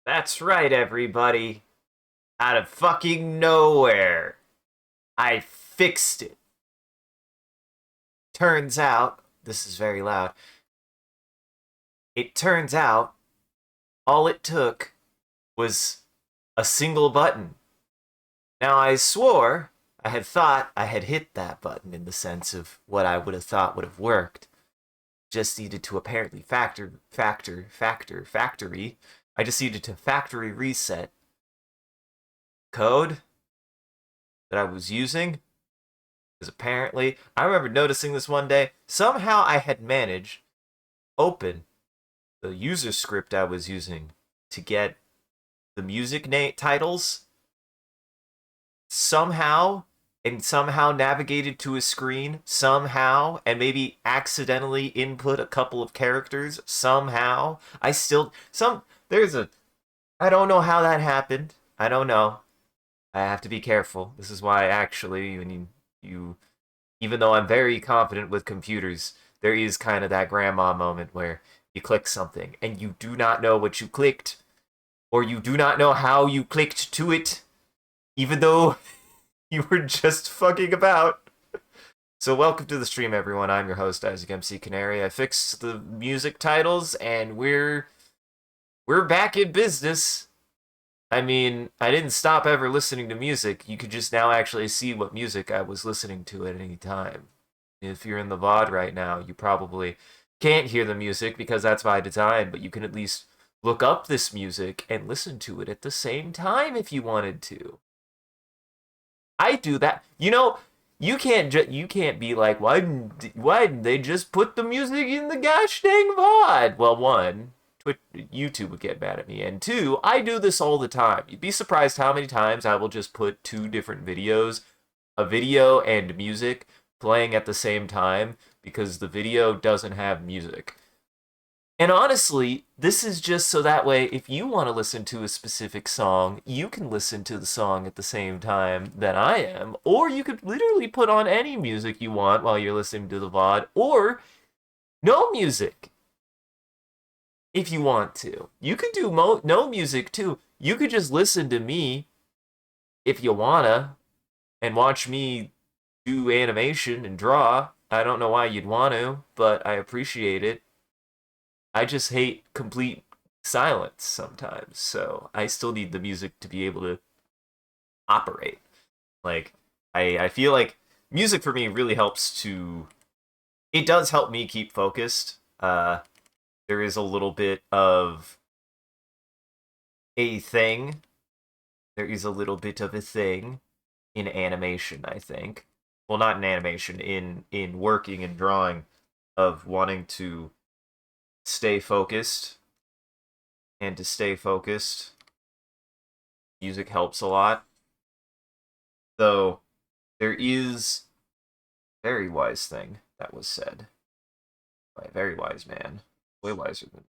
That's right, everybody. Out of fucking nowhere, I fixed it. Turns out, this is very loud. It turns out all it took was a single button. Now, I swore I had thought I had hit that button in the sense of what I would have thought would have worked. Just needed to apparently factory. I just needed to factory reset code that I was using. Because apparently, I remember noticing this one day. Somehow I had managed open the user script I was using to get the music titles somehow and somehow navigated to a screen somehow and maybe accidentally input a couple of characters somehow. There's a I don't know how that happened. I don't know. I have to be careful. This is why actually when you even though I'm very confident with computers, there is kind of that grandma moment where you click something and you do not know what you clicked, or you do not know how you clicked to it, even though you were just fucking about. So welcome to the stream, everyone. I'm your host, Isaac MCCanary. I fixed the music titles, and we're back in business. I mean, I didn't stop ever listening to music. You could just now actually see what music I was listening to at any time. If you're in the VOD right now, you probably can't hear the music because that's by design, but you can at least look up this music and listen to it at the same time if you wanted to. I do that. You can't be like, why didn't they just put the music in the gosh dang VOD? Well, one, YouTube would get mad at me, and two, I do this all the time. You'd be surprised how many times I will just put two different videos, a video and music, playing at the same time because the video doesn't have music. And honestly, this is just so that way, if you want to listen to a specific song, you can listen to the song at the same time that I am. Or you could literally put on any music you want while you're listening to the VOD, or no music if you want to. You could do no music too. You could just listen to me if you wanna and watch me do animation and draw. I don't know why you'd want to, but I appreciate it. I just hate complete silence sometimes, so I still need the music to be able to operate. Like, I feel like music for me really helps to. It does help me keep focused. There is a little bit of a thing. There is a little bit of a thing in animation, I think. Well, not in animation, in working and drawing, of wanting to stay focused, and to stay focused, music helps a lot. Though there is a very wise thing that was said by a very wise man, way wiser than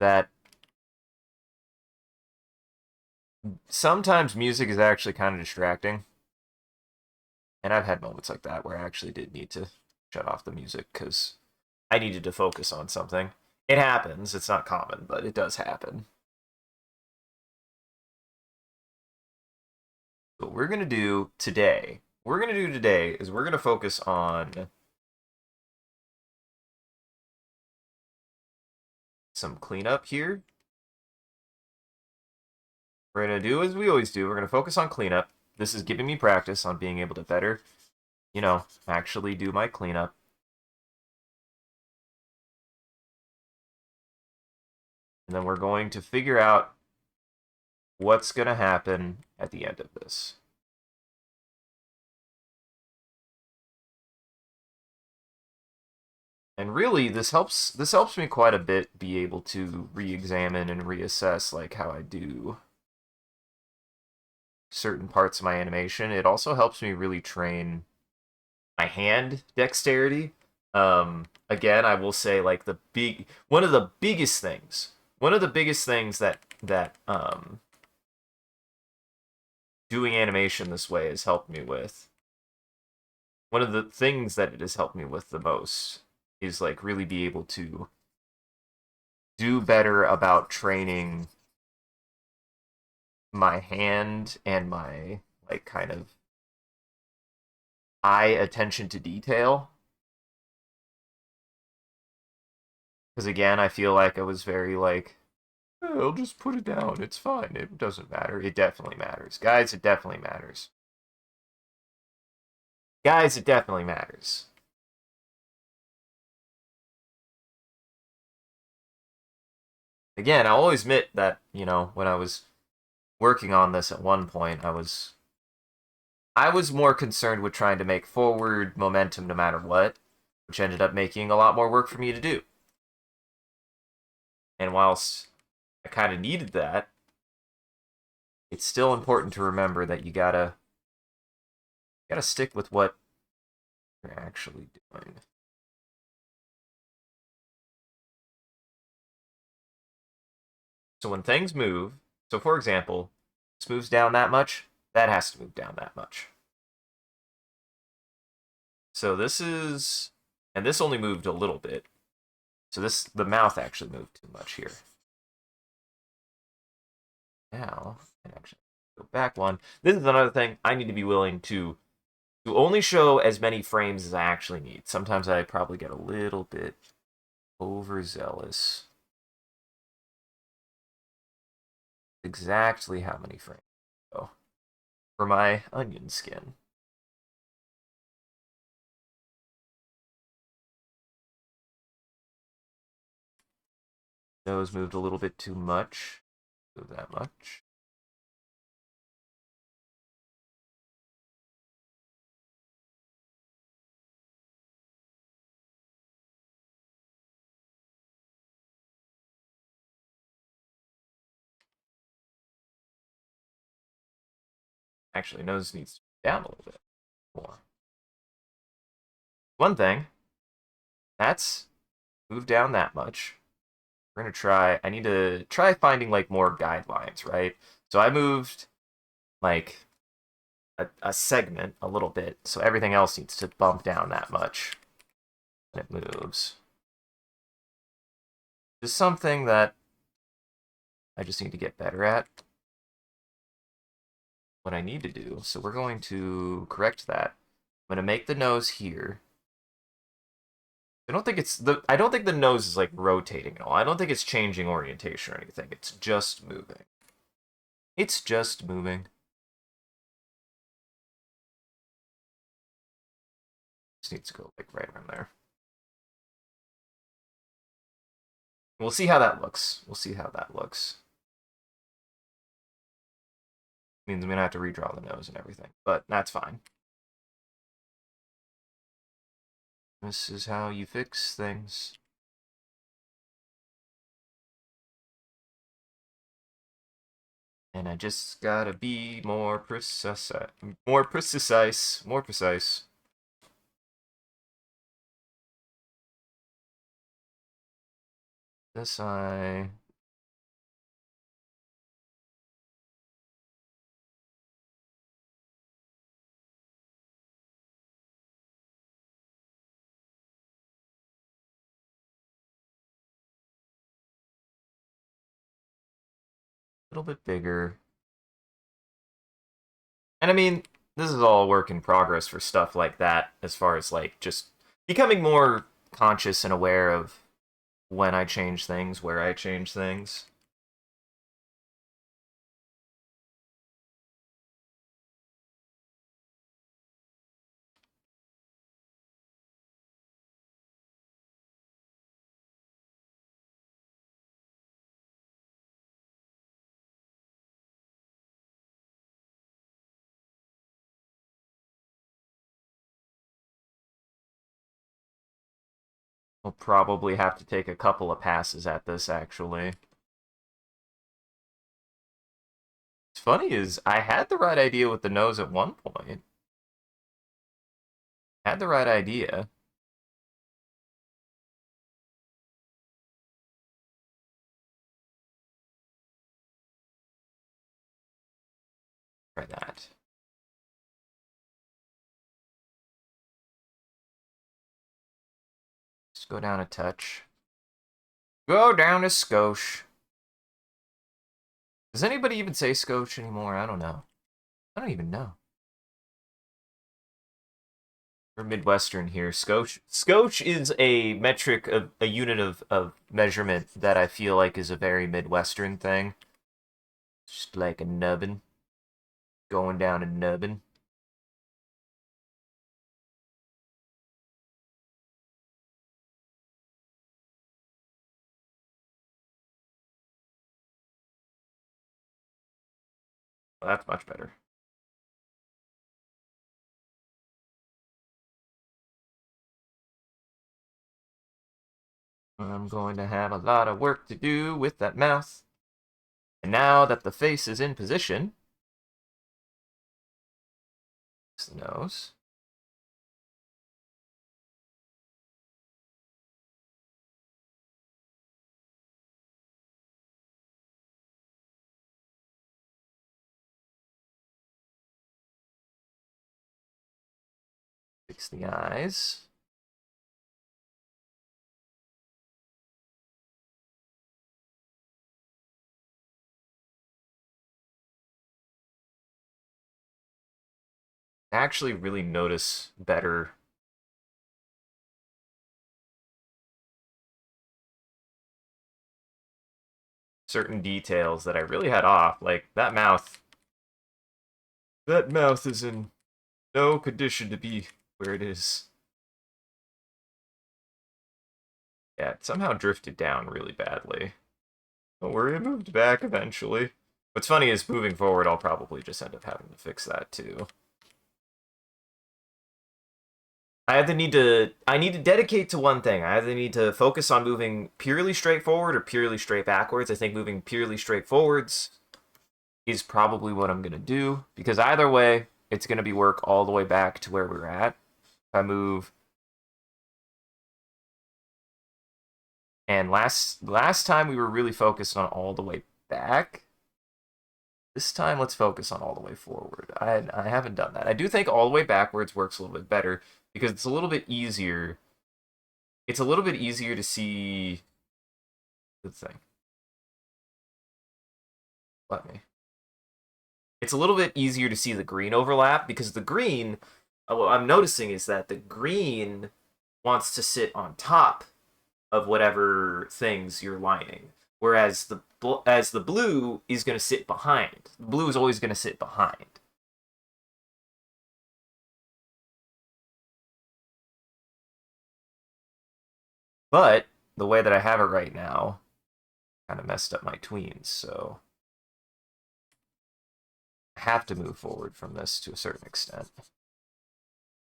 that. Sometimes music is actually kind of distracting, and I've had moments like that where I actually did need to shut off the music because I needed to focus on something. It happens. It's not common, but it does happen. What we're going to do today, is we're going to focus on some cleanup here. We're going to do as we always do. We're going to focus on cleanup. This is giving me practice on being able to better, actually do my cleanup. And then we're going to figure out what's going to happen at the end of this. And really, this helps me quite a bit be able to re-examine and reassess like how I do certain parts of my animation. It also helps me really train my hand dexterity. Again, I will say like one of the biggest things that doing animation this way has helped me with. One of the things that it has helped me with the most is like really be able to do better about training my hand and my like kind of eye attention to detail. Because again, I feel like I was very like, "Oh, I'll just put it down. It's fine. It doesn't matter." It definitely matters, guys. It definitely matters, guys. It definitely matters. Again, I'll always admit that when I was working on this at one point, I was more concerned with trying to make forward momentum no matter what, which ended up making a lot more work for me to do. And whilst I kind of needed that, it's still important to remember that you gotta stick with what you're actually doing. So when things move, so for example, this moves down that much, that has to move down that much. So this is, and this only moved a little bit. So the mouth actually moved too much here. Now, I can actually go back one. This is another thing I need to be willing to only show as many frames as I actually need. Sometimes I probably get a little bit overzealous. Exactly how many frames? Oh, for my onion skin. Those moved a little bit too much. Move that much. Actually, nose needs to be down a little bit more. One thing, that's moved down that much. We're gonna try. I need to try finding like more guidelines, right? So I moved like a segment a little bit, so everything else needs to bump down that much. And it moves. This is something that I just need to get better at. What I need to do. So we're going to correct that. I'm gonna make the nose here. I don't think the nose is like rotating at all. I don't think it's changing orientation or anything. It's just moving. It's just moving. Just needs to go like right around there. We'll see how that looks. We'll see how that looks. Means I'm gonna have to redraw the nose and everything, but that's fine. This is how you fix things. And I just gotta be more precise. More precise. More precise. This eye. A little bit bigger. And I mean, this is all work in progress for stuff like that, as far as like just becoming more conscious and aware of when I change things, where I change things. We'll probably have to take a couple of passes at this, actually. What's funny is I had the right idea with the nose at one point. Had the right idea. Try that. Just go down a touch. Go down to Scotia. Does anybody even say Scotia anymore? I don't know. I don't even know. We're Midwestern here. Scotch is a metric of a unit of measurement that I feel like is a very Midwestern thing. Just like a nubbin. Going down a nubbin. Well, that's much better. I'm going to have a lot of work to do with that mouth. And now that the face is in position, it's the nose. Fix the eyes. I actually really notice better certain details that I really had off. Like that mouth. That mouth is in no condition to be where it is. Yeah, it somehow drifted down really badly. Don't worry, it moved back eventually. What's funny is moving forward, I'll probably just end up having to fix that too. I need to dedicate to one thing. I either need to focus on moving purely straight forward or purely straight backwards. I think moving purely straight forwards is probably what I'm gonna do, because either way, it's gonna be work all the way back to where we're at. If I move, and last time we were really focused on all the way back. This time, let's focus on all the way forward. I haven't done that. I do think all the way backwards works a little bit better because it's a little bit easier. It's a little bit easier to see the thing. Let me. It's a little bit easier to see the green overlap because the green, what I'm noticing is that the green wants to sit on top of whatever things you're lining, whereas the blue is going to sit behind. The blue is always going to sit behind. But the way that I have it right now kind of messed up my tweens, so I have to move forward from this to a certain extent.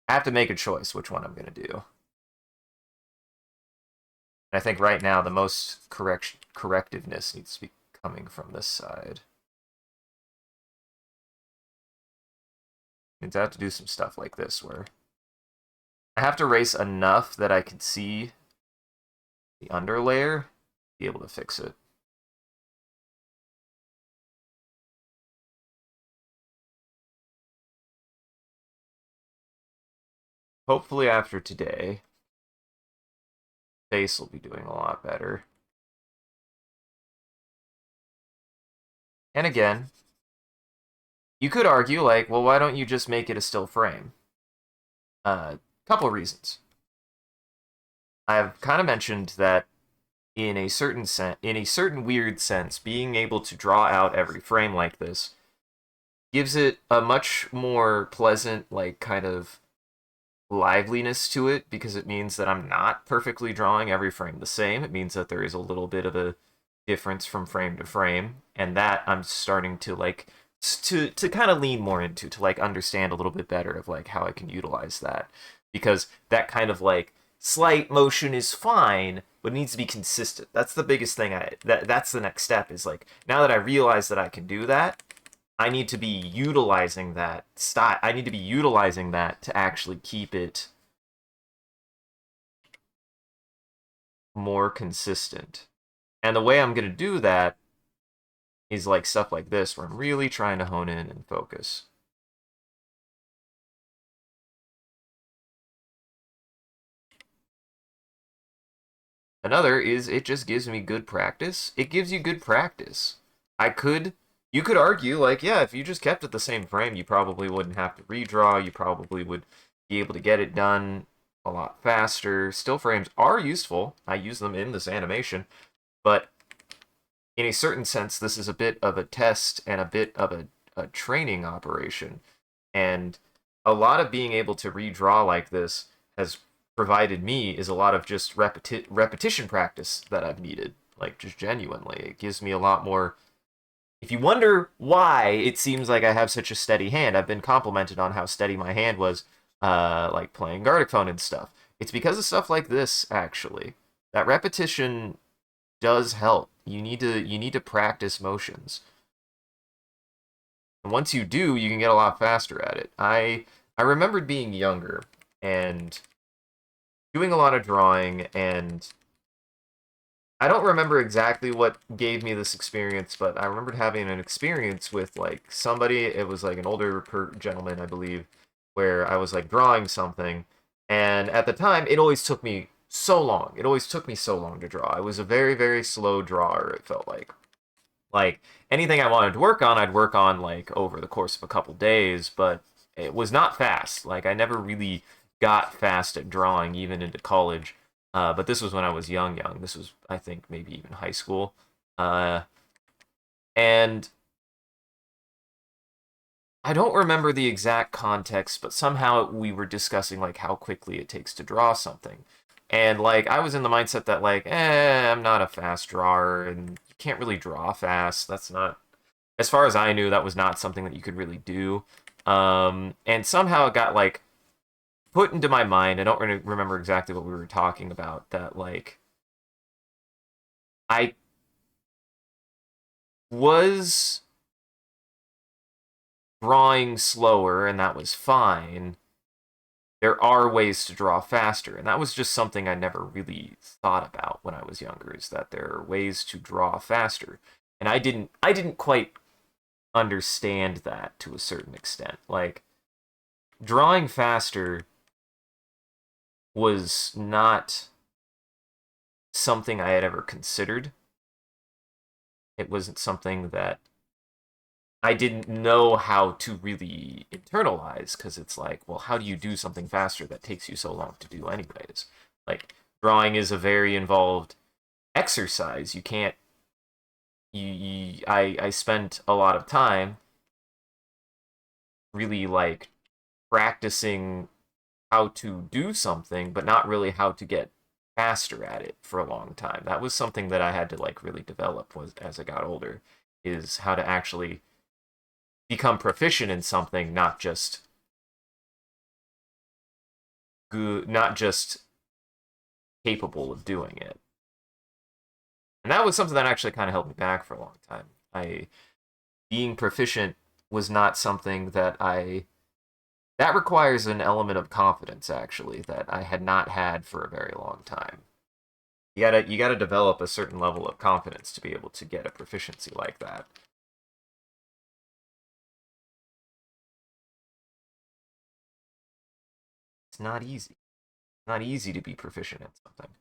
I have to make a choice which one I'm going to do. And I think right now the most correctiveness needs to be coming from this side. Means I have to do some stuff like this where I have to erase enough that I can see the underlayer, be able to fix it. Hopefully after today, face will be doing a lot better. And again, you could argue, like, well, why don't you just make it a still frame? Couple of reasons. I've kind of mentioned that in a certain weird sense, being able to draw out every frame like this gives it a much more pleasant, like, kind of liveliness to it, because it means that I'm not perfectly drawing every frame the same. It means that there is a little bit of a difference from frame to frame, and that I'm starting to like to kind of lean more into, to like understand a little bit better of like how I can utilize that, because that kind of like slight motion is fine, but it needs to be consistent. That's the biggest thing. That's the next step, is like, now that I realize that I can do that, I need to be utilizing that style. I need to be utilizing that to actually keep it more consistent. And the way I'm going to do that is like stuff like this, where I'm really trying to hone in and focus. Another is it just gives me good practice. It gives you good practice. I could you could argue like, yeah, if you just kept it the same frame, you probably wouldn't have to redraw. You probably would be able to get it done a lot faster. Still frames are useful. I use them in this animation, but in a certain sense, this is a bit of a test and a bit of a training operation. And a lot of being able to redraw like this has provided me is a lot of just repetition practice that I've needed. Like, just genuinely. It gives me a lot more. If you wonder why it seems like I have such a steady hand, I've been complimented on how steady my hand was, like playing Gardic and stuff. It's because of stuff like this, actually. That repetition does help. You need to practice motions. And once you do, you can get a lot faster at it. I remembered being younger and doing a lot of drawing, and I don't remember exactly what gave me this experience, but I remembered having an experience with like somebody. It was like an older gentleman, I believe, where I was like drawing something, and at the time, it always took me so long. It always took me so long to draw. I was a very, very slow drawer. It felt like. Like anything I wanted to work on, I'd work on like over the course of a couple days, but it was not fast. Like I never really got fast at drawing, even into college. But this was when I was young, young. This was, I think, maybe even high school. Uh, and I don't remember the exact context, but somehow we were discussing like how quickly it takes to draw something. And like I was in the mindset that like, I'm not a fast drawer and you can't really draw fast. That's not, as far as I knew, that was not something that you could really do. And somehow it got like put into my mind. I don't really remember exactly what we were talking about. That like I was drawing slower, and that was fine. There are ways to draw faster, and that was just something I never really thought about when I was younger. Is that there are ways to draw faster, and I didn't quite understand that to a certain extent. Like drawing faster was not something I had ever considered. It wasn't something that I didn't know how to really internalize because it's like, well, how do you do something faster that takes you so long to do, anyways? Like, drawing is a very involved exercise. You can't. I spent a lot of time really like practicing how to do something, but not really how to get faster at it for a long time. That was something that I had to like really develop was as I got older, is how to actually become proficient in something, not just good, not just capable of doing it. And that was something that actually kind of held me back for a long time. I being proficient was not something that requires an element of confidence actually that I had not had for a very long time. You gotta develop a certain level of confidence to be able to get a proficiency like that. It's not easy. It's not easy to be proficient at something.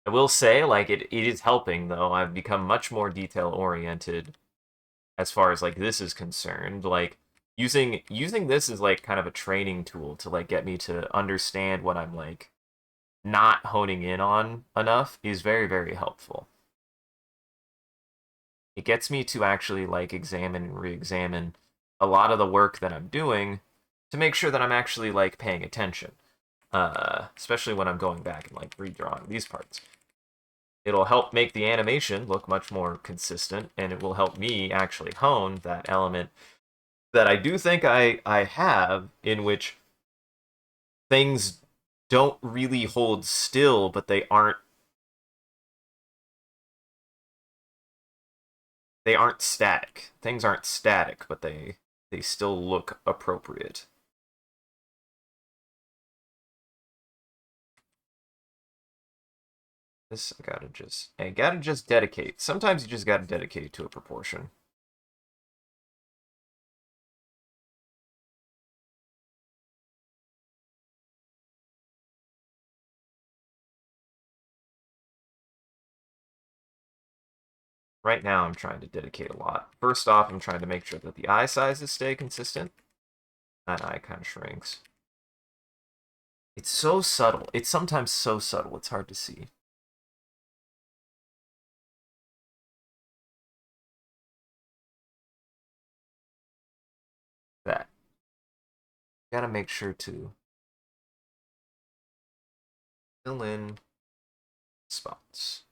I will say, like it is helping though. I've become much more detail oriented as far as like this is concerned. Like using this as like kind of a training tool to like get me to understand what I'm like not honing in on enough is very, very helpful. It gets me to actually like examine and re-examine a lot of the work that I'm doing to make sure that I'm actually like paying attention. Especially when I'm going back and like redrawing these parts. It'll help make the animation look much more consistent, and it will help me actually hone that element that I do think I have, in which things don't really hold still, but they aren't static. Things aren't static, but they still look appropriate. This I gotta just dedicate. Sometimes you just gotta dedicate to a proportion. Right now, I'm trying to dedicate a lot. First off, I'm trying to make sure that the eye sizes stay consistent. That eye kind of shrinks. It's so subtle. It's sometimes so subtle, it's hard to see. That. Gotta make sure to fill in spots.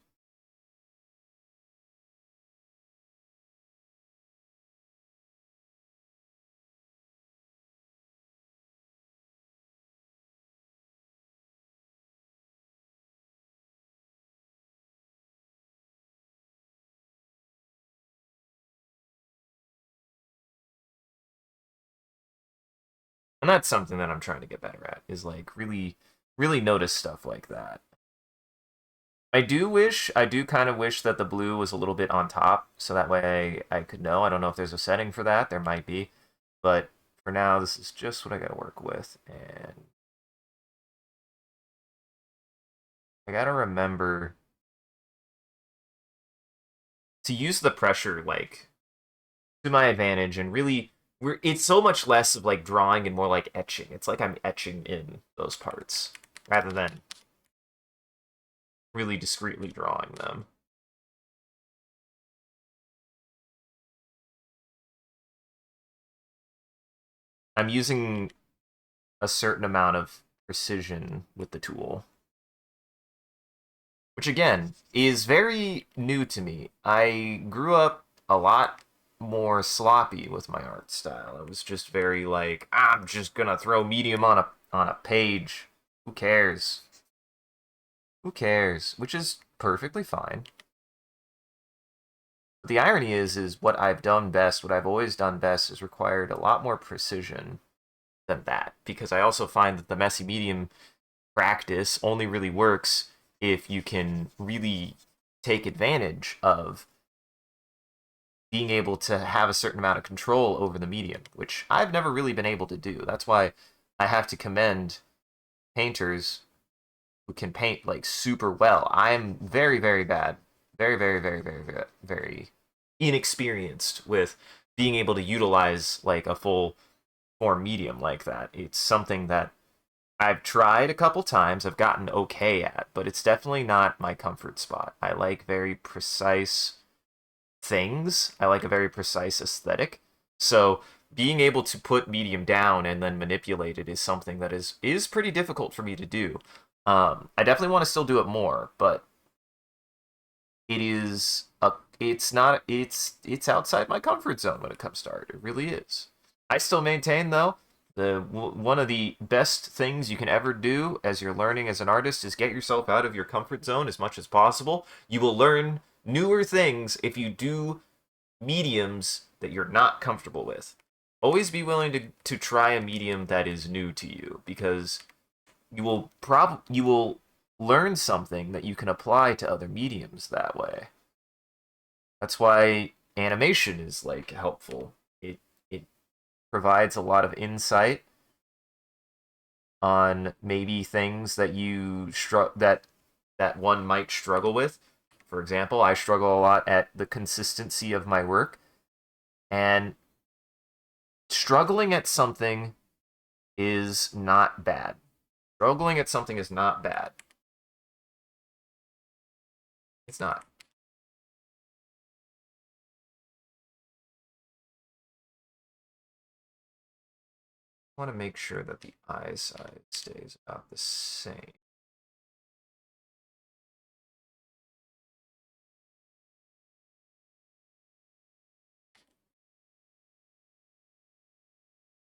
And that's something that I'm trying to get better at, is like really notice stuff like that. I do kind of wish that the blue was a little bit on top, so that way I could know. I don't know if there's a setting for that. There might be. But for now, this is just what I gotta work with. And I gotta remember to use the pressure, like, to my advantage and really it's so much less of like drawing and more like etching. It's like I'm etching in those parts rather than really discreetly drawing them. I'm using a certain amount of precision with the tool, which again is very new to me. I grew up a lot more sloppy with my art style. I was just very like, I'm just gonna throw medium on a page. Who cares? Who cares? Which is perfectly fine. The irony is what I've done best, what I've always done best, is required a lot more precision than that. Because I also find that the messy medium practice only really works if you can really take advantage of being able to have a certain amount of control over the medium, which I've never really been able to do. That's why I have to commend painters who can paint like super well. I'm very bad, very inexperienced with being able to utilize like a full form medium like that. It's something that I've tried a couple times, I've gotten okay at, but it's definitely not my comfort spot. I like very precise things. I like a very precise aesthetic. So being able to put medium down and then manipulate it is something that is pretty difficult for me to do. I definitely want to still do it more, but it's not it's outside my comfort zone when it comes to art. It really is. I still maintain though one of the best things you can ever do as you're learning as an artist is get yourself out of your comfort zone as much as possible. You will learn newer things if you do mediums that you're not comfortable with. Always be willing to try a medium that is new to you because you will learn something that you can apply to other mediums that way. That's why animation is like helpful. It provides a lot of insight on maybe things that that one might struggle with. For example, I struggle a lot at the consistency of my work, and struggling at something is not bad. Struggling at something is not bad. It's not. I want to make sure that the eye size stays about the same.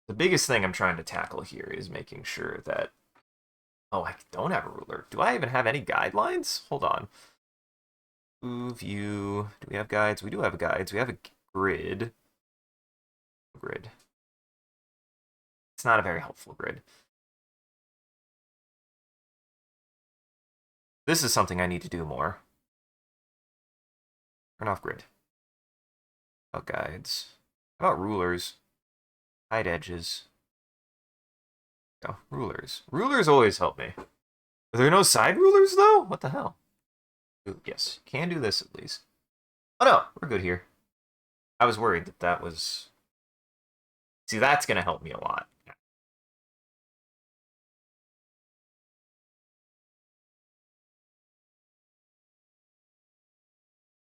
The biggest thing I'm trying to tackle here is making sure that... Oh, I don't have a ruler. Do I even have any guidelines? Hold on. View. Do we have guides? We do have guides. We have a grid. Grid. It's not a very helpful grid. This is something I need to do more. Turn off grid. How about guides? How about rulers? Hide edges. Oh, rulers. Rulers always help me. Are there no side rulers, though? What the hell? Ooh, yes, can do this at least. Oh, no, we're good here. I was worried that that was... See, that's going to help me a lot.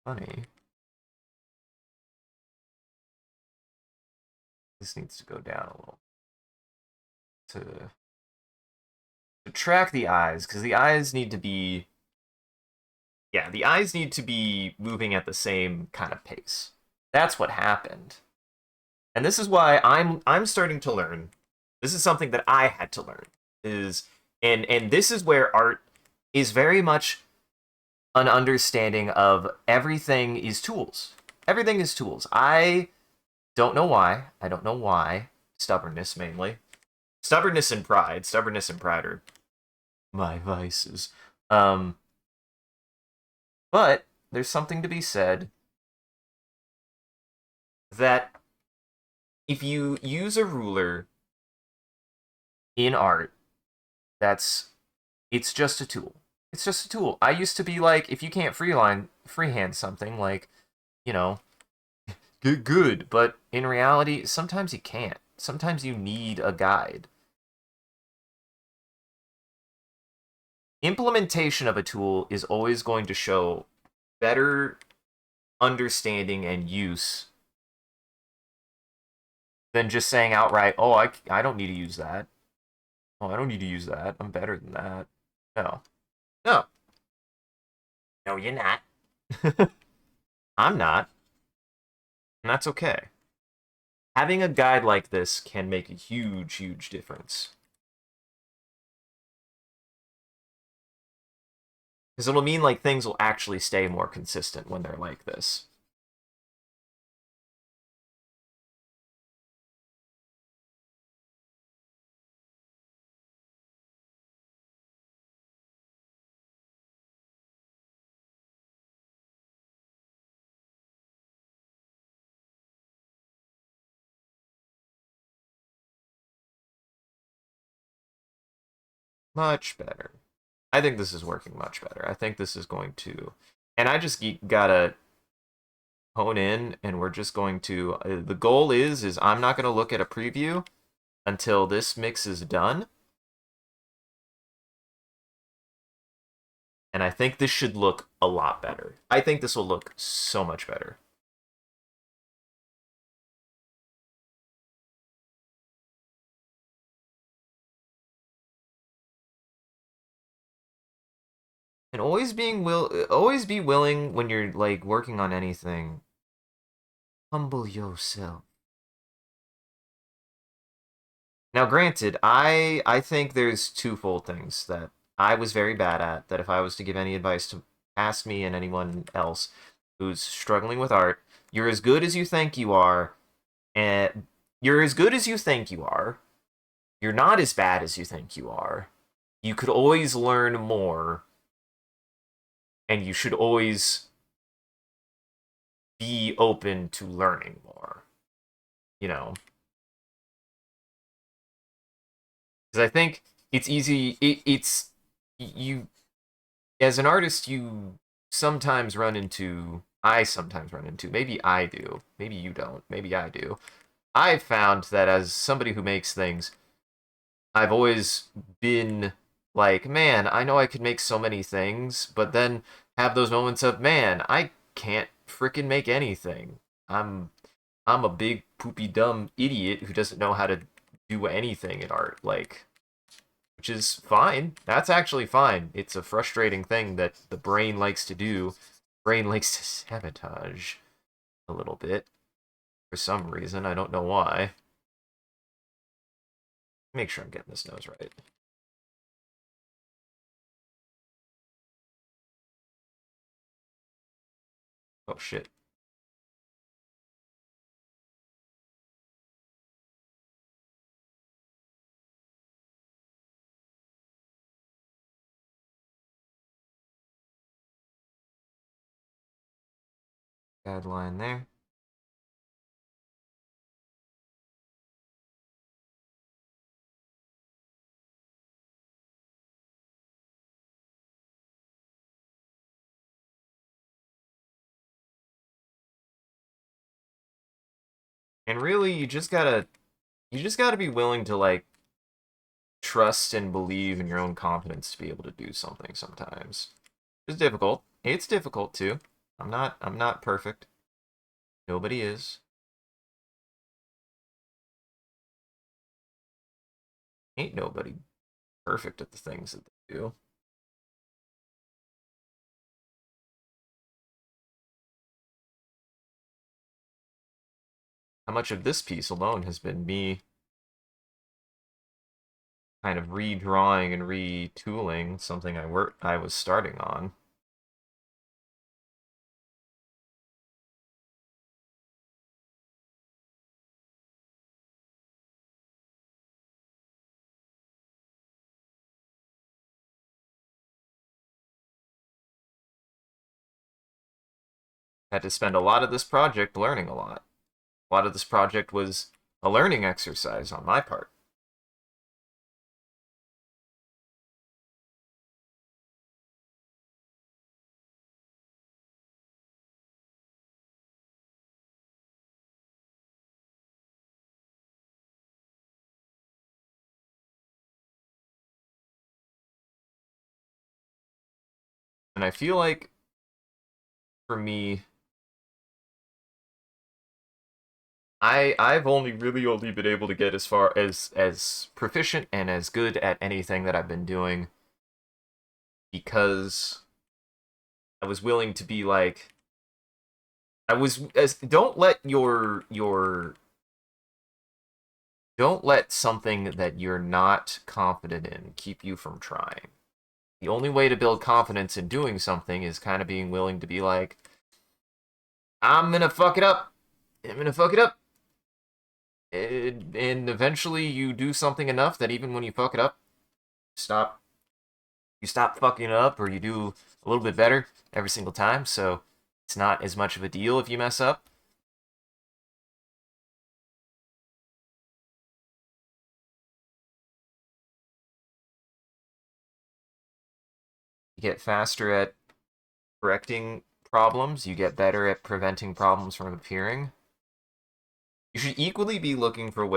Funny. This needs to go down a little. To track the eyes, because the eyes need to be... Yeah, the eyes need to be moving at the same kind of pace. That's what happened. And this is why I'm starting to learn. This is something that I had to learn. Is and this is where art is very much an understanding of everything is tools. Everything is tools. I don't know why. I don't know why. Stubbornness mainly. Stubbornness and pride. Stubbornness and pride are my vices. But there's something to be said that if you use a ruler in art, it's just a tool. It's just a tool. I used to be like, if you can't freehand something, like, you know, good. But in reality, sometimes you can't. Sometimes you need a guide. Implementation of a tool is always going to show better understanding and use than just saying outright, oh, I don't need to use that. Oh, I don't need to use that. I'm better than that. No. No. No, you're not. I'm not. And that's okay. Having a guide like this can make a huge difference. Because it'll mean like things will actually stay more consistent when they're like this. Much better. I think this is working much better. I think this is going to... And I just gotta hone in, and we're just going to... the goal is I'm not going to look at a preview until this mix is done. And I think this should look a lot better. I think this will look so much better. And always be willing when you're like working on anything. Humble yourself. Now, granted, I think there's twofold things that I was very bad at. That if I was to give any advice to ask me and anyone else who's struggling with art, you're as good as you think you are, and you're as good as you think you are. You're not as bad as you think you are. You could always learn more, and you should always be open to learning more. You know, because I think it's easy. It's you as an artist. You sometimes run into. I sometimes run into. Maybe I do. Maybe you don't. Maybe I do. I've found that as somebody who makes things, I've always been like, man, I know I could make so many things, but then have those moments of, man, I can't freaking make anything. I'm a big poopy dumb idiot who doesn't know how to do anything in art, like, which is fine. That's actually fine. It's a frustrating thing that the brain likes to do. Brain likes to sabotage a little bit for some reason. I don't know why. Make sure I'm getting this nose right. Oh shit. Bad line there. And really, you just gotta be willing to like trust and believe in your own confidence to be able to do something sometimes. It's difficult. It's difficult too. I'm not perfect. Nobody is. Ain't nobody perfect at the things that they do. How much of this piece alone has been me kind of redrawing and retooling something I was starting on. Had to spend a lot of this project learning a lot. A lot of this project was a learning exercise on my part. And I feel like for me, I've only been able to get as far as proficient and as good at anything that I've been doing because I was willing to be like I was as don't let something that you're not confident in keep you from trying. The only way to build confidence in doing something is kind of being willing to be like, I'm gonna fuck it up. I'm gonna fuck it up. And eventually you do something enough that even when you fuck it up, stop you stop fucking it up or you do a little bit better every single time. So it's not as much of a deal if you mess up. You get faster at correcting problems, you get better at preventing problems from appearing. You should equally be looking for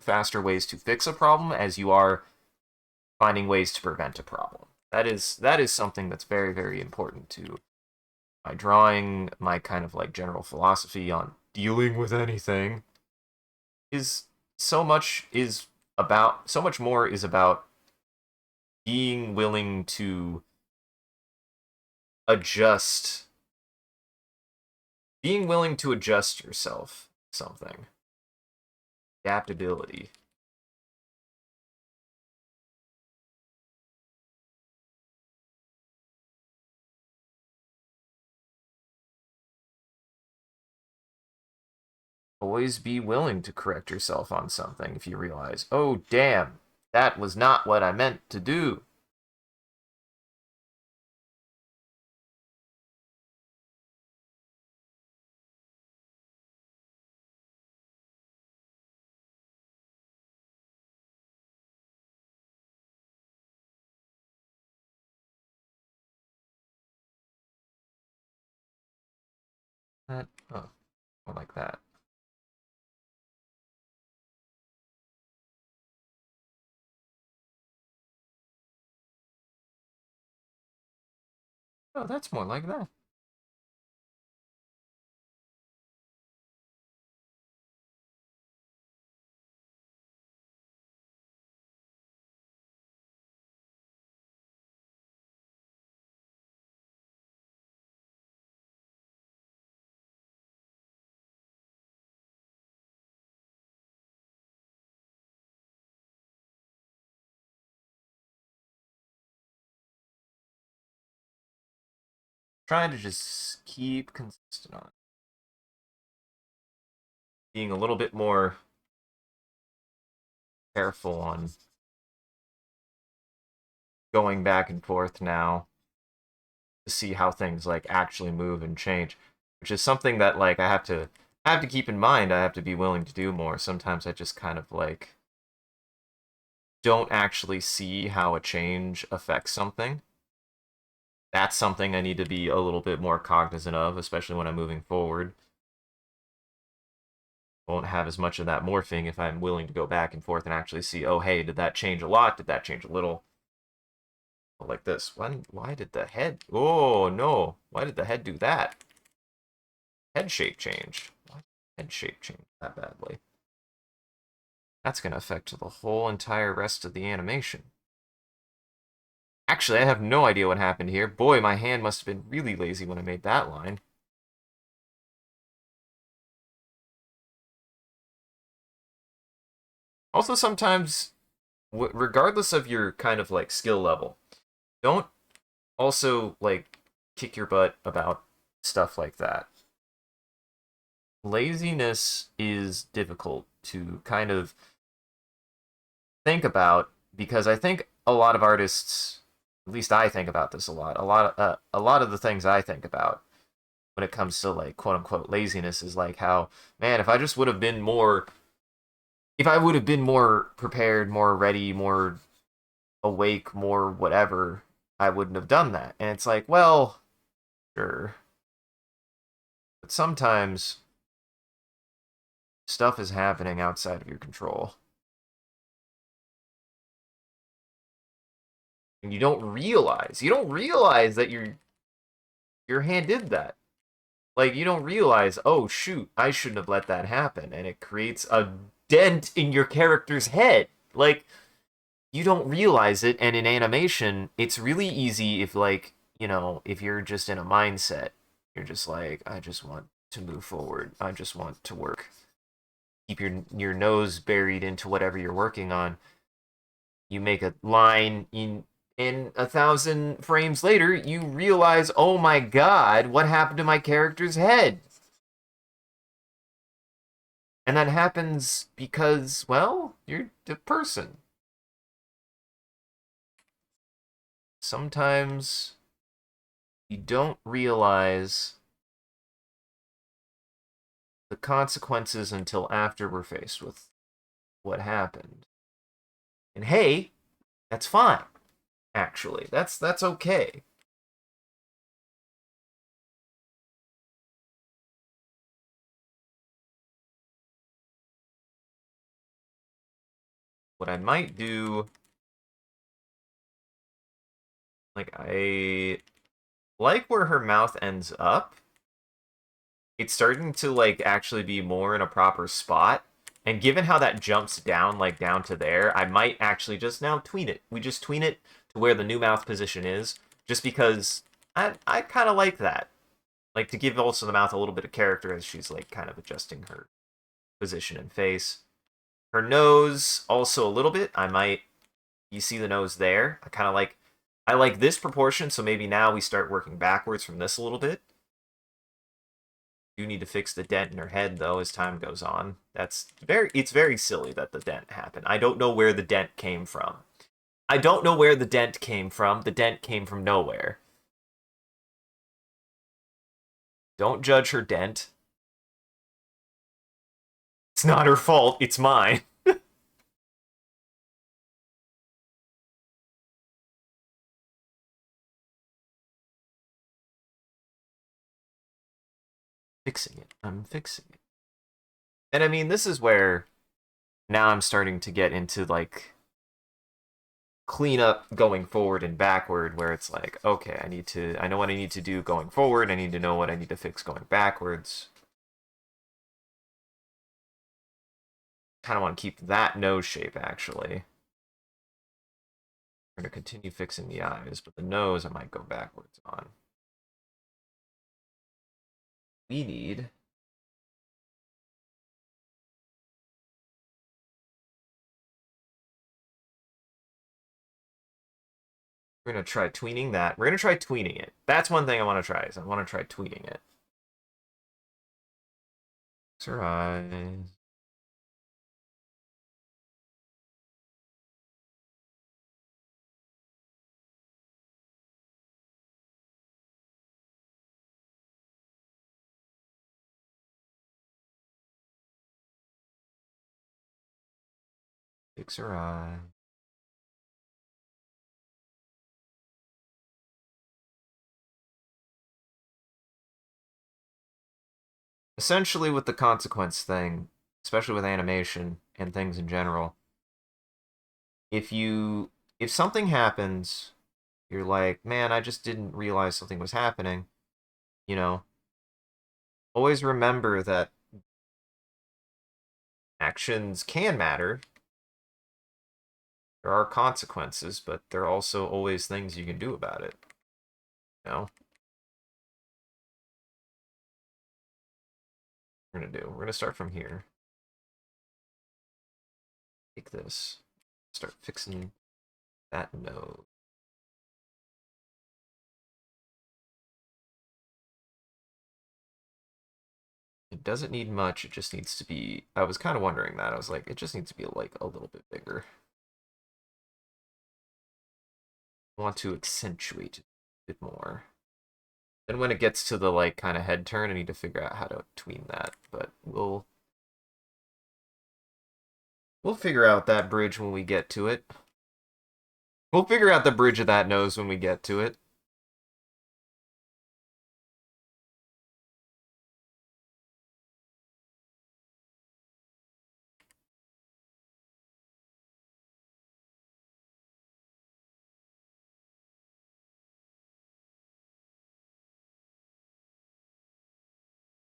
faster ways to fix a problem as you are finding ways to prevent a problem. That is something that's very very important to my drawing. My kind of like general philosophy on dealing with anything is so much more is about being willing to adjust, being willing to adjust yourself to something. Adaptability. Always be willing to correct yourself on something if you realize, oh, damn, that was not what I meant to do. That, oh, more like that. Oh, that's more like that. Trying to just keep consistent on it. Being a little bit more careful on going back and forth now to see how things like actually move and change. which is something that like I have to keep in mind. I have to be willing to do more. Sometimes I just kind of like don't actually see how a change affects something. That's something I need to be a little bit more cognizant of, especially when I'm moving forward. Won't have as much of that morphing if I'm willing to go back and forth and actually see, oh, hey, did that change a lot? Did that change a little? Like this. Why did the head? Oh, no. Why did the head do that? Head shape change. Why did head shape change that badly? That's going to affect the whole entire rest of the animation. Actually, I have no idea what happened here. Boy, my hand must have been really lazy when I made that line. Also, sometimes, regardless of your kind of like skill level, don't also like kick your butt about stuff like that. Laziness is difficult to kind of think about because I think a lot of artists, at least I think about this a lot. A lot of the things I think about when it comes to like quote unquote laziness is like how, man, if I would have been more prepared, more ready, more awake, more whatever, I wouldn't have done that. And it's like, well, sure. But sometimes stuff is happening outside of your control. And you don't realize that your hand did that. Like you don't realize, oh shoot, I shouldn't have let that happen, and it creates a dent in your character's head. Like you don't realize it, and in animation, it's really easy if like, if you're just in a mindset, you're just like, I just want to move forward. I just want to work. Keep your nose buried into whatever you're working on. You make a line in 1,000 frames later, you realize, oh my god, what happened to my character's head? And that happens because, well, you're the person. Sometimes you don't realize the consequences until after we're faced with what happened. And hey, that's fine, actually. That's okay. What I might do, like I like where her mouth ends up. It's starting to like actually be more in a proper spot. And given how that jumps down, like down to there, I might actually just now tween it. We just tween it to where the new mouth position is, just because I kind of like that. Like to give also the mouth a little bit of character as she's like kind of adjusting her position and face. Her nose also a little bit. You see the nose there. I like this proportion, so maybe now we start working backwards from this a little bit. Do need to fix the dent in her head though as time goes on. It's very silly that the dent happened. I don't know where the dent came from. I don't know where the dent came from. The dent came from nowhere. Don't judge her dent. It's not her fault, it's mine. Fixing it. I'm fixing it. And I mean, this is where now I'm starting to get into like clean up going forward and backward where it's like, okay, I know what I need to do going forward. I need to know what I need to fix going backwards. Kind of want to keep that nose shape actually. I'm going to continue fixing the eyes, but the nose I might go backwards on. We need we're going to try tweening that. We're going to try tweening it. That's one thing I want to try is I want to try tweening it. Fix her eyes. Fix her eye. Essentially, with the consequence thing, especially with animation and things in general, if you if something happens, you're like, man, I just didn't realize something was happening. You know, always remember that actions can matter. There are consequences, but there are also always things you can do about it. You know, what we're gonna do. We're gonna start from here. Take this. Start fixing that node. It doesn't need much. It just needs to be. I was kind of wondering that. I was like, it just needs to be like a little bit bigger. I want to accentuate it a bit more. Then when it gets to the like kind of head turn, I need to figure out how to tween that. But we'll figure out that bridge when we get to it. We'll figure out the bridge of that nose when we get to it.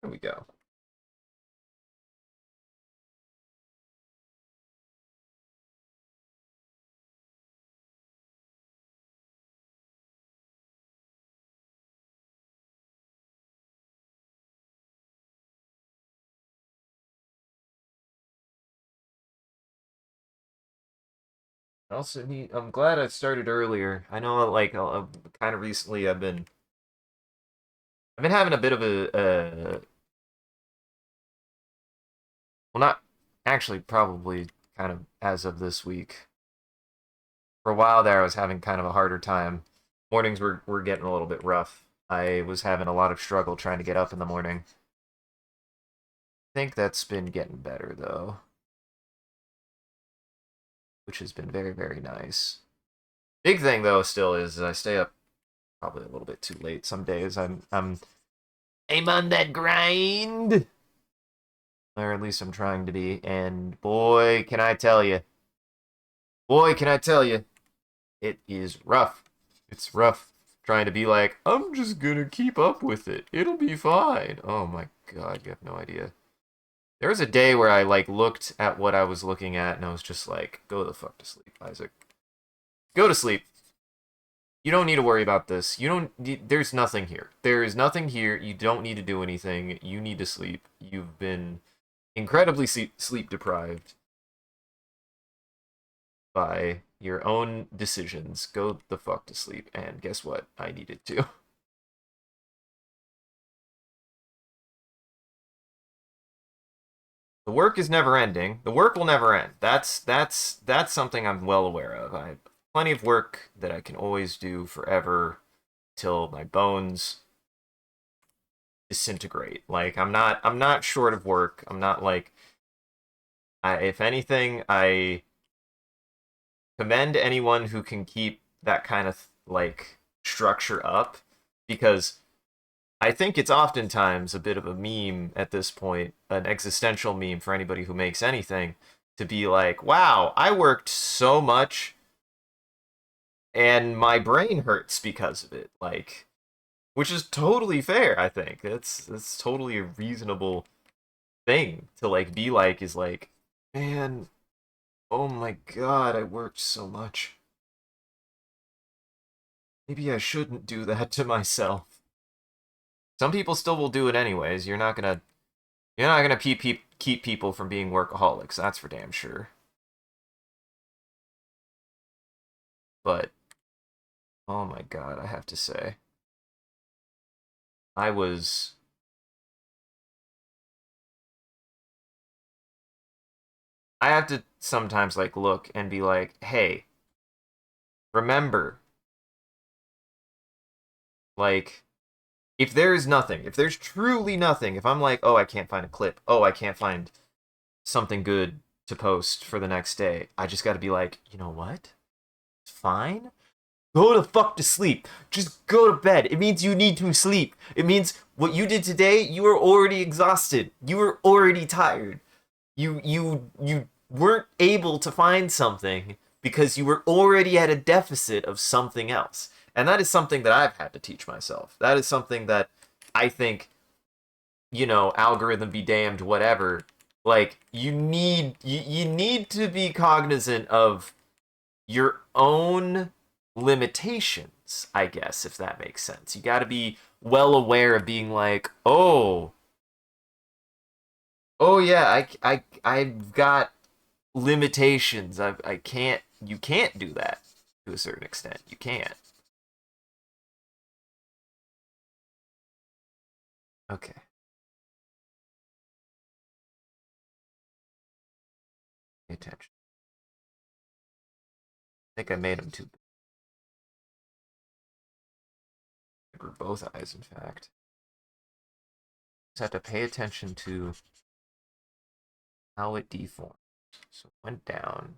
There we go. I also need. I'm glad I started earlier. I know, like, kind of recently, I've been having a bit of a well, not actually, probably kind of as of this week. For a while there, I was having kind of a harder time. Mornings were getting a little bit rough. I was having a lot of struggle trying to get up in the morning. I think that's been getting better though, which has been very, very nice. Big thing though still is I stay up probably a little bit too late some days. I'm on that grind, or at least I'm trying to be. And boy, can I tell you, it is rough. It's rough trying to be like, I'm just gonna keep up with it. It'll be fine. Oh my god, you have no idea. There was a day where I like looked at what I was looking at and I was just like, go the fuck to sleep, Isaac. Go to sleep. You don't need to worry about this. There's nothing here. There is nothing here. You don't need to do anything. You need to sleep. You've been incredibly sleep deprived by your own decisions. Go the fuck to sleep. And guess what? I needed to. The work is never ending. The work will never end. That's something I'm well aware of. I have plenty of work that I can always do forever till my bones disintegrate. Like I'm not short of work. I'm not like if anything, I commend anyone who can keep that kind of like structure up because I think it's oftentimes a bit of a meme at this point, an existential meme for anybody who makes anything, to be like, wow, I worked so much and my brain hurts because of it. Like, which is totally fair, I think. That's totally a reasonable thing to like be like is like, man, oh my god, I worked so much. Maybe I shouldn't do that to myself. Some people still will do it anyways. You're not gonna keep people from being workaholics. That's for damn sure. But oh my god, I have to say, I was. I have to sometimes like look and be like, hey, remember, like, if there is nothing, if there's truly nothing, if I'm like, oh, I can't find a clip, oh, I can't find something good to post for the next day. I just got to be like, you know what? It's fine. Go the fuck to sleep. Just go to bed. It means you need to sleep. It means what you did today, you were already exhausted. You were already tired. You weren't able to find something because you were already at a deficit of something else. And that is something that I've had to teach myself. That is something that I think, algorithm be damned, whatever. Like you need to be cognizant of your own limitations, I guess, if that makes sense. You got to be well aware of being like, oh yeah, I've got limitations. I can't. You can't do that to a certain extent. You can't. Okay. Pay attention. I think I made them too big. Or both eyes, in fact. Just have to pay attention to how it deformed. So it went down.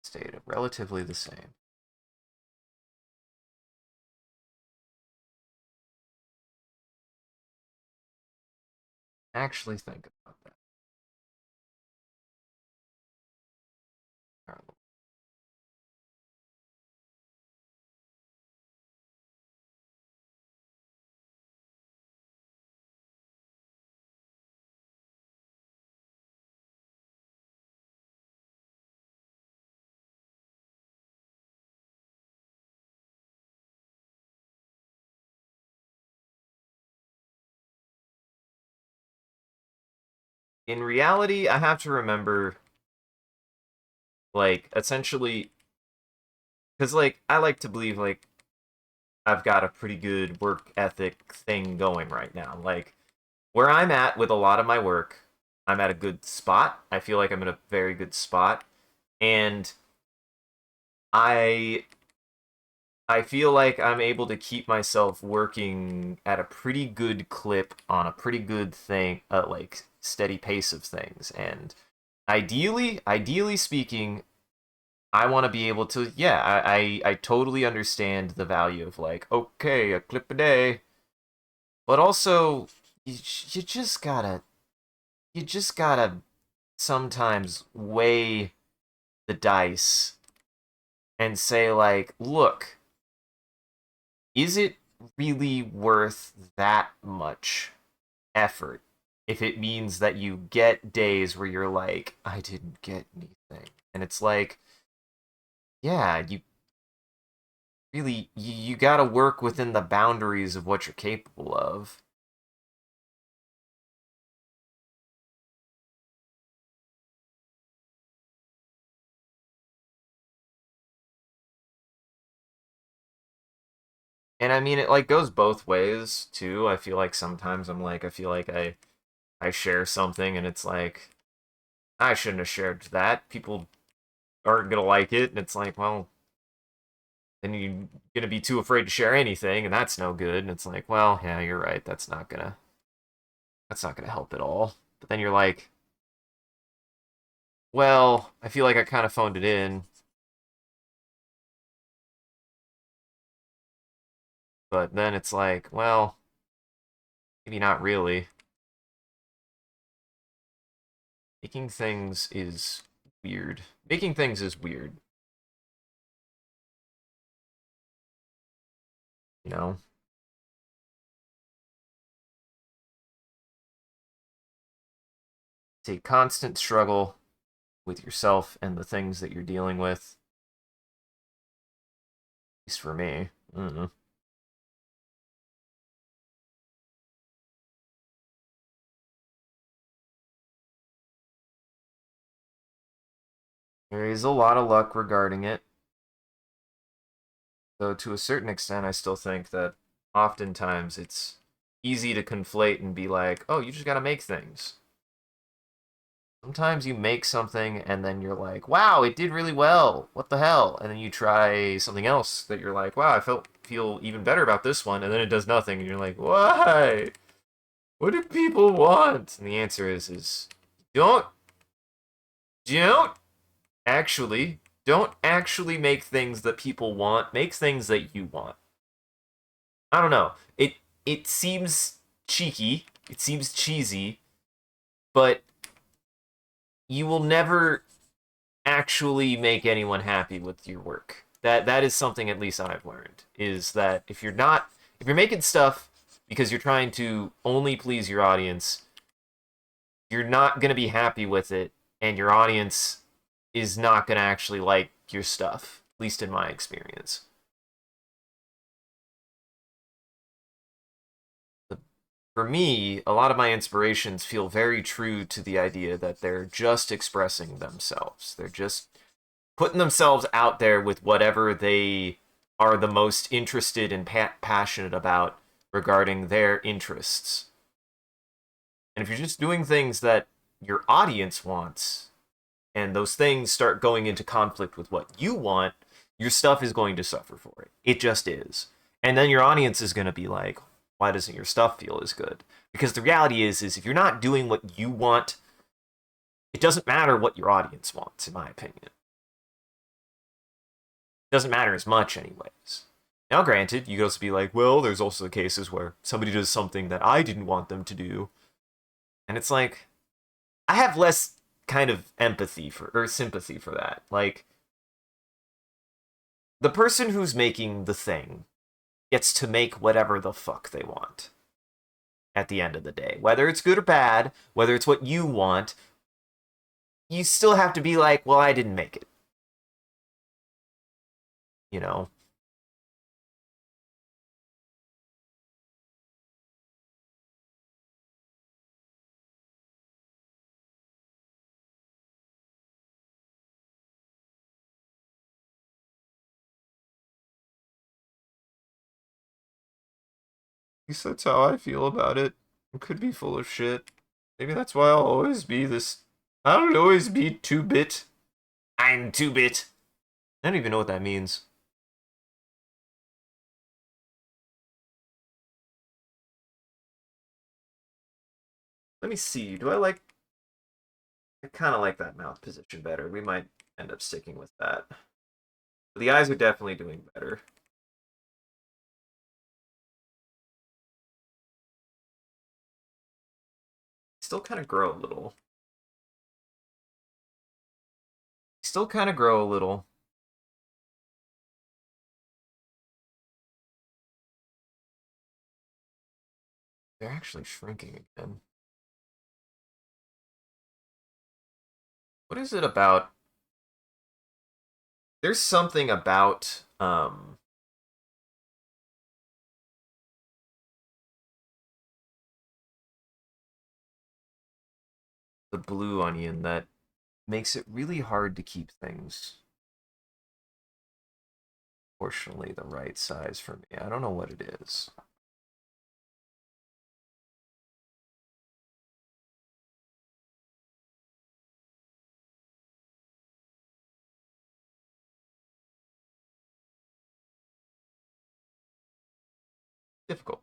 Stayed relatively the same. Actually think about that. In reality, I have to remember, like, essentially, because, like, I like to believe, like, I've got a pretty good work ethic thing going right now. Like, where I'm at with a lot of my work, I'm at a good spot. I feel like I'm in a very good spot. And I I feel like I'm able to keep myself working at a pretty good clip on a pretty good thing, like steady pace of things. And ideally speaking, I want to be able to, yeah, I totally understand the value of like, okay, a clip a day, but also you just gotta you just gotta sometimes weigh the dice and say like, look, is it really worth that much effort if it means that you get days where you're like, I didn't get anything, and it's like, yeah, you got to work within the boundaries of what you're capable of. And I mean, it like goes both ways too. I feel like sometimes I feel like I share something and it's like I shouldn't have shared that. People aren't gonna like it, and it's like, well, then you're gonna be too afraid to share anything, and that's no good. And it's like, well, yeah, you're right. That's not gonna help at all. But then you're like, well, I feel like I kind of phoned it in, but then it's like, well, maybe not really. Making things is weird. Making things is weird, you know? It's a constant struggle with yourself and the things that you're dealing with, at least for me. I don't know. There is a lot of luck regarding it, though to a certain extent, I still think that oftentimes it's easy to conflate and be like, oh, you just gotta make things. Sometimes you make something and then you're like, wow, it did really well. What the hell? And then you try something else that you're like, wow, feel even better about this one, and then it does nothing, and you're like, why? What do people want? And the answer is don't don't don't actually make things that people want. Make things that you want. I don't know. It seems cheeky. It seems cheesy, but you will never actually make anyone happy with your work. That is something at least I've learned is that if you're making stuff because you're trying to only please your audience, you're not going to be happy with it and your audience is not going to actually like your stuff, at least in my experience. For me, a lot of my inspirations feel very true to the idea that they're just expressing themselves. They're just putting themselves out there with whatever they are the most interested and passionate about regarding their interests. And if you're just doing things that your audience wants, and those things start going into conflict with what you want, your stuff is going to suffer for it. It just is. And then your audience is going to be like, why doesn't your stuff feel as good? Because the reality is if you're not doing what you want, it doesn't matter what your audience wants, in my opinion. It doesn't matter as much, anyways. Now, granted, you could also be like, well, there's also the cases where somebody does something that I didn't want them to do. And it's like, I have less kind of empathy for, or sympathy for that. Like, the person who's making the thing gets to make whatever the fuck they want at the end of the day. Whether it's good or bad, whether it's what you want, you still have to be like, well, I didn't make it. You know? At least that's how I feel about it. It could be full of shit. Maybe that's why I'll always be this. I don't always be 2-bit. I'm 2-bit. I don't even know what that means. Let me see. Do I like. I kind of like that mouth position better. We might end up sticking with that. The eyes are definitely doing better. Still kind of grow a little. Still kind of grow a little. They're actually shrinking again. What is it about? There's something about the blue onion that makes it really hard to keep things proportionally the right size for me. I don't know what it is. Difficult.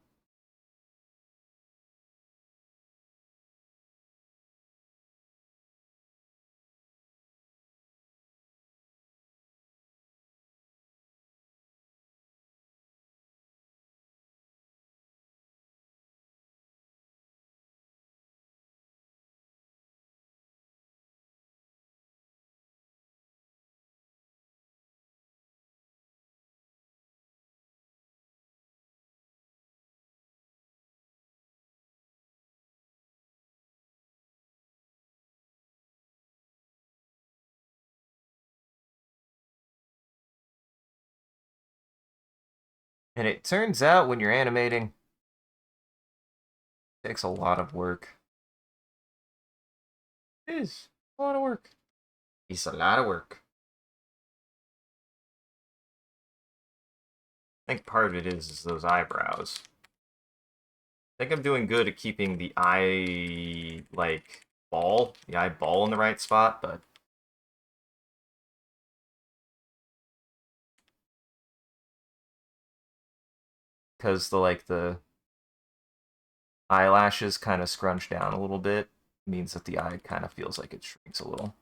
And it turns out when you're animating, it takes a lot of work. It is a lot of work. It's a lot of work. I think part of it is those eyebrows. I think I'm doing good at keeping the the eyeball in the right spot, but because the eyelashes kind of scrunch down a little bit. It means that the eye kind of feels like it shrinks a little.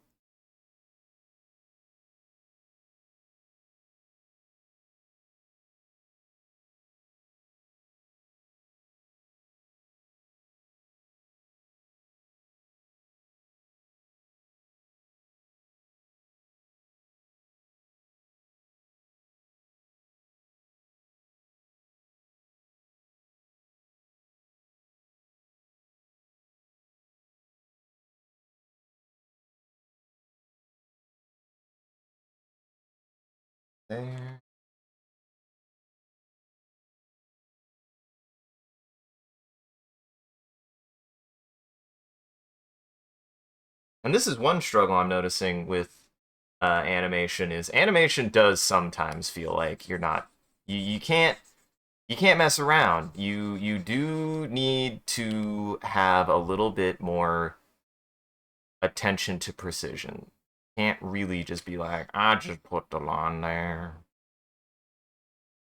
There. And this is one struggle I'm noticing with animation is animation does sometimes feel like you're not you can't mess around. You do need to have a little bit more attention to precision. Can't really just be like, I just put the line there.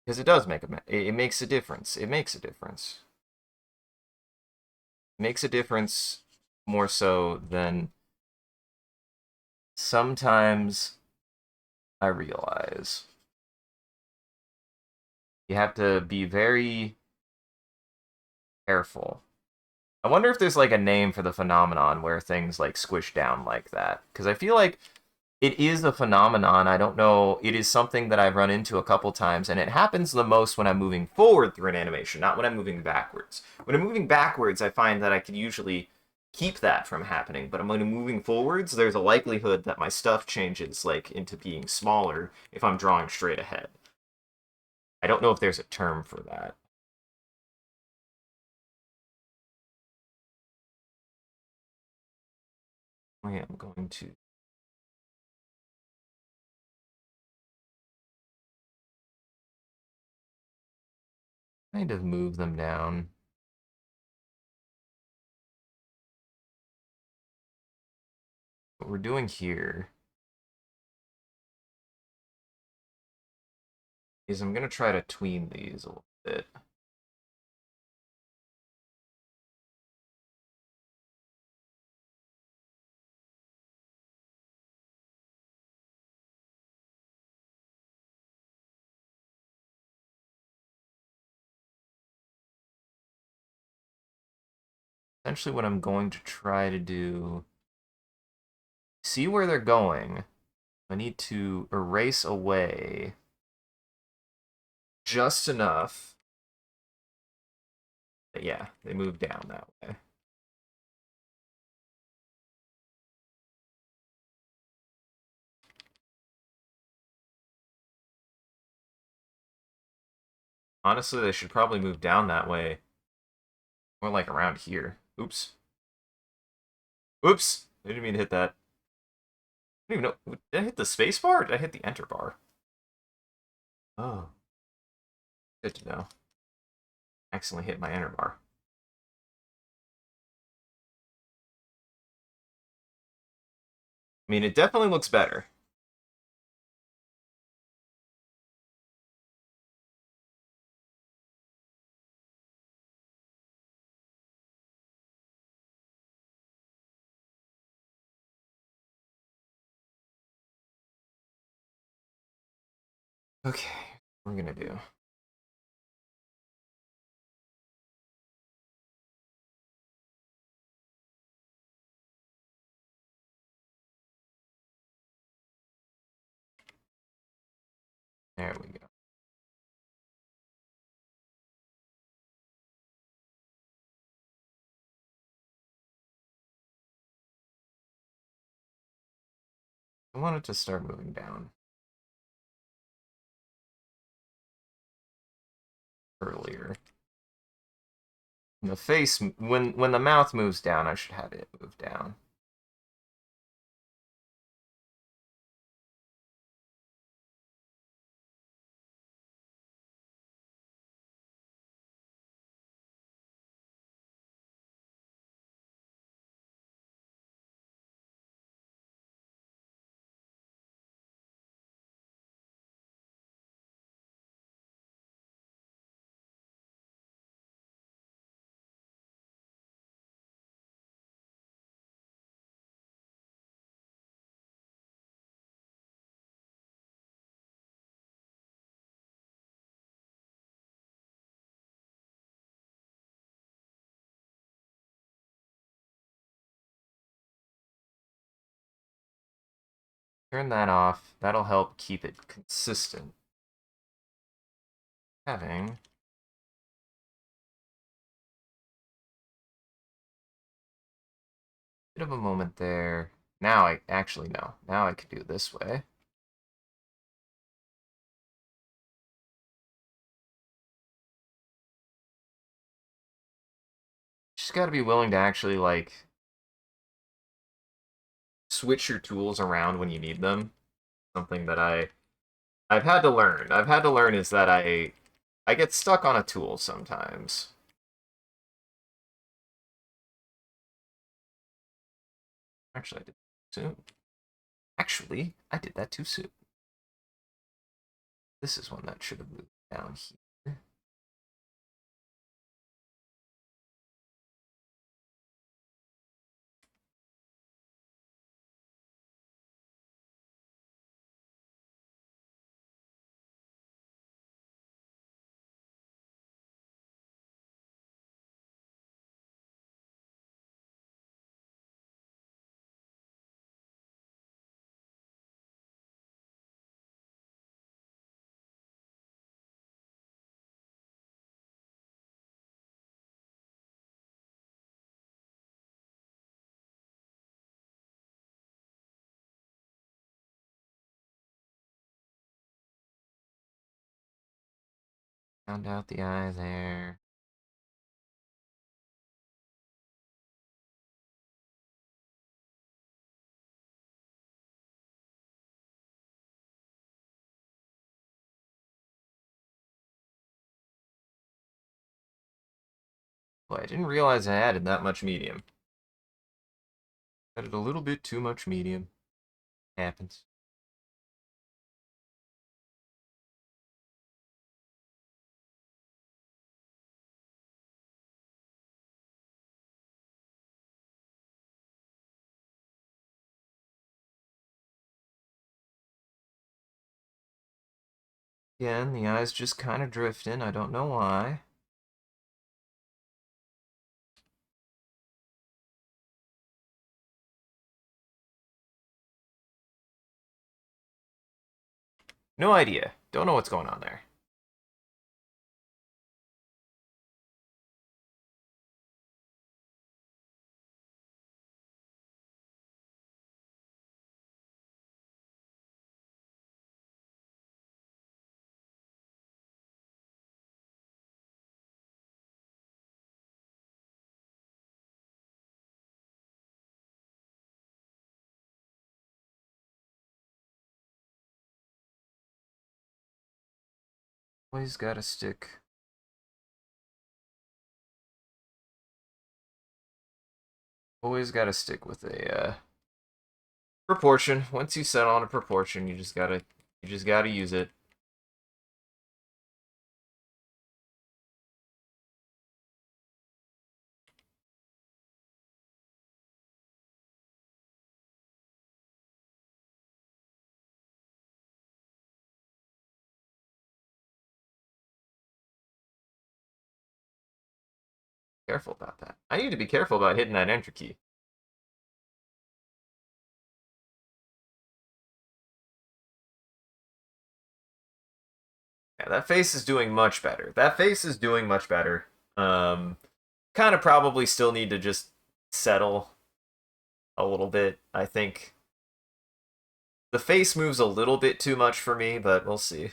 Because it does make it makes a difference. It makes a difference. It makes a difference more so than sometimes I realize. You have to be very careful. I wonder if there's like a name for the phenomenon where things like squish down like that. Because I feel like it is a phenomenon. I don't know. It is something that I've run into a couple times, and it happens the most when I'm moving forward through an animation, not when I'm moving backwards. When I'm moving backwards, I find that I can usually keep that from happening, but when I'm moving forwards, there's a likelihood that my stuff changes like into being smaller if I'm drawing straight ahead. I don't know if there's a term for that. I am going to kind of move them down. What we're doing here is I'm going to try to tween these a little bit. Essentially what I'm going to try to do, see where they're going. I need to erase away just enough that, yeah, they move down that way. Honestly, they should probably move down that way. More like around here. Oops. Oops! I didn't mean to hit that. I don't even know. Did I hit the space bar or did I hit the enter bar? Oh. Good to know. Accidentally hit my enter bar. I mean, it definitely looks better. Okay, what we're gonna do. There we go. I want it to start moving down earlier. And the face, when the mouth moves down, I should have it move down. Turn that off. That'll help keep it consistent. Having a bit of a moment there. Now I actually no. Now I can do it this way. Just got to be willing to actually like switch your tools around when you need them. Something that I've had to learn. I've had to learn is that I get stuck on a tool sometimes. Actually, I did that too soon. Actually, I did that too soon. This is one that should have moved down here. Round out the eye there. Boy, I didn't realize I added that much medium. Added a little bit too much medium. Happens. Again, the eye's just kind of drifting. I don't know why. No idea. Don't know what's going on there. Always gotta stick. Always gotta stick with a proportion. Once you settle on a proportion, you just gotta use it. Careful about that. I need to be careful about hitting that enter key. Yeah, that face is doing much better. That face is doing much better. Um, Kind of probably still need to just settle a little bit. I think the face moves a little bit too much for me, but we'll see.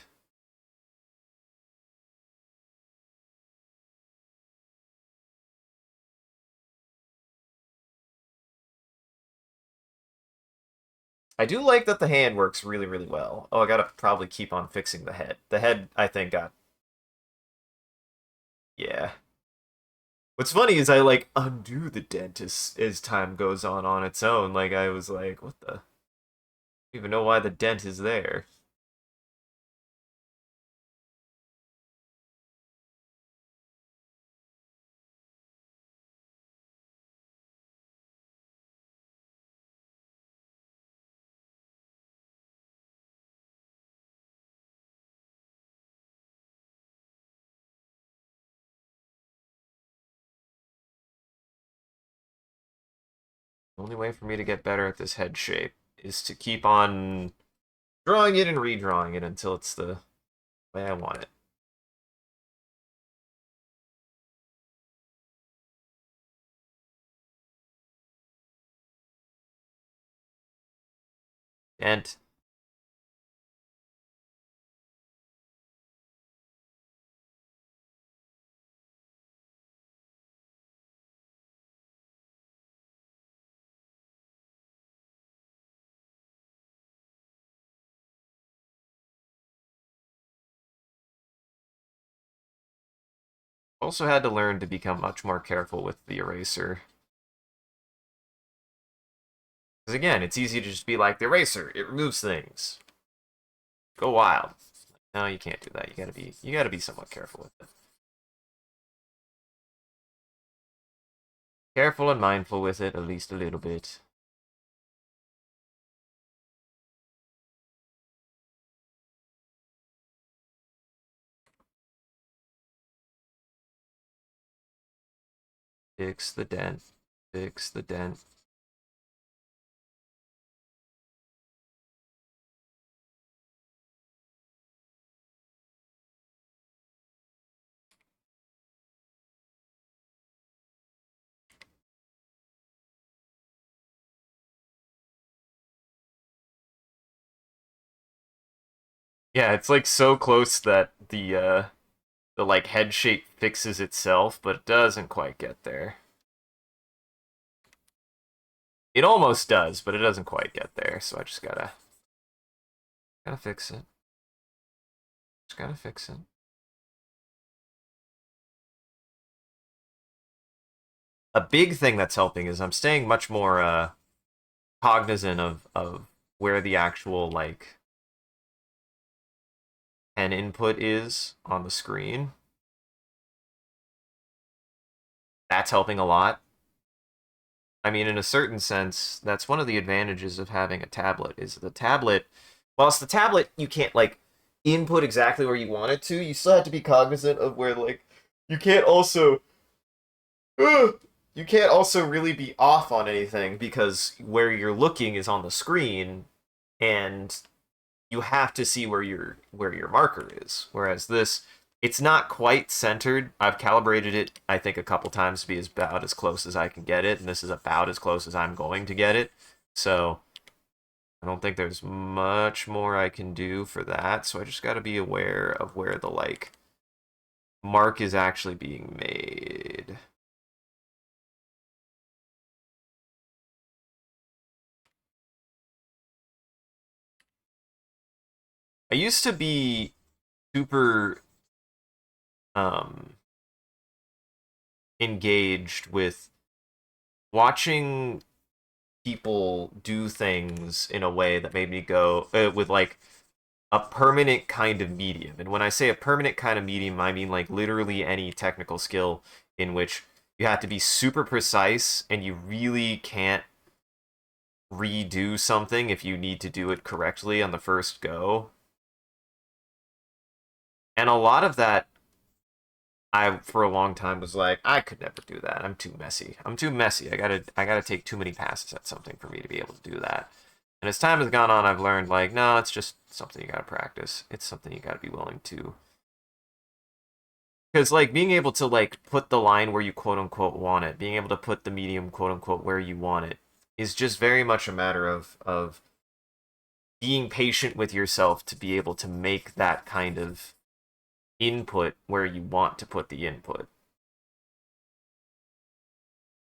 I do like that the hand works really, really well. Oh, I gotta probably keep on fixing the head. The head, I think, got... Yeah. What's funny is I, like, undo the dent as time goes on its own. Like, I was like, what the... I don't even know why the dent is there. The only way for me to get better at this head shape is to keep on drawing it and redrawing it until it's the way I want it. Dent. Also had to learn to become much more careful with the eraser. Because again, it's easy to just be like, the eraser, it removes things. Go wild. No, you can't do that. You gotta be somewhat careful with it. Careful and mindful with it, at least a little bit. Fix the dent. Fix the dent. Yeah, it's like so close that the like head shape fixes itself, but it doesn't quite get there. It almost does, but it doesn't quite get there, so I just gotta fix it. Just gotta fix it. A big thing that's helping is I'm staying much more cognizant of where the actual like pen input is on the screen. That's helping a lot. I mean, in a certain sense, that's one of the advantages of having a tablet is the tablet, whilst the tablet you can't like input exactly where you want it to, you still have to be cognizant of where like you can't also you can't also really be off on anything because where you're looking is on the screen and you have to see where your marker is. Whereas this, it's not quite centered. I've calibrated it, I think, a couple times to be about as close as I can get it, and this is about as close as I'm going to get it. So I don't think there's much more I can do for that. So I just got to be aware of where the like mark is actually being made. I used to be super um engaged with watching people do things in a way that made me go with like a permanent kind of medium. And when I say a permanent kind of medium, I mean like literally any technical skill in which you have to be super precise and you really can't redo something if you need to do it correctly on the first go. And a lot of that I for a long time was like, I could never do that. I'm too messy. I'm too messy. I gotta take too many passes at something for me to be able to do that. And as time has gone on, I've learned like, no, it's just something you gotta practice. It's something you gotta be willing to. Because like being able to like put the line where you quote unquote want it, being able to put the medium quote unquote where you want it, is just very much a matter of being patient with yourself to be able to make that kind of input where you want to put the input.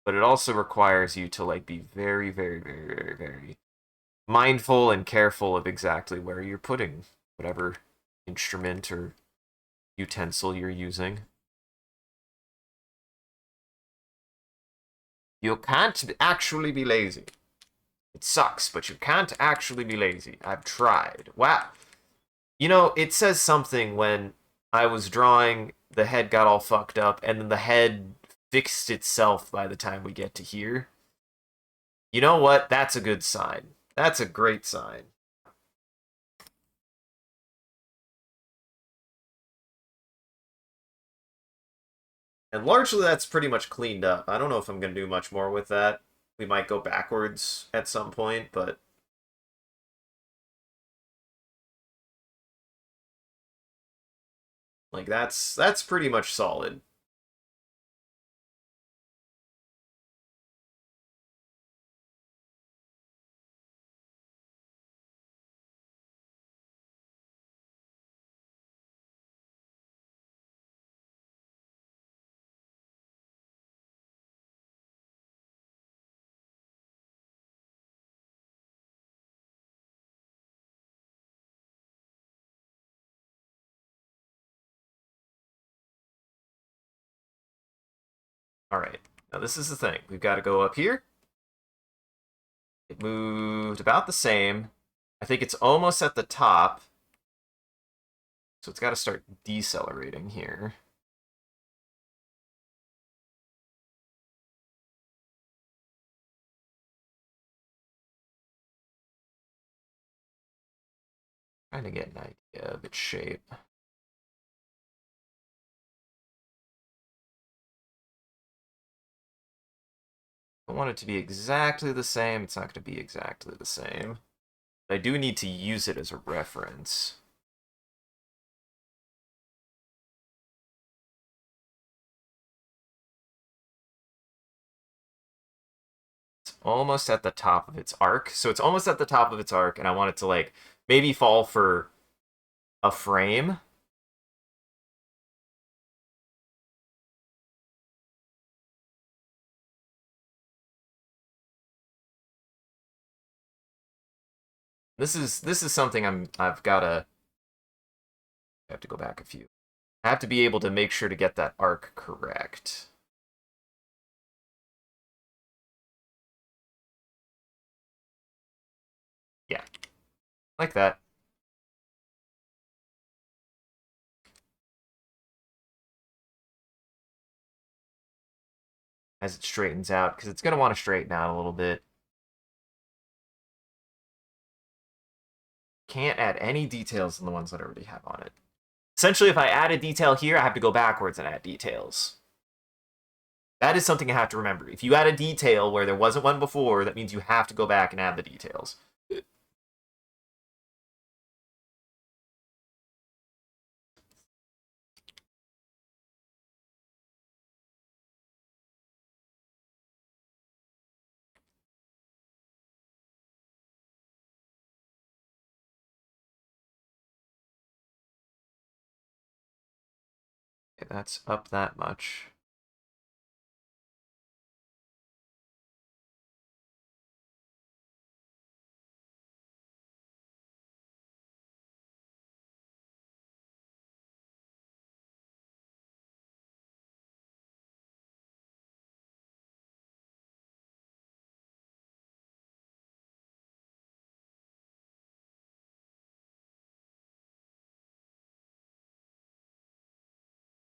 But it also requires you to like be very, very, very, very, very mindful and careful of exactly where you're putting whatever instrument or utensil you're using. You can't actually be lazy. It sucks, but you can't actually be lazy. I've tried. Wow. You know, it says something when I was drawing, the head got all fucked up, and then the head fixed itself by the time we get to here. You know what? That's a good sign. That's a great sign. And largely that's pretty much cleaned up. I don't know if I'm going to do much more with that. We might go backwards at some point, but Like that's pretty much solid. All right. Now this is the thing. We've got to go up here. It moved about the same. I think it's almost at the top. So it's got to start decelerating here. Trying to get an idea of its shape. I want it to be exactly the same. It's not going to be exactly the same. But I do need to use it as a reference. It's almost at the top of its arc. So it's almost at the top of its arc, and I want it to, like, maybe fall for a frame. This is something I've gotta I have to go back a few. I have to be able to make sure to get that arc correct. Yeah, like that. As it straightens out, because it's going to want to straighten out a little bit. Can't add any details than the ones that I already have on it. Essentially, if I add a detail here, I have to go backwards and add details. That is something I have to remember. If you add a detail where there wasn't one before, that means you have to go back and add the details. Okay, that's up that much.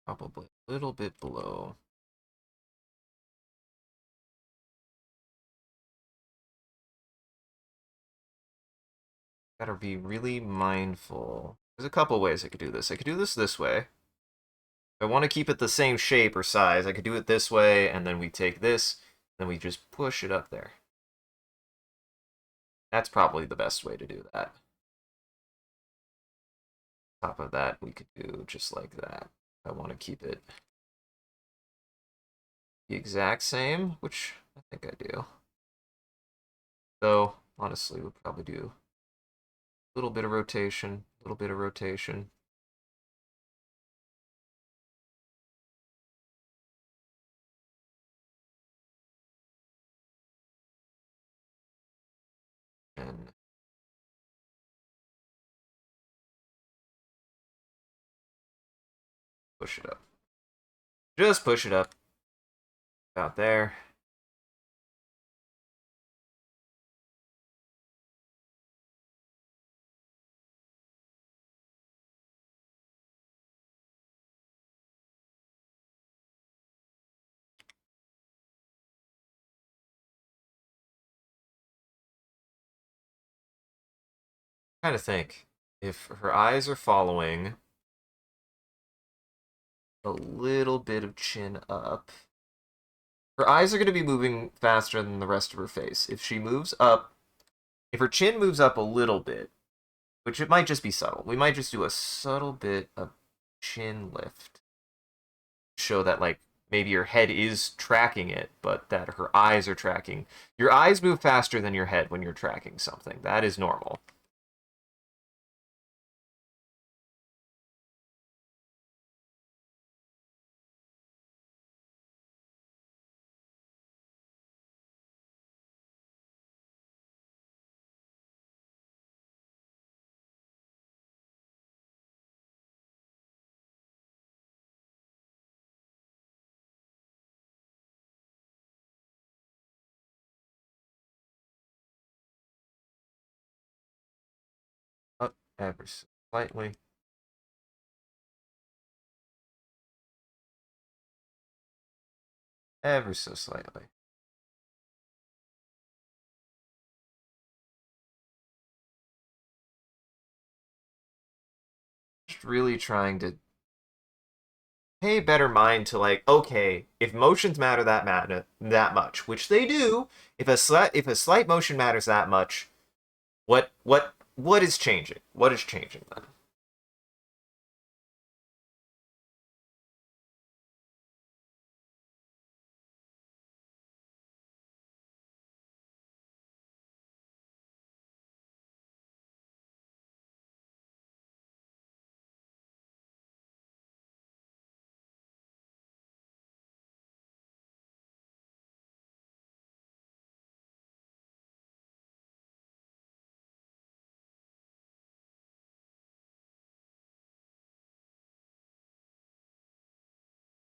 Probably a little bit below. Gotta be really mindful. There's a couple ways I could do this. I could do this way. If I want to keep it the same shape or size, I could do it this way, and then we take this, and then we just push it up there. That's probably the best way to do that. On top of that, we could do just like that. I want to keep it the exact same, which I think I do. Though, honestly, we'll probably do a little bit of rotation, a little bit of rotation. And push it up. Just push it up. About there. Kind of think if her eyes are following a little bit of chin up. Her eyes are going to be moving faster than the rest of her face. If she moves up, if her chin moves up a little bit, which it might just be subtle, we might just do a subtle bit of chin lift. Show that, like, maybe your head is tracking it, but that her eyes are tracking. Your eyes move faster than your head when you're tracking something. That is normal. Up ever so slightly. Ever so slightly. Just really trying to pay better mind to, like, okay, if motions that much, which they do, if a slight motion matters that much, what is changing? What is changing then?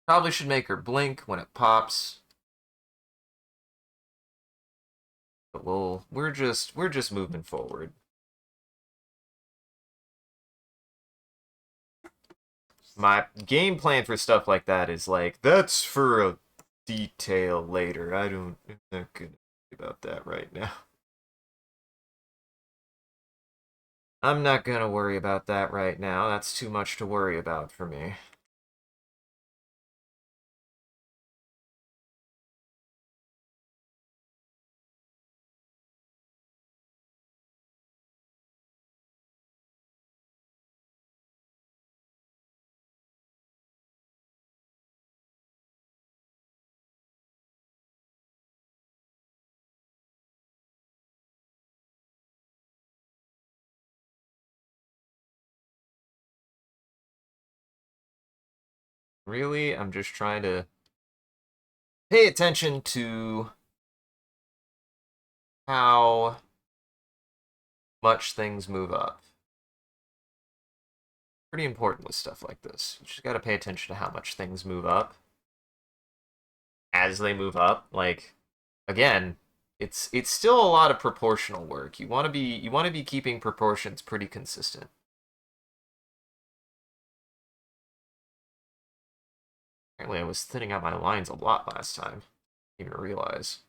Probably should make her blink when it pops, but we're just moving forward. My game plan for stuff like that is like, that's for a detail later. I'm not gonna worry about that right now. I'm not gonna worry about that right now. That's too much to worry about for me. Really, I'm just trying to pay attention to how much things move up. Pretty important with stuff like this. You just gotta pay attention to how much things move up as they move up. Like, again, it's still a lot of proportional work. You want to be keeping proportions pretty consistent. Apparently, I was thinning out my lines a lot last time. Didn't even realize.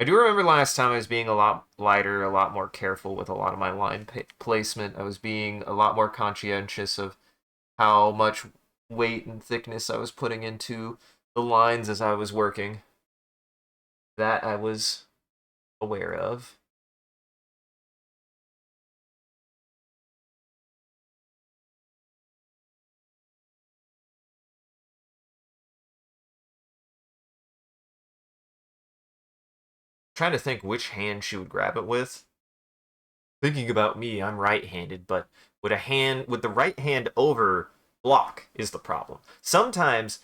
I do remember last time I was being a lot lighter, a lot more careful with a lot of my line placement. I was being a lot more conscientious of how much weight and thickness I was putting into the lines as I was working. That I was aware of. Trying to think which hand she would grab it with. Thinking about me, I'm right-handed, but would the right hand over block is the problem. Sometimes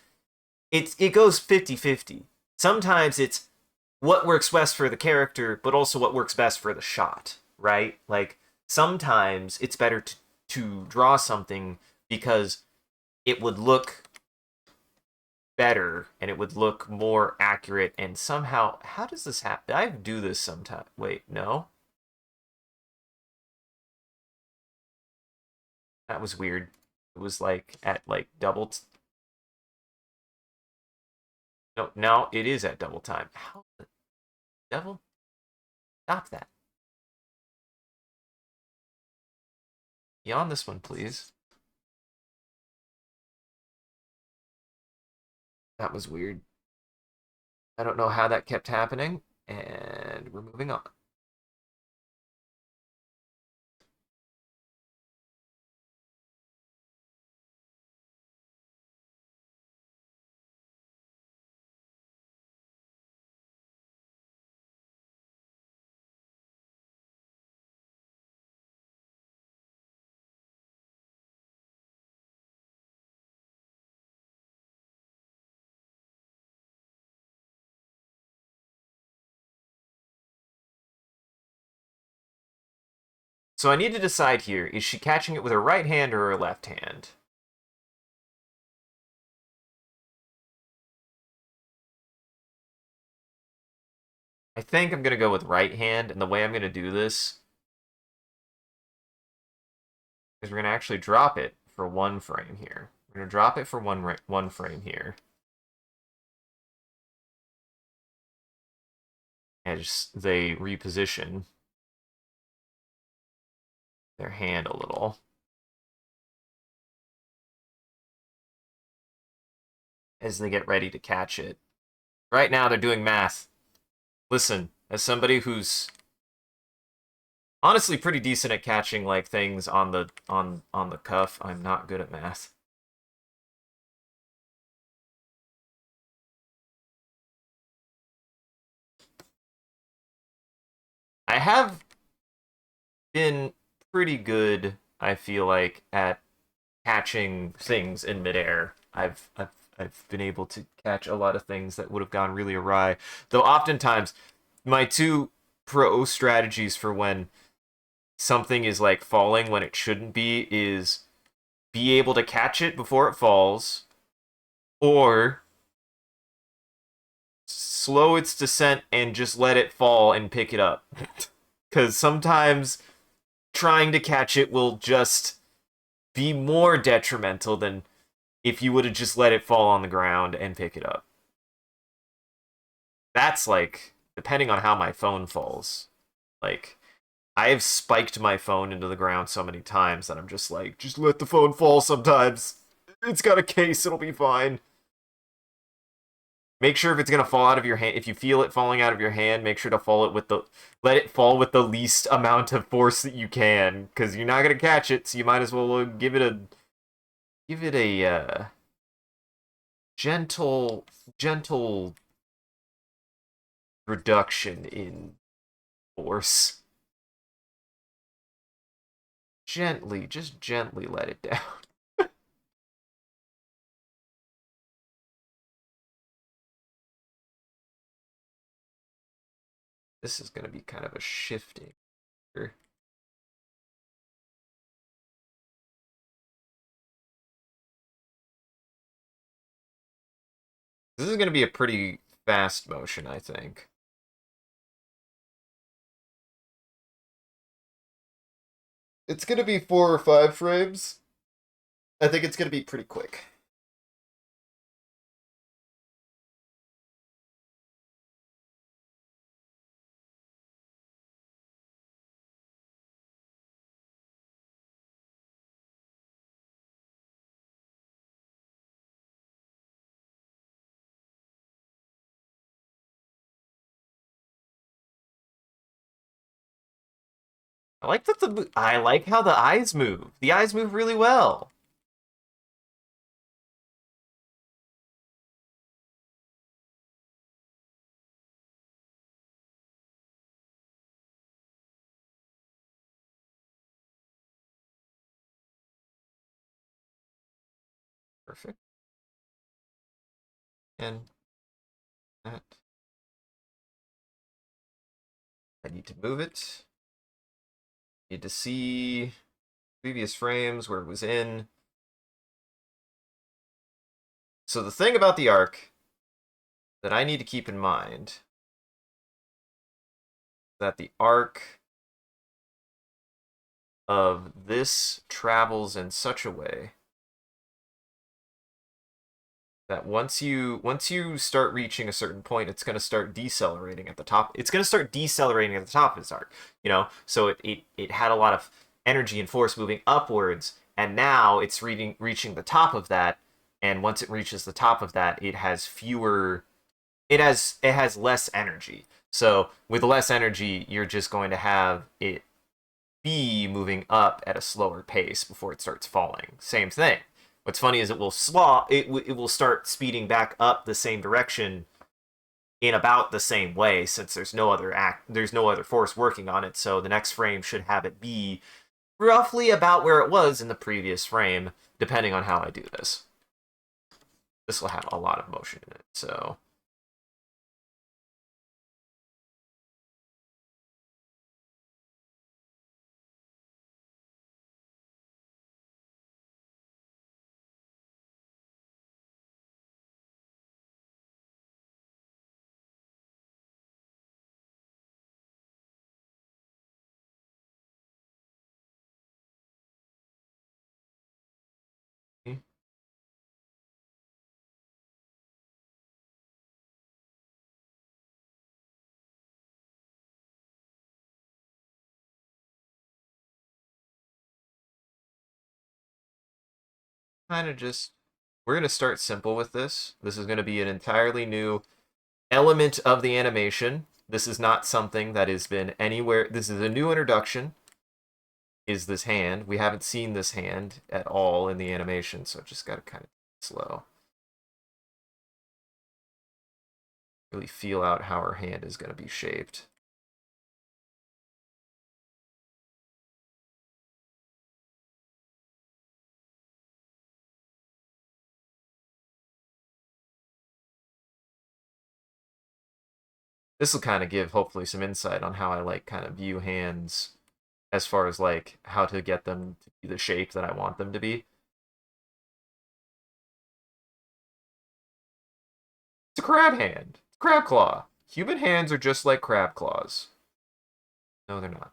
it goes 50-50. Sometimes it's what works best for the character, but also what works best for the shot, right? Like, sometimes it's better to draw something because it would look better and it would look more accurate, and somehow, how does this happen? I do this sometimes. Wait, no? That was weird. It was like at like double. No, now it is at double time. How the devil? Stop that. Be on this one, please. That was weird. I don't know how that kept happening, and we're moving on. So I need to decide here, is she catching it with her right hand or her left hand? I think I'm going to go with right hand, and the way I'm going to do this is we're going to actually drop it for one frame here. We're going to drop it for one frame here. As they reposition their hand a little. As they get ready to catch it. Right now, they're doing math. Listen, as somebody who's honestly pretty decent at catching like things on the cuff, I'm not good at math. I have been pretty good, I feel like, at catching things in midair. I've been able to catch a lot of things that would have gone really awry. Though oftentimes my two pro strategies for when something is like falling when it shouldn't is be able to catch it before it falls, or slow its descent and just let it fall and pick it up. Because sometimes trying to catch it will just be more detrimental than if you would have just let it fall on the ground and pick it up. That's like, depending on how my phone falls. Like, I have spiked my phone into the ground so many times that I'm just like, just let the phone fall sometimes. It's got a case, it'll be fine. Make sure if it's gonna fall out of your hand, if you feel it falling out of your hand, make sure to let it fall with the least amount of force that you can, because you're not gonna catch it, so you might as well give it a gentle reduction in force. Gently, just gently let it down. This is gonna be kind of a shifting here. This is gonna be a pretty fast motion, I think. It's gonna be 4 or 5 frames. I think it's gonna be pretty quick. I like how the eyes move. The eyes move really well. Perfect. And that. I need to move it. Need to see previous frames where it was in. So the thing about the arc that I need to keep in mind that the arc of this travels in such a way that once you start reaching a certain point, it's going to start decelerating at the top. It's going to start decelerating at the top of its arc, So it had a lot of energy and force moving upwards, and now it's reaching the top of that. And once it reaches the top of that, it has fewer. It has less energy. So with less energy, you're just going to have it be moving up at a slower pace before it starts falling. Same thing. What's funny is it will start speeding back up the same direction in about the same way, since there's no other force working on it. So the next frame should have it be roughly about where it was in the previous frame, depending on how I do this. This will have a lot of motion in it. So kind of just, we're going to start simple with this. This is going to be an entirely new element of the animation. This is not something that has been anywhere. This is a new introduction, is this hand. We haven't seen this hand at all in the animation, so just got to kind of slow. Really feel out how her hand is going to be shaped. This will kind of give hopefully some insight on how I like kind of view hands as far as like how to get them to be the shape that I want them to be. It's a crab hand. It's a crab claw. Human hands are just like crab claws. No, they're not.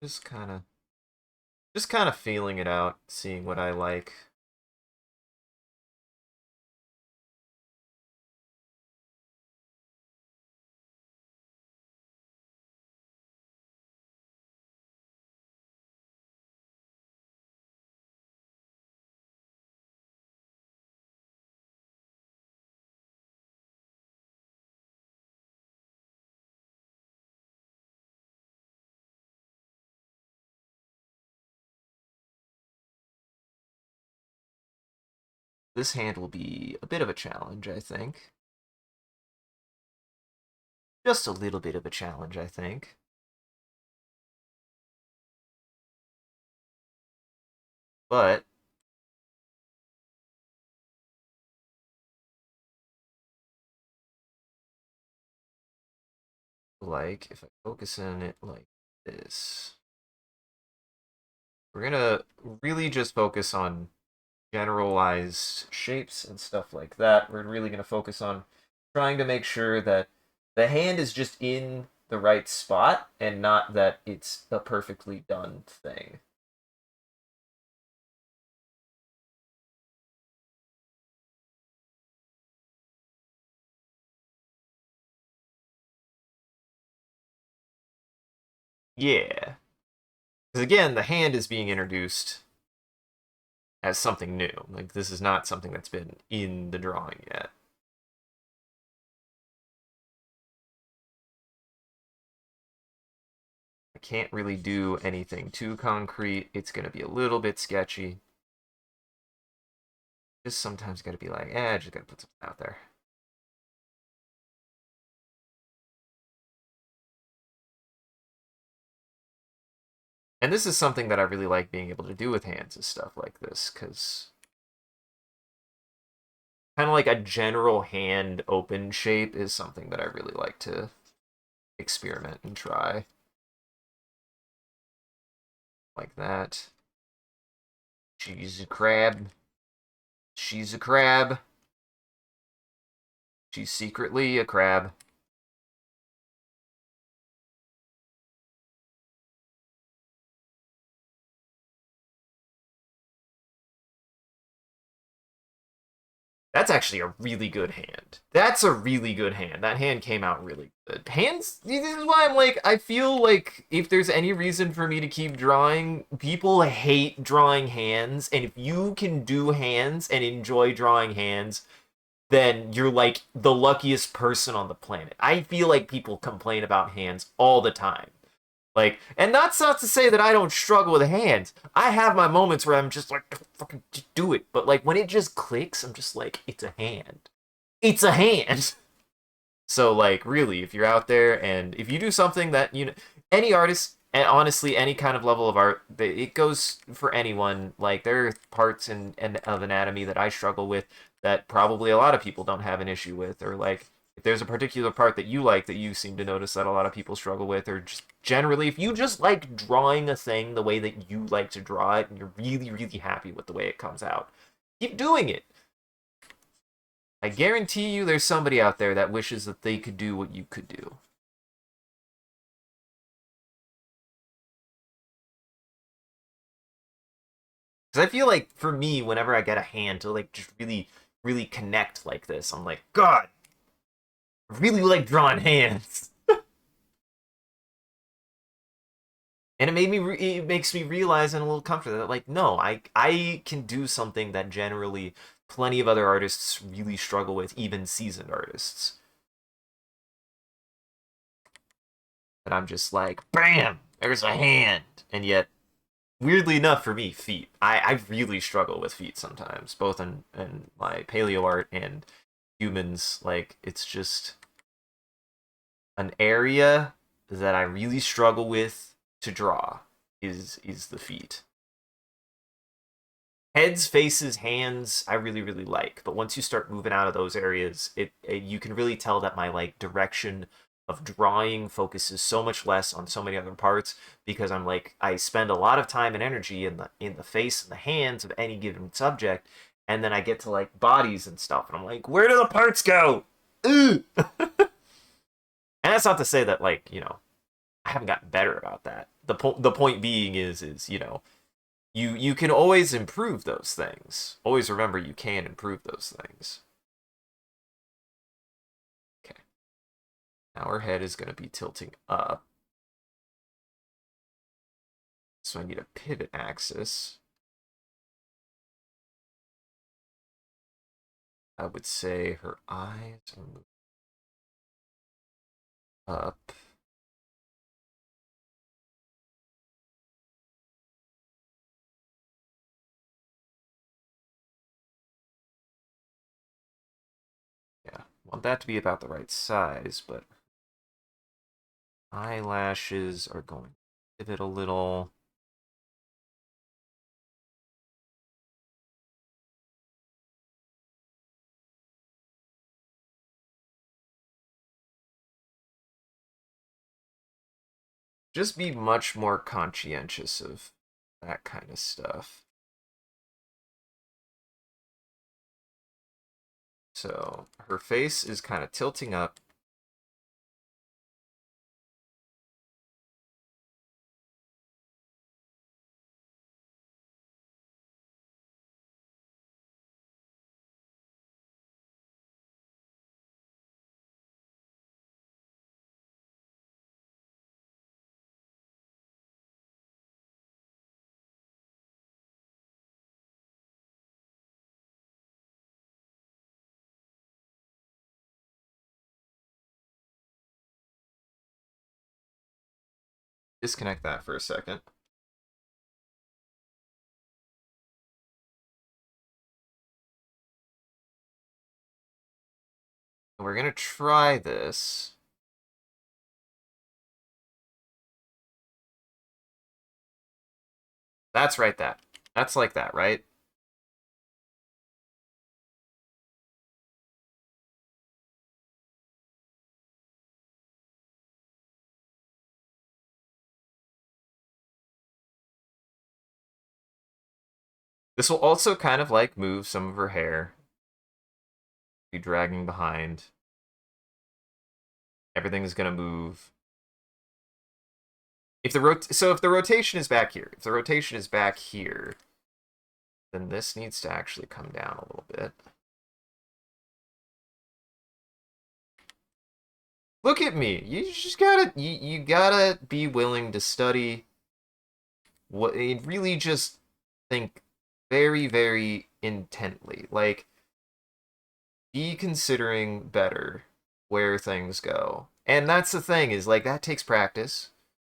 Just kind of feeling it out, seeing what I like. This hand will be a bit of a challenge, I think. Just a little bit of a challenge, I think. But like if I focus in it like this, we're gonna really just focus on generalized shapes and stuff like that. We're really gonna focus on trying to make sure that the hand is just in the right spot and not that it's a perfectly done thing. Yeah. Because again, the hand is being introduced as something new. Like, this is not something that's been in the drawing yet. I can't really do anything too concrete. It's going to be a little bit sketchy. Just sometimes got to be like, just got to put something out there. And this is something that I really like being able to do with hands, is stuff like this, because kind of like a general hand open shape is something that I really like to experiment and try. Like that. She's a crab. She's a crab. She's secretly a crab. That's actually a really good hand. That's a really good hand. That hand came out really good. Hands, this is why I'm like, I feel like if there's any reason for me to keep drawing, people hate drawing hands. And if you can do hands and enjoy drawing hands, then you're like the luckiest person on the planet. I feel like people complain about hands all the time. Like, and that's not to say that I don't struggle with hands. I have my moments where I'm just like, fucking just do it. But like when it just clicks, I'm just like, it's a hand. It's a hand. So like, really, if you're out there and if you do something that any artist, and honestly, any kind of level of art, it goes for anyone. Like there are parts of anatomy that I struggle with that probably a lot of people don't have an issue with, or like if there's a particular part that you like that you seem to notice that a lot of people struggle with, or just generally, if you just like drawing a thing the way that you like to draw it and you're really, really happy with the way it comes out, keep doing it. I guarantee you there's somebody out there that wishes that they could do what you could do. Because I feel like for me, whenever I get a hand to like just really, really connect like this, I'm like, God, I really like drawing hands. And it makes me realize and a little comforted that like, no, I can do something that generally plenty of other artists really struggle with, even seasoned artists. And I'm just like, bam, there's a hand. And yet, weirdly enough for me, feet. I really struggle with feet sometimes, both in my paleo art and humans. Like, it's just an area that I really struggle with to draw is the feet. Heads, faces, hands, I really really like, but once you start moving out of those areas, it you can really tell that my like direction of drawing focuses so much less on so many other parts because I'm like I spend a lot of time and energy in the face and the hands of any given subject, and then I get to like bodies and stuff, and I'm like, where do the parts go? Ooh. And that's not to say that like I haven't gotten better about that. The point being is you can always improve those things. Always remember you can improve those things. Okay. Now our head is going to be tilting up. So I need a pivot axis. I would say her eyes are moving up. Yeah, want that to be about the right size, but eyelashes are going to pivot a little. Just be much more conscientious of that kind of stuff. So her face is kind of tilting up. Disconnect that for a second. We're gonna try this. That's right, that. That's like that, right? This will also kind of like move some of her hair. Be dragging behind. Everything is gonna move. If the rotation is back here, if the rotation is back here, then this needs to actually come down a little bit. Look at me. You just gotta you gotta be willing to study what really just think very, very intently. Like be considering better where things go. And that's the thing is like that takes practice.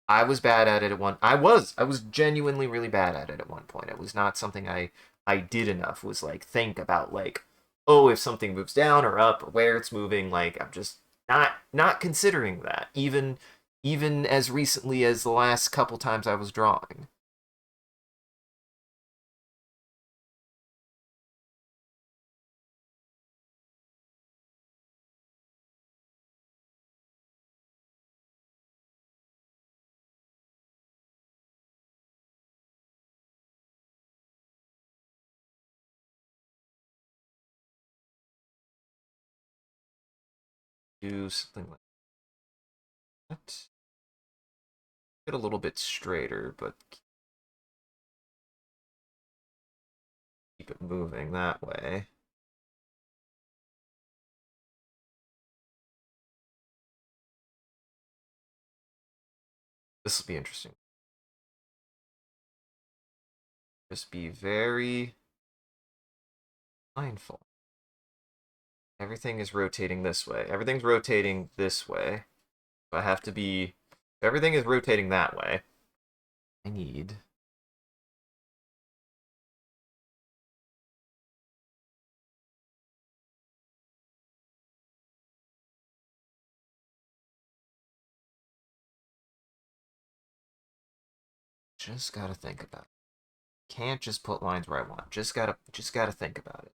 I was bad at it at one. I was genuinely really bad at it at one point. It was not something I did enough. Was like think about like, oh, if something moves down or up or where it's moving. Like I'm just not considering that. Even as recently as the last couple times I was drawing. Do something like that. Get a little bit straighter, but keep it moving that way. This will be interesting. Just be very mindful. Everything is rotating this way. Everything's rotating this way. I have to be... Everything is rotating that way. I need... Just gotta think about it. Can't just put lines where I want. Just gotta think about it.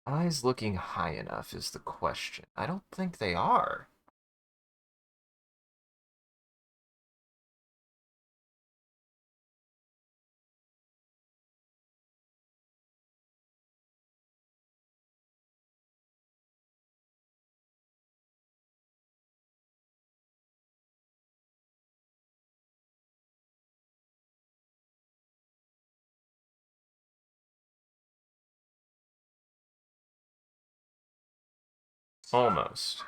Eyes looking high enough is the question. I don't think they are. Almost.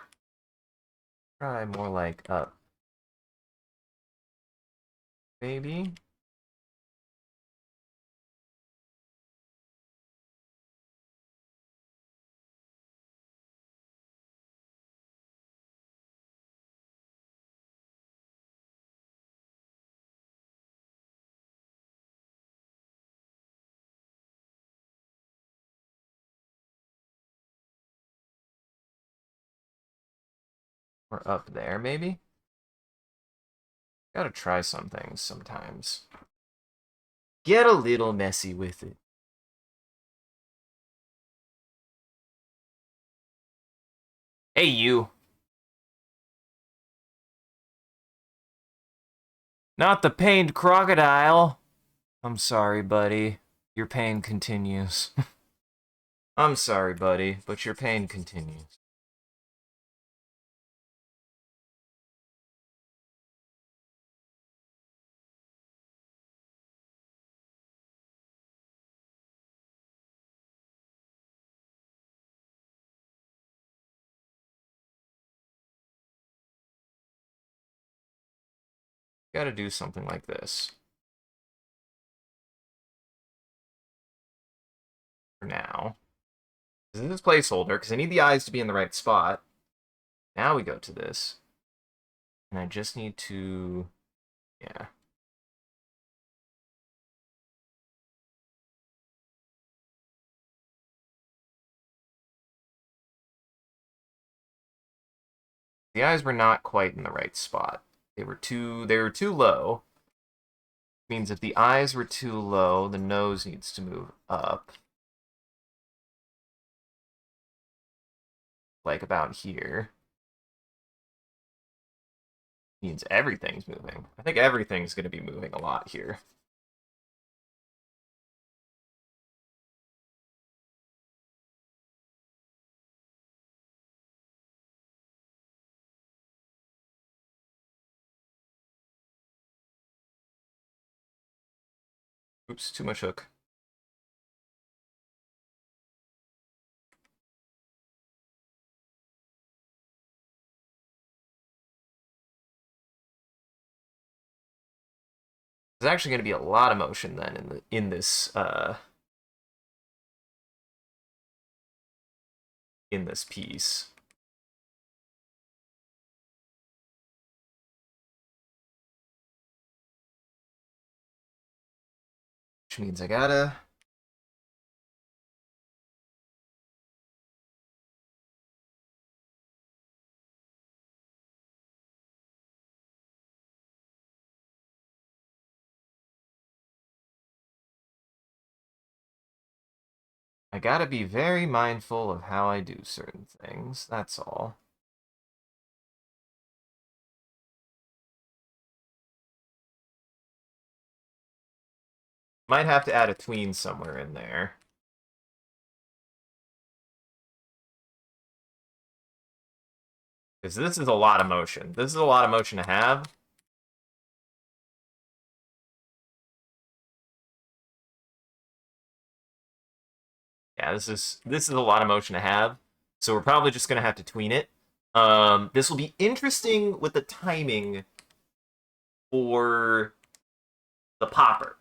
Try more like up. Maybe? Or up there, maybe? Gotta try some things sometimes. Get a little messy with it. Hey, you. Not the pained crocodile. I'm sorry, buddy. Your pain continues. I'm sorry, buddy, but your pain continues. Gotta do something like this. For now. This is placeholder, because I need the eyes to be in the right spot. Now we go to this. And I just need to... Yeah. The eyes were not quite in the right spot. They were too low. Means if the eyes were too low, the nose needs to move up. Like about here. Means everything's moving. I think everything's going to be moving a lot here. Oops, too much hook. There's actually going to be a lot of motion then in this piece. Which means I gotta... I gotta be very mindful of how I do certain things, that's all. Might have to add a tween somewhere in there. Because this is a lot of motion. This is a lot of motion to have. Yeah, this is a lot of motion to have. So we're probably just gonna have to tween it. This will be interesting with the timing for the popper.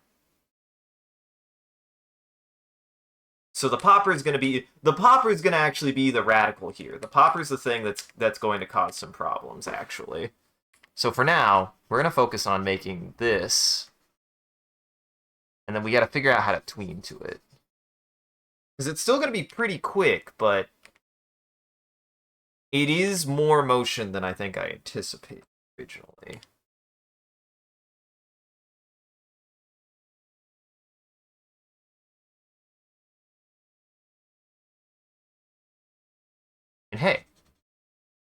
So the popper is going to actually be the radical here. The popper is the thing that's going to cause some problems actually. So for now, we're going to focus on making this, and then we got to figure out how to tween to it. Because it's still going to be pretty quick, but it is more motion than I think I anticipated originally. And hey,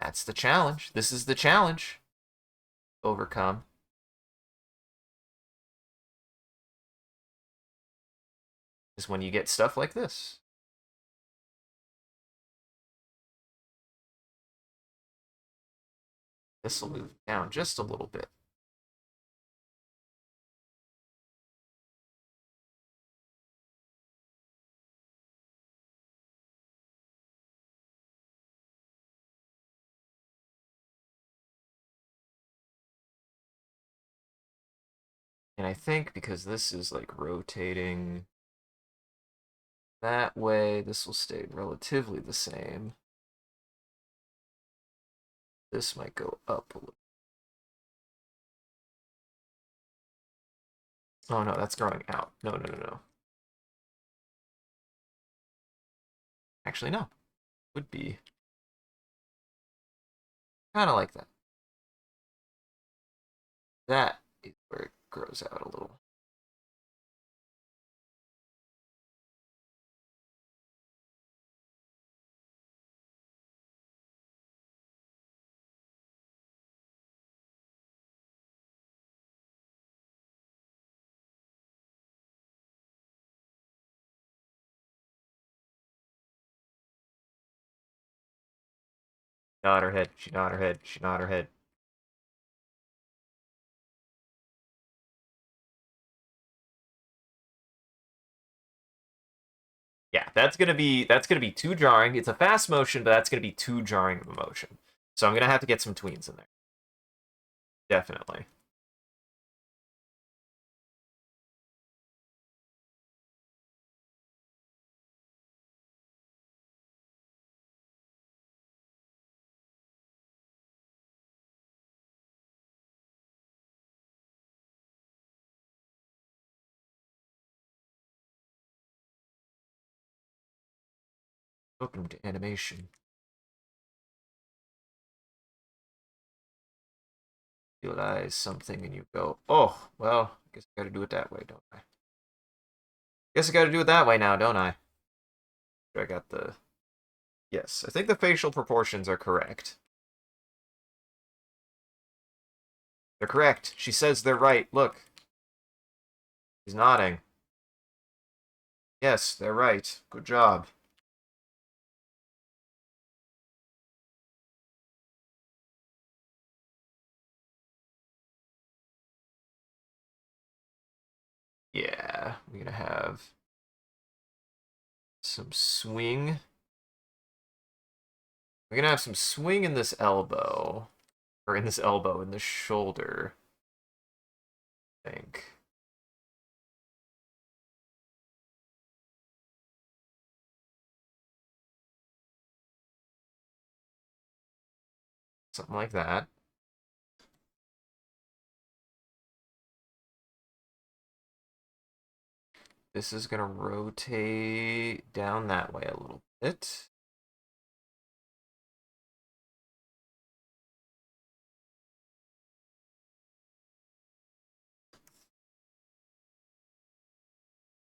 that's the challenge. This is the challenge. Overcome. Is when you get stuff like this. This will move down just a little bit. And I think because this is like rotating that way, this will stay relatively the same. This might go up a little. Oh no, that's growing out. No, no, no, no. Actually, no. Would be kind of like that. That is where it grows out a little. Nod her head. She nod her head. She nod her head. Yeah, that's gonna be too jarring. It's a fast motion, but that's gonna be too jarring of a motion. So I'm gonna have to get some tweens in there. Definitely. Welcome to animation. Realize something and you go, oh, well, I guess I gotta do it that way, don't I? Guess I gotta do it that way now, don't I? I got the... Yes, I think the facial proportions are correct. They're correct. She says they're right. Look. He's nodding. Yes, they're right. Good job. Yeah, we're gonna have some swing. We're gonna have some swing in this elbow. Or in this elbow, in this shoulder. I think. Something like that. This is gonna rotate down that way a little bit.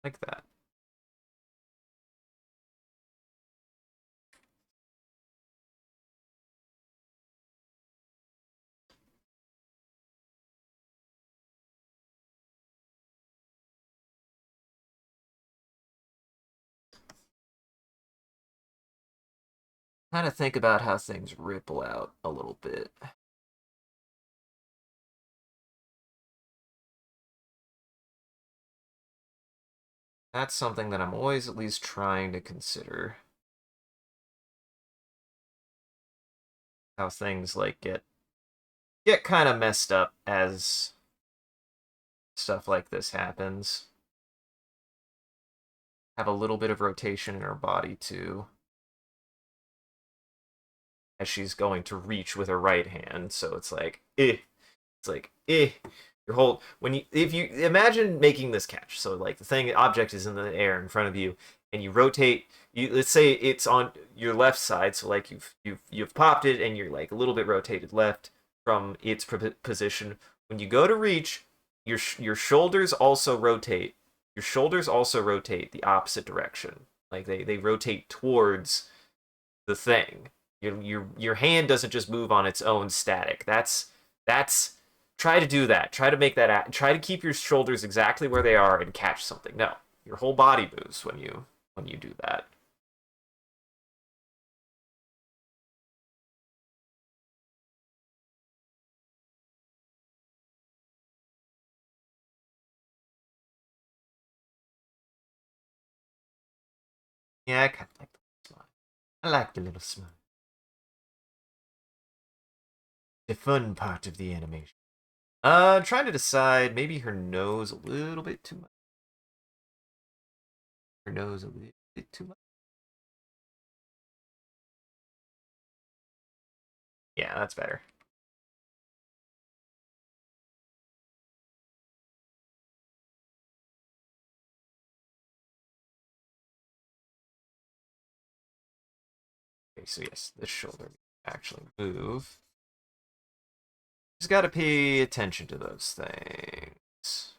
Like that. kind of think about how things ripple out a little bit. That's something that I'm always at least trying to consider. How things like get kind of messed up as stuff like this happens. Have a little bit of rotation in her body too, as she's going to reach with her right hand. So it's like, it's like, Your whole if you imagine making this catch, so like the object is in the air in front of you, and you rotate. Let's say it's on your left side, so like you've popped it, and you're like a little bit rotated left from its position. When you go to reach, your shoulders also rotate. Your shoulders also rotate the opposite direction. Like they rotate towards the thing. Your hand doesn't just move on its own static. That's try to do that. Try to make that. Try to keep your shoulders exactly where they are and catch something. No, your whole body moves when you do that. Yeah, I kind of like the smile. I like the little smile. The fun part of the animation. Trying to decide maybe her nose a little bit too much. Her nose a little bit too much. Yeah, that's better. Okay, so yes, this shoulder actually move. Just got to pay attention to those things.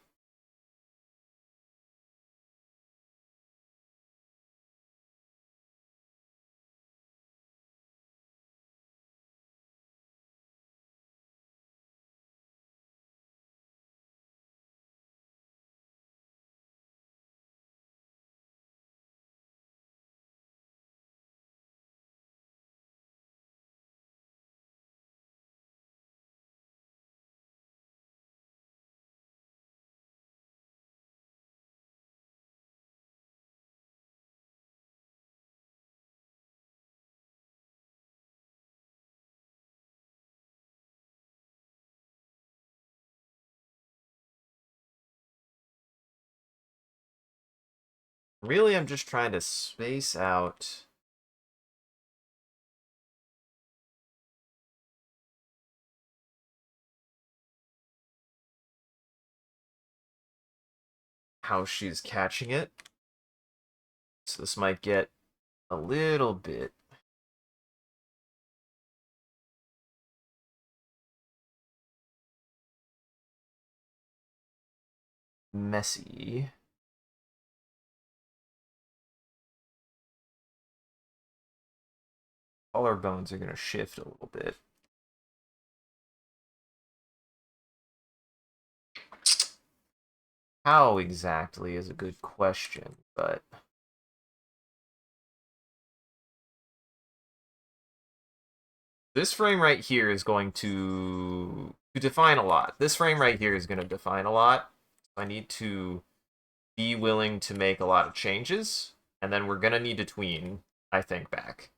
Really, I'm just trying to space out how she's catching it. So this might get a little bit messy. Collarbones are going to shift a little bit. How exactly is a good question, but this frame right here is going to define a lot. This frame right here is going to define a lot. I need to be willing to make a lot of changes, and then we're going to need to tween, I think, back.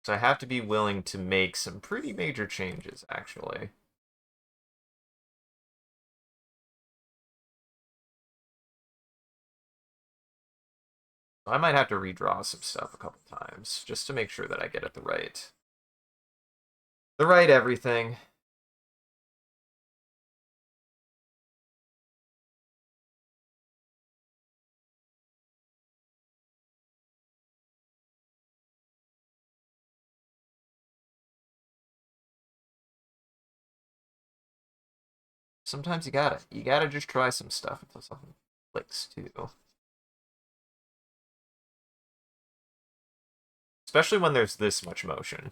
So I have to be willing to make some pretty major changes, actually. I might have to redraw some stuff a couple times just to make sure that I get it the right everything. Sometimes you gotta just try some stuff until something clicks too. Especially when there's this much motion.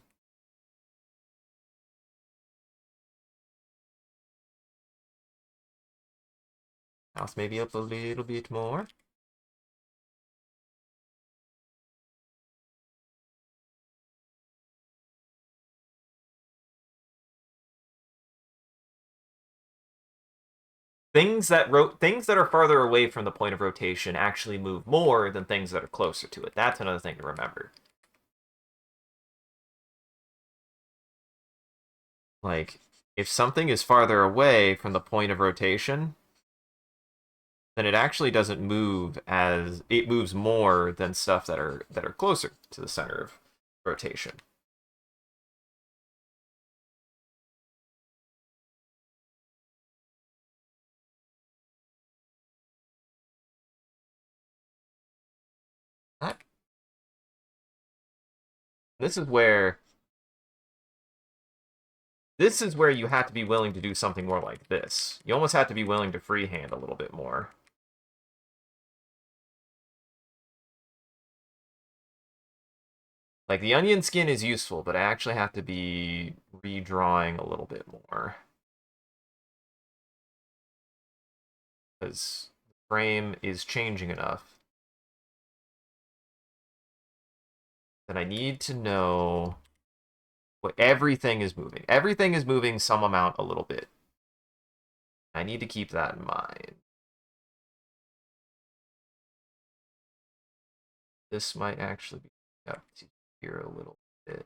Mouse maybe up a little bit more. Things that are farther away from the point of rotation actually move more than things that are closer to it. That's another thing to remember. Like, if something is farther away from the point of rotation, then it actually doesn't move as it moves more than stuff that are closer to the center of rotation. That, this is where you have to be willing to do something more like this. You almost have to be willing to freehand a little bit more. Like, the onion skin is useful, but I actually have to be redrawing a little bit more. Because the frame is changing enough that I need to know what everything is moving. Everything is moving some amount a little bit. I need to keep that in mind. This might actually be up to here a little bit.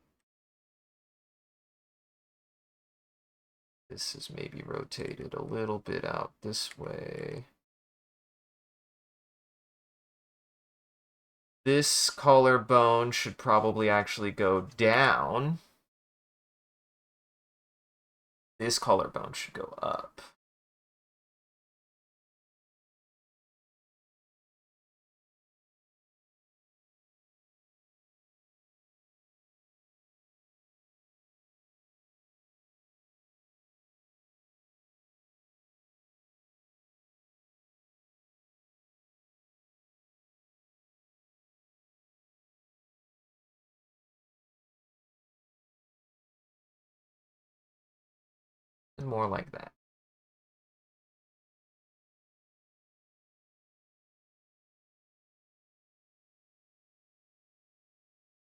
This is maybe rotated a little bit out this way. This collarbone should probably actually go down. This collarbone should go up. And more like that.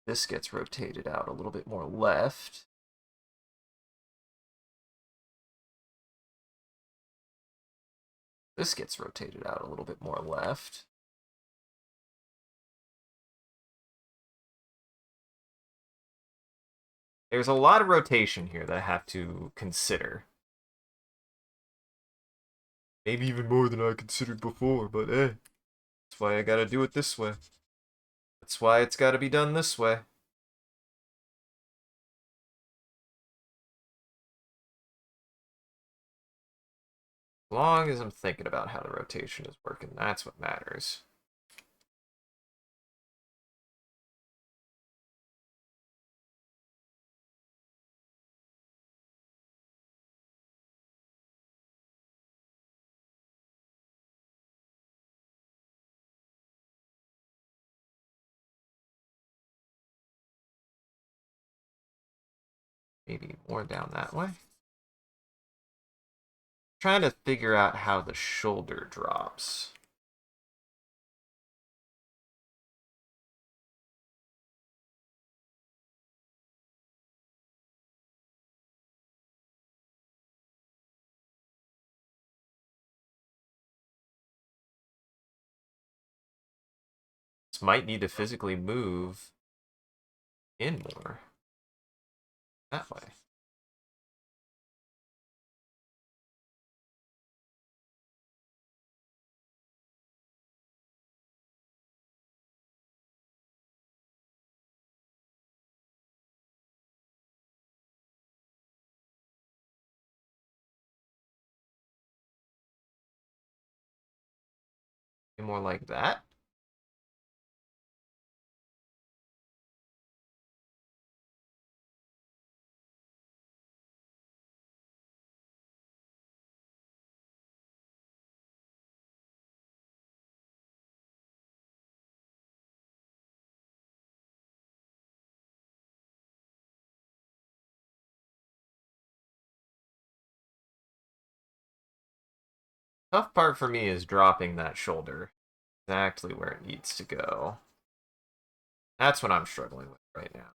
This gets rotated out a little bit more left. This gets rotated out a little bit more left. There's a lot of rotation here that I have to consider. Maybe even more than I considered before, but that's why I gotta do it this way. That's why it's gotta be done this way. As long as I'm thinking about how the rotation is working, that's what matters. Maybe more down that way. Trying to figure out how the shoulder drops. This might need to physically move in more. That way. More like that. Tough part for me is dropping that shoulder exactly where it needs to go. That's what I'm struggling with right now.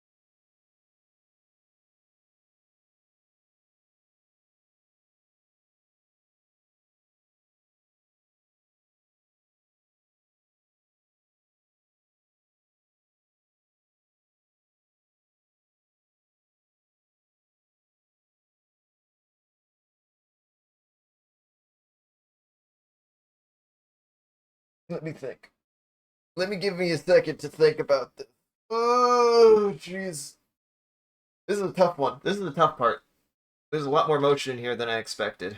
Let me think. Let me give me a second to think about this. Oh, jeez. This is a tough one. This is the tough part. There's a lot more motion in here than I expected.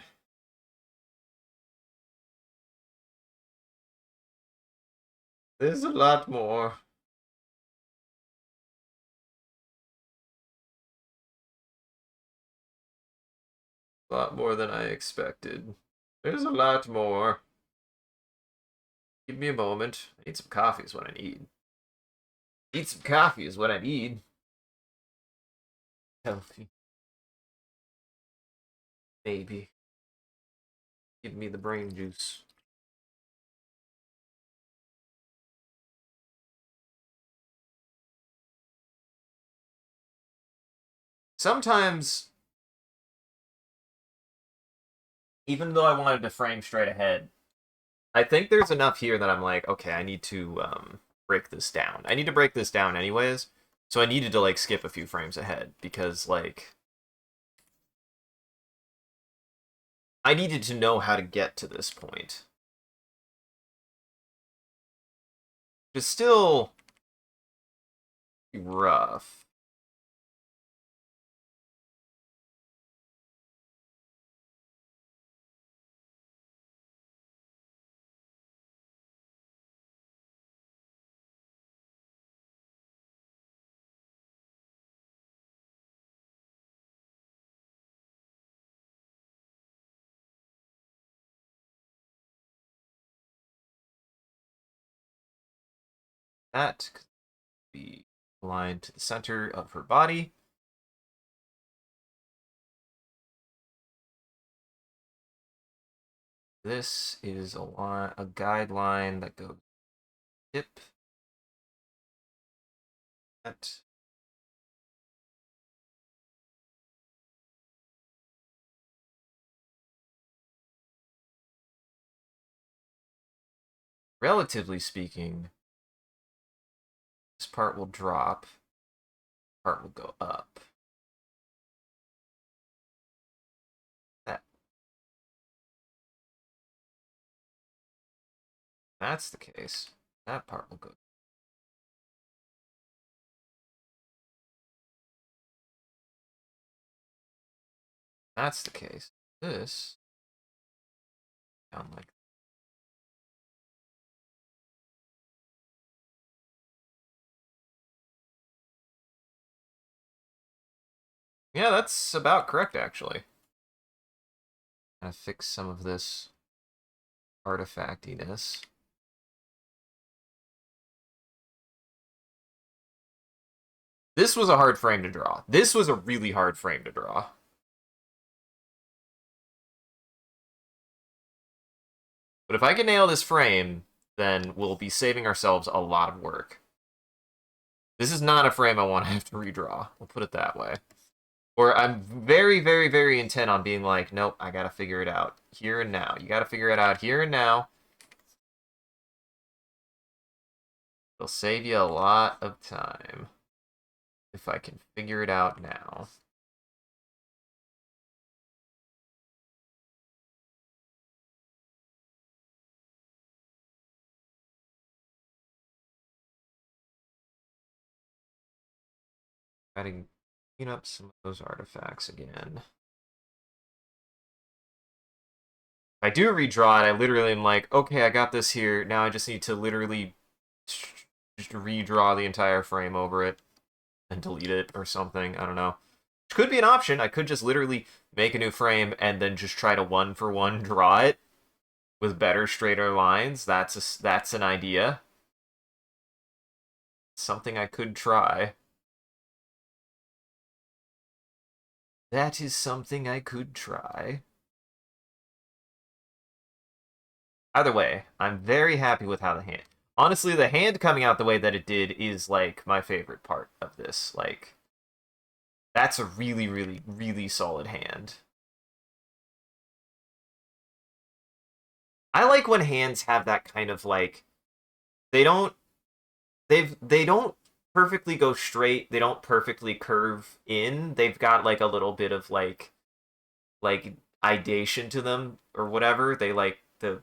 There's a lot more. A lot more than I expected. There's a lot more. Give me a moment. I need some coffee is what I need. Need some coffee is what I need. Healthy. Maybe. Give me the brain juice. Sometimes, even though I wanted to frame straight ahead, I think there's enough here that I'm like, okay, I need to break this down. I need to break this down anyways. So I needed to like skip a few frames ahead because like I needed to know how to get to this point. It's still rough. That could be aligned to the center of her body. This is a guideline that goes hip. That. Relatively speaking, this part will drop, part will go up. That. That's the case. That part will go. That's the case. This down like. Yeah, that's about correct actually. Gonna fix some of this artifactiness. This was a hard frame to draw. This was a really hard frame to draw. But if I can nail this frame, then we'll be saving ourselves a lot of work. This is not a frame I want to have to redraw. We'll put it that way. Or I'm very, very, very intent on being like, nope, I gotta figure it out here and now. You gotta figure it out here and now. It'll save you a lot of time if I can figure it out now. Try to clean up some of those artifacts again. If I do redraw it, I literally am like, okay, I got this here. Now I just need to literally just redraw the entire frame over it and delete it or something. I don't know. Which could be an option. I could just literally make a new frame and then just try to one-for-one draw it with better, straighter lines. That's an idea. Something I could try. That is something I could try. Either way, I'm very happy with how the hand. Honestly, the hand coming out the way that it did is like my favorite part of this. Like that's a really, really, really solid hand. I like when hands have that kind of like they don't they don't perfectly go straight. They don't perfectly curve in. They've got like a little bit of like idation to them or whatever. They like the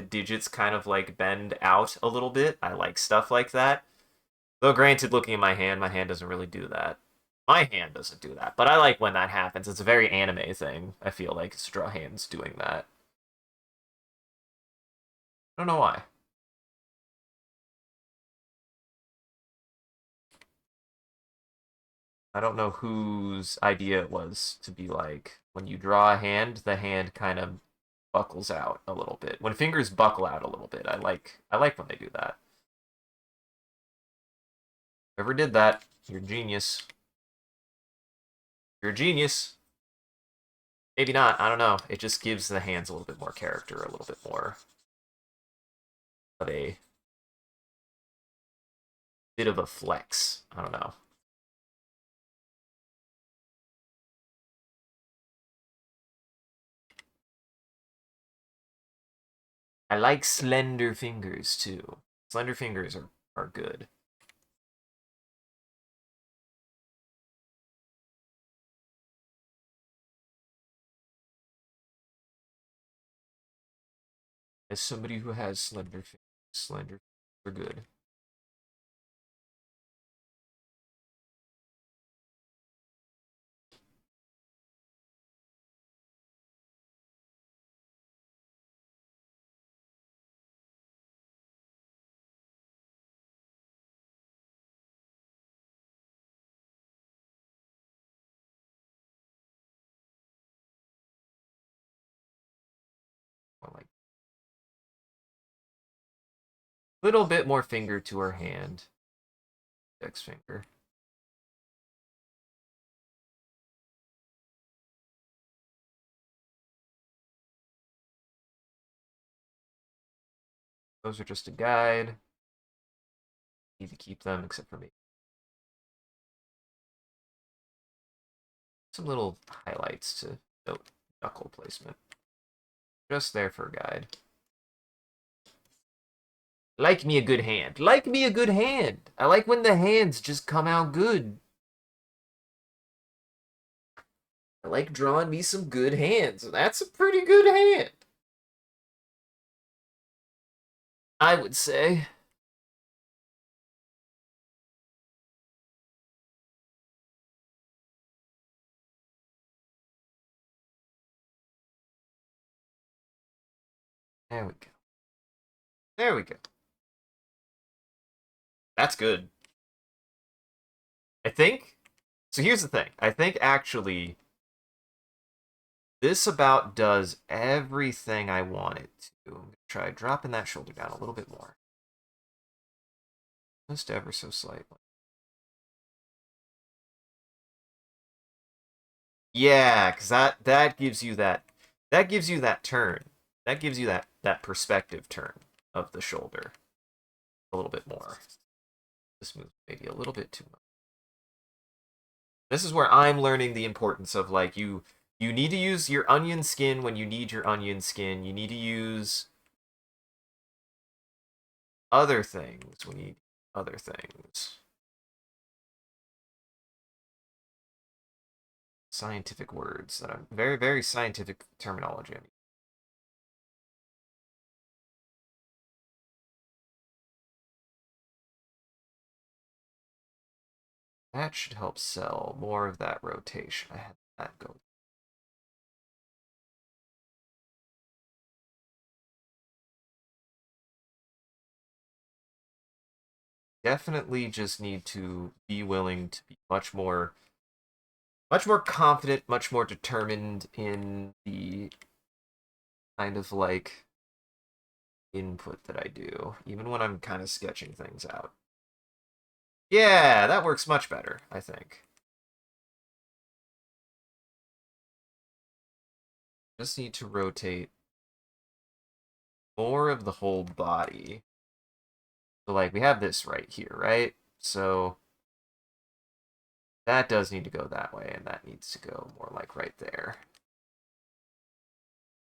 digits kind of like bend out a little bit. I like stuff like that. Though granted, looking at my hand doesn't really do that. My hand doesn't do that, but I like when that happens. It's a very anime thing. I feel like to draw hands doing that. I don't know why. I don't know whose idea it was to be like when you draw a hand, the hand kind of buckles out a little bit. When fingers buckle out a little bit, I like when they do that. Whoever did that, you're a genius. You're a genius. Maybe not. I don't know. It just gives the hands a little bit more character, a little bit more of a bit of a flex. I don't know. I like slender fingers too. Slender fingers are good. As somebody who has slender fingers are good. I like a little bit more finger to her hand. Index finger. Those are just a guide. Need to keep them except for me. Some little highlights to note knuckle placement. Just there for a guide. Like me a good hand. Like me a good hand. I like when the hands just come out good. I like drawing me some good hands. That's a pretty good hand, I would say. There we go. There we go. That's good. I think. So here's the thing. I think actually this about does everything I want it to. I'm gonna try dropping that shoulder down a little bit more. Just ever so slightly. Yeah, because that gives you that gives you that turn. That gives you that perspective turn of the shoulder a little bit more. This moves maybe a little bit too much. This is where I'm learning the importance of like you need to use your onion skin when you need your onion skin. You need to use other things when you need other things. Scientific words that I'm very, very scientific terminology. I mean, that should help sell more of that rotation. I had that go. Definitely just need to be willing to be much more confident, much more determined in the kind of like input that I do, even when I'm kind of sketching things out. Yeah, that works much better, I think. Just need to rotate more of the whole body. So, like, we have this right here, right? So that does need to go that way, and that needs to go more like right there.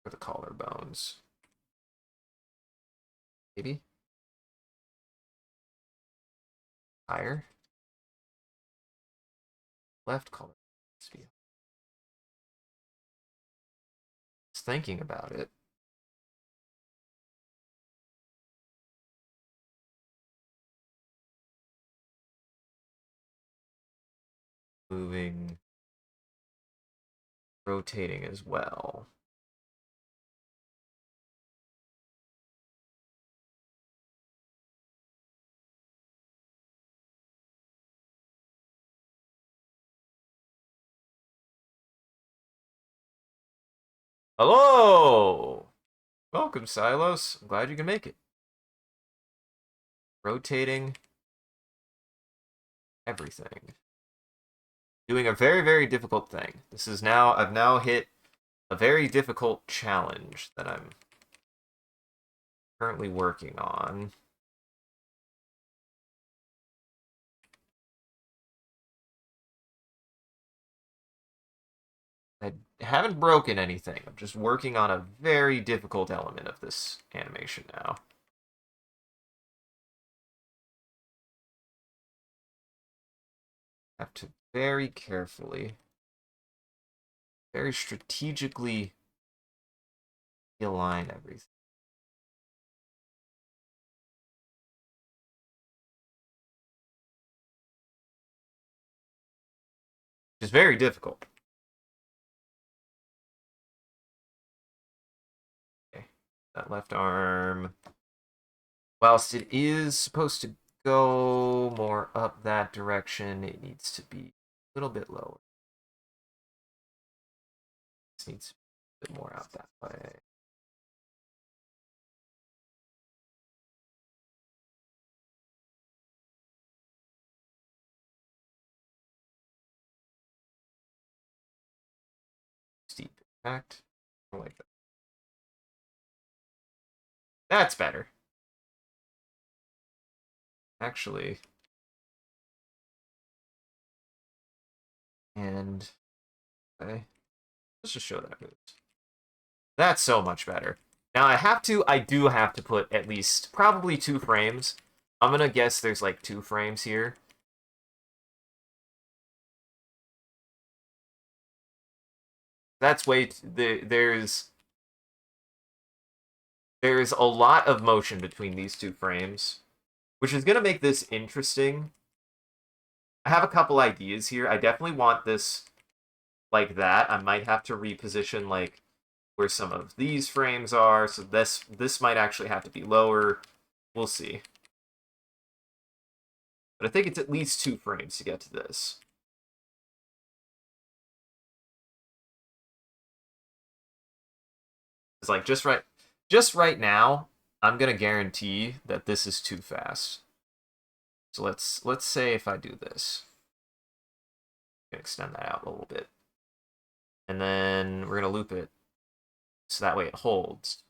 For the collarbones. Maybe? Higher? Left collar. Just thinking about it. Moving, rotating as well. Hello! Welcome, Silos. I'm glad you can make it. Rotating everything. Doing a very, very difficult thing. This is now, I've now hit a very difficult challenge that I'm currently working on. I haven't broken anything. I'm just working on a very difficult element of this animation now. Have to very carefully, very strategically align everything. It's very difficult. Okay. That left arm, whilst it is supposed to go more up that direction, it needs to be a little bit lower. This needs to be a bit more out that way. Steep impact. I like that. That's better. Actually. And okay. Let's just show that moves. That's so much better. Now I do have to put at least probably 2 frames. I'm gonna guess there's like 2 frames here. That's way there's a lot of motion between these 2 frames, which is gonna make this interesting. I have a couple ideas here. I definitely want this like that. I might have to reposition like where some of these frames are, so this might actually have to be lower. We'll see. But I think it's at least 2 frames to get to this. It's like just right now, I'm gonna guarantee that this is too fast. So let's say if I do this, extend that out a little bit, and then we're gonna loop it so that way it holds.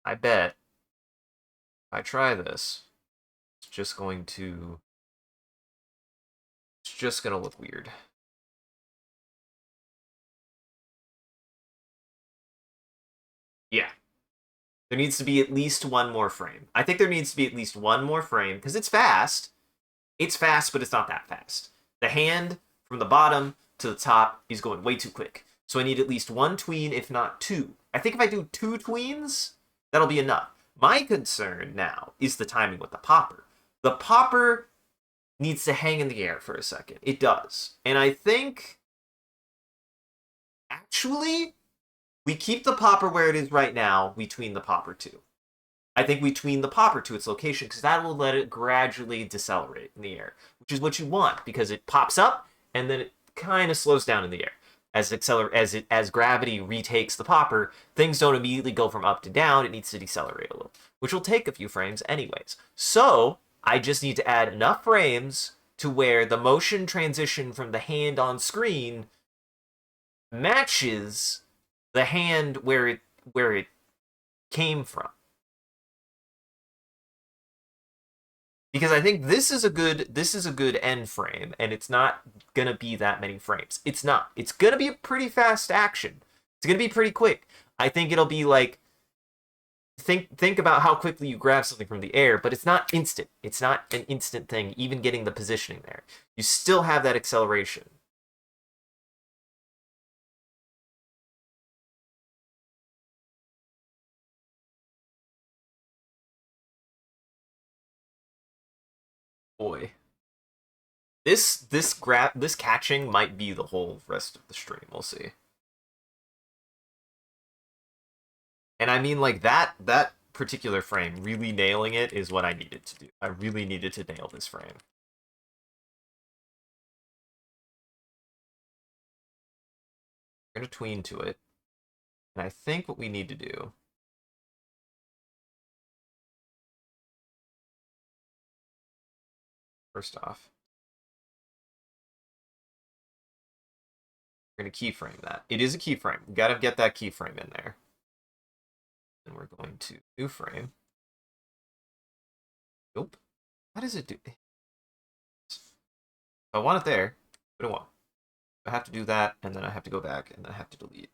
I bet if I try this, it's just gonna look weird. Yeah. There needs to be at least 1 more frame. I think there needs to be at least 1 more frame, because it's fast. It's fast, but it's not that fast. The hand from the bottom to the top is going way too quick. So I need at least 1 tween, if not 2. I think if I do 2 tweens, that'll be enough. My concern now is the timing with the popper. The popper needs to hang in the air for a second. It does. And I think, actually, we keep the popper where it is right now. We tween the popper too. I think we tween the popper to its location because that will let it gradually decelerate in the air, which is what you want because it pops up and then it kind of slows down in the air. As gravity retakes the popper, things don't immediately go from up to down. It needs to decelerate a little, which will take a few frames anyways. So I just need to add enough frames to where the motion transition from the hand on screen matches the hand where it came from. Because I think this is a good end frame, and it's not gonna be that many frames. It's not. It's gonna be a pretty fast action. It's gonna be pretty quick. I think it'll be like think about how quickly you grab something from the air, but it's not instant. It's not an instant thing, even getting the positioning there. You still have that acceleration. Boy. This catching might be the whole rest of the stream. We'll see. And I mean, like that particular frame, really nailing it is what I needed to do. I really needed to nail this frame. We're gonna tween to it, and I think what we need to do. First off, we're gonna keyframe that. It is a keyframe. We gotta get that keyframe in there. And we're going to new frame. Nope. How does it do? If I want it there, but it won't. I have to do that, and then I have to go back, and then I have to delete.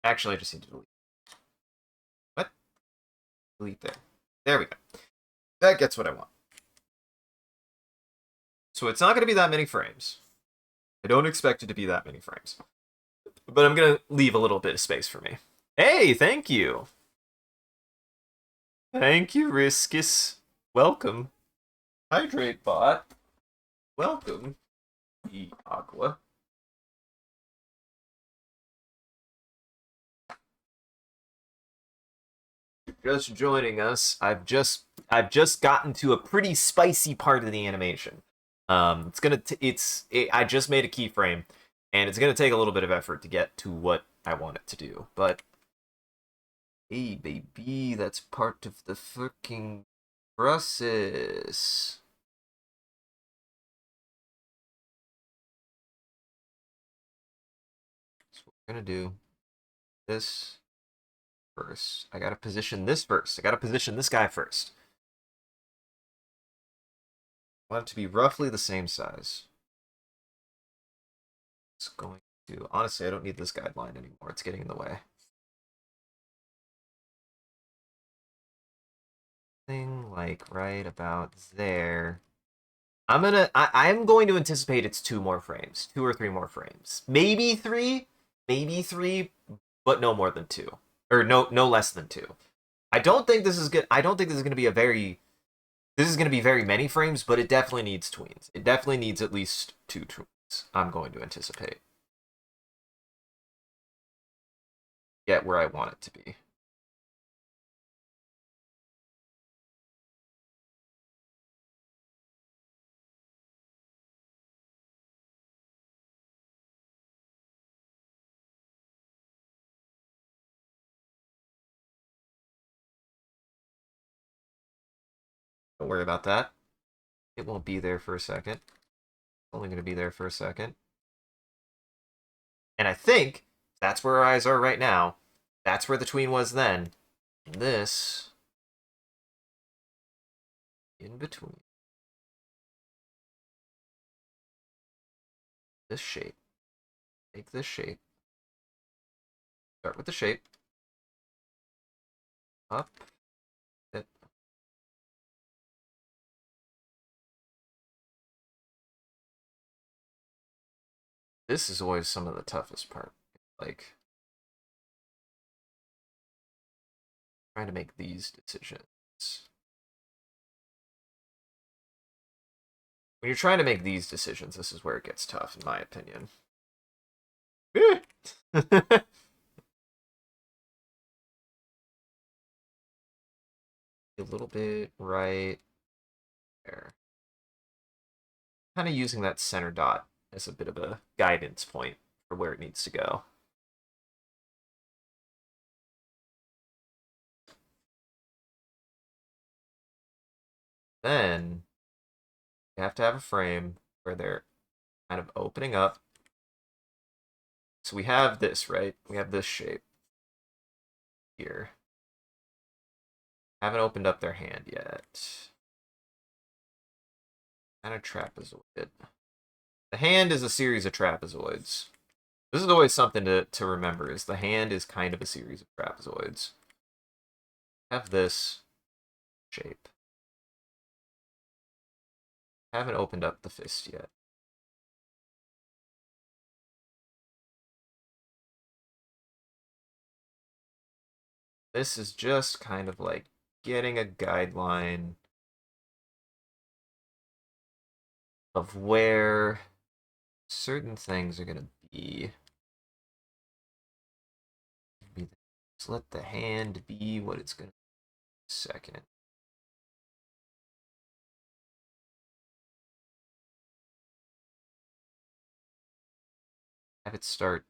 Actually, I just need to delete. What? Delete there. There we go. That gets what I want. So it's not going to be that many frames. I don't expect it to be that many frames. But I'm going to leave a little bit of space for me. Hey, thank you. Thank you, Riskus. Welcome. Hydrate bot. Welcome. E Aqua. Just joining us. I've just gotten to a pretty spicy part of the animation. I just made a keyframe, and it's gonna take a little bit of effort to get to what I want it to do. But hey, baby, that's part of the fucking process. So we're gonna do this first. I gotta position this first. I gotta position this guy first. I want it to be roughly the same size. It's going to... Honestly, I don't need this guideline anymore. It's getting in the way. Thing like right about there. I'm going to anticipate it's 2 more frames. 2 or 3 more frames. Maybe 3, but no more than 2. Or no less than 2. I don't think this is good. I don't think this is going to be a very... This is going to be very many frames, but it definitely needs tweens. It definitely needs at least 2 tweens, I'm going to anticipate. Get where I want it to be. Don't worry about that. It won't be there for a second. It's only going to be there for a second. And I think that's where our eyes are right now. That's where the tween was then. And this in between. This shape. Take this shape. Start with the shape. Up. It. This is always some of the toughest part. Like, trying to make these decisions. When you're trying to make these decisions, this is where it gets tough, in my opinion. A little bit right there. Kind of using that center dot as a bit of a guidance point for where it needs to go. Then you have to have a frame where they're kind of opening up, So we have this, right? We have this shape here. Haven't opened up their hand yet. And a trapezoid. The hand is a series of trapezoids. This is always something to remember, is the hand is kind of a series of trapezoids. Have this shape. Haven't opened up the fist yet. This is just kind of like getting a guideline of where certain things are going to be. Just let the hand be what it's going to be. Second. Have it start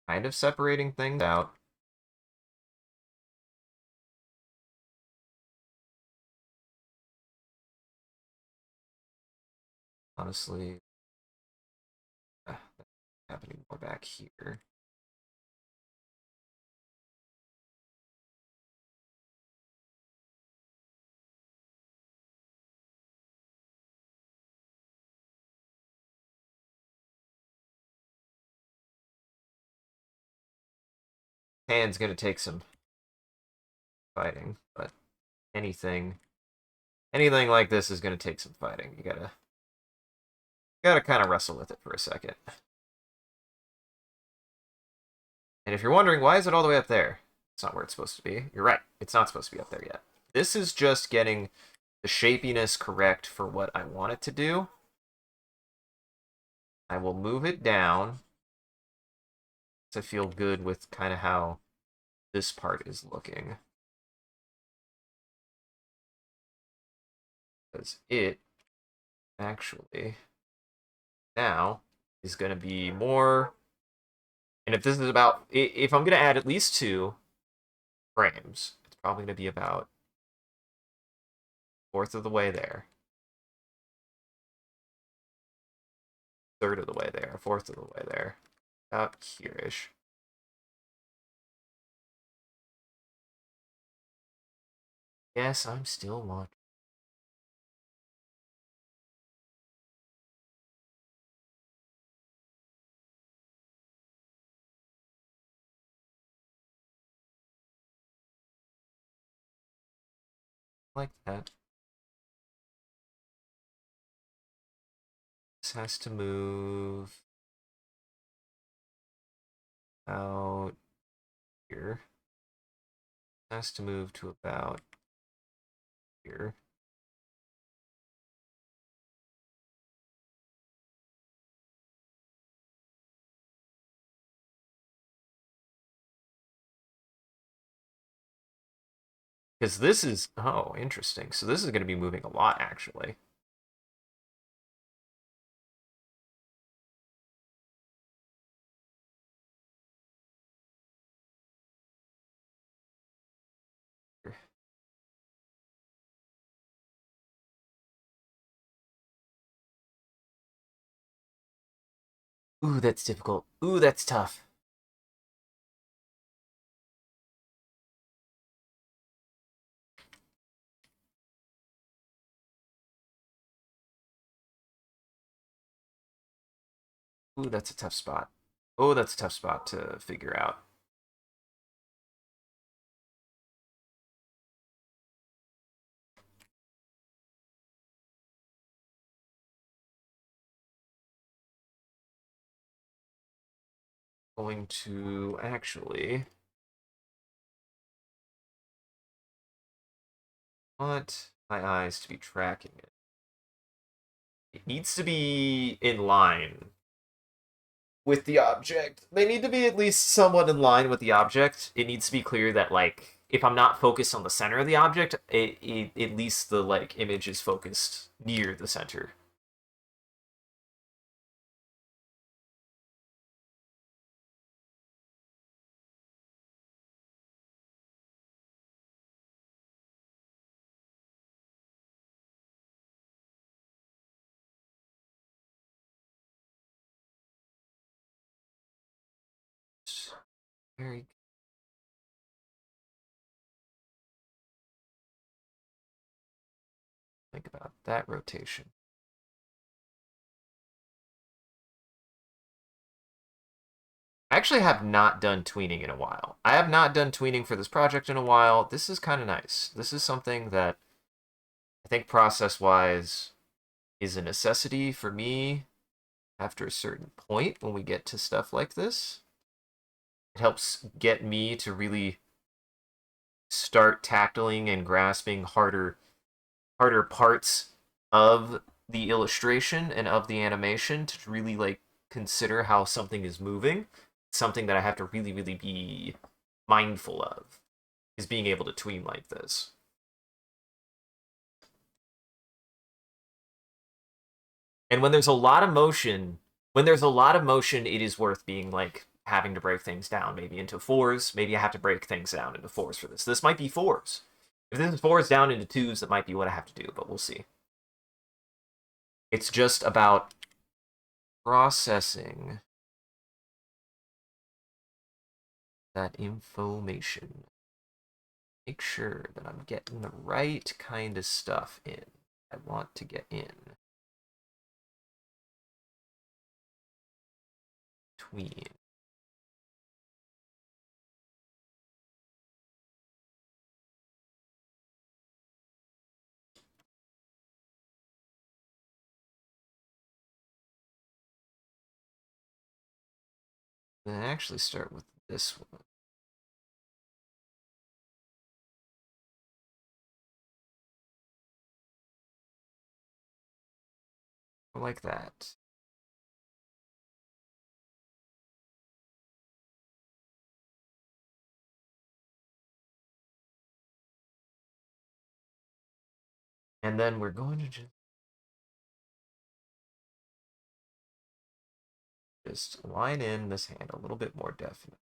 kind of separating things out. Honestly, that's happening more back here. Hand's going to take some fighting, but anything like this is going to take some fighting. You gotta kind of wrestle with it for a second. And if you're wondering, why is it all the way up there? It's not where it's supposed to be. You're right. It's not supposed to be up there yet. This is just getting the shapiness correct for what I want it to do. I will move it down to feel good with kind of how this part is looking. Because it actually now is going to be more. And if this is about, if I'm going to add at least 2 frames, it's probably going to be about 1/4 of the way there. 1/3 of the way there. 1/4 of the way there. About here-ish. Yes, I'm still watching. Like that. This has to move out here. It has to move to about here. Because this is, oh, interesting. So this is going to be moving a lot, actually. Ooh, that's difficult. Ooh, that's tough. Ooh, that's a tough spot. Oh, that's a tough spot to figure out. Going to actually want my eyes to be tracking it. It needs to be in line with the object. They need to be at least somewhat in line with the object. It needs to be clear that, like, if I'm not focused on the center of the object, at least the, like, image is focused near the center. very. Think about that rotation. I actually have not done tweening in a while. I have not done tweening for this project in a while. This is kind of nice. This is something that I think process-wise is a necessity for me after a certain point when we get to stuff like this. It helps get me to really start tackling and grasping harder parts of the illustration and of the animation to really like consider how something is moving. Something that I have to really be mindful of is being able to tween like this. And when there's a lot of motion, it is worth being like having to break things down maybe into fours. Maybe I have to break things down into fours for this. This might be fours. If this is fours down into twos, that might be what I have to do, but we'll see. It's just about processing that information. Make sure that I'm getting the right kind of stuff in. I want to get in. Tween. Then actually start with this one. Like that. And then we're going to just line in this hand a little bit more definite.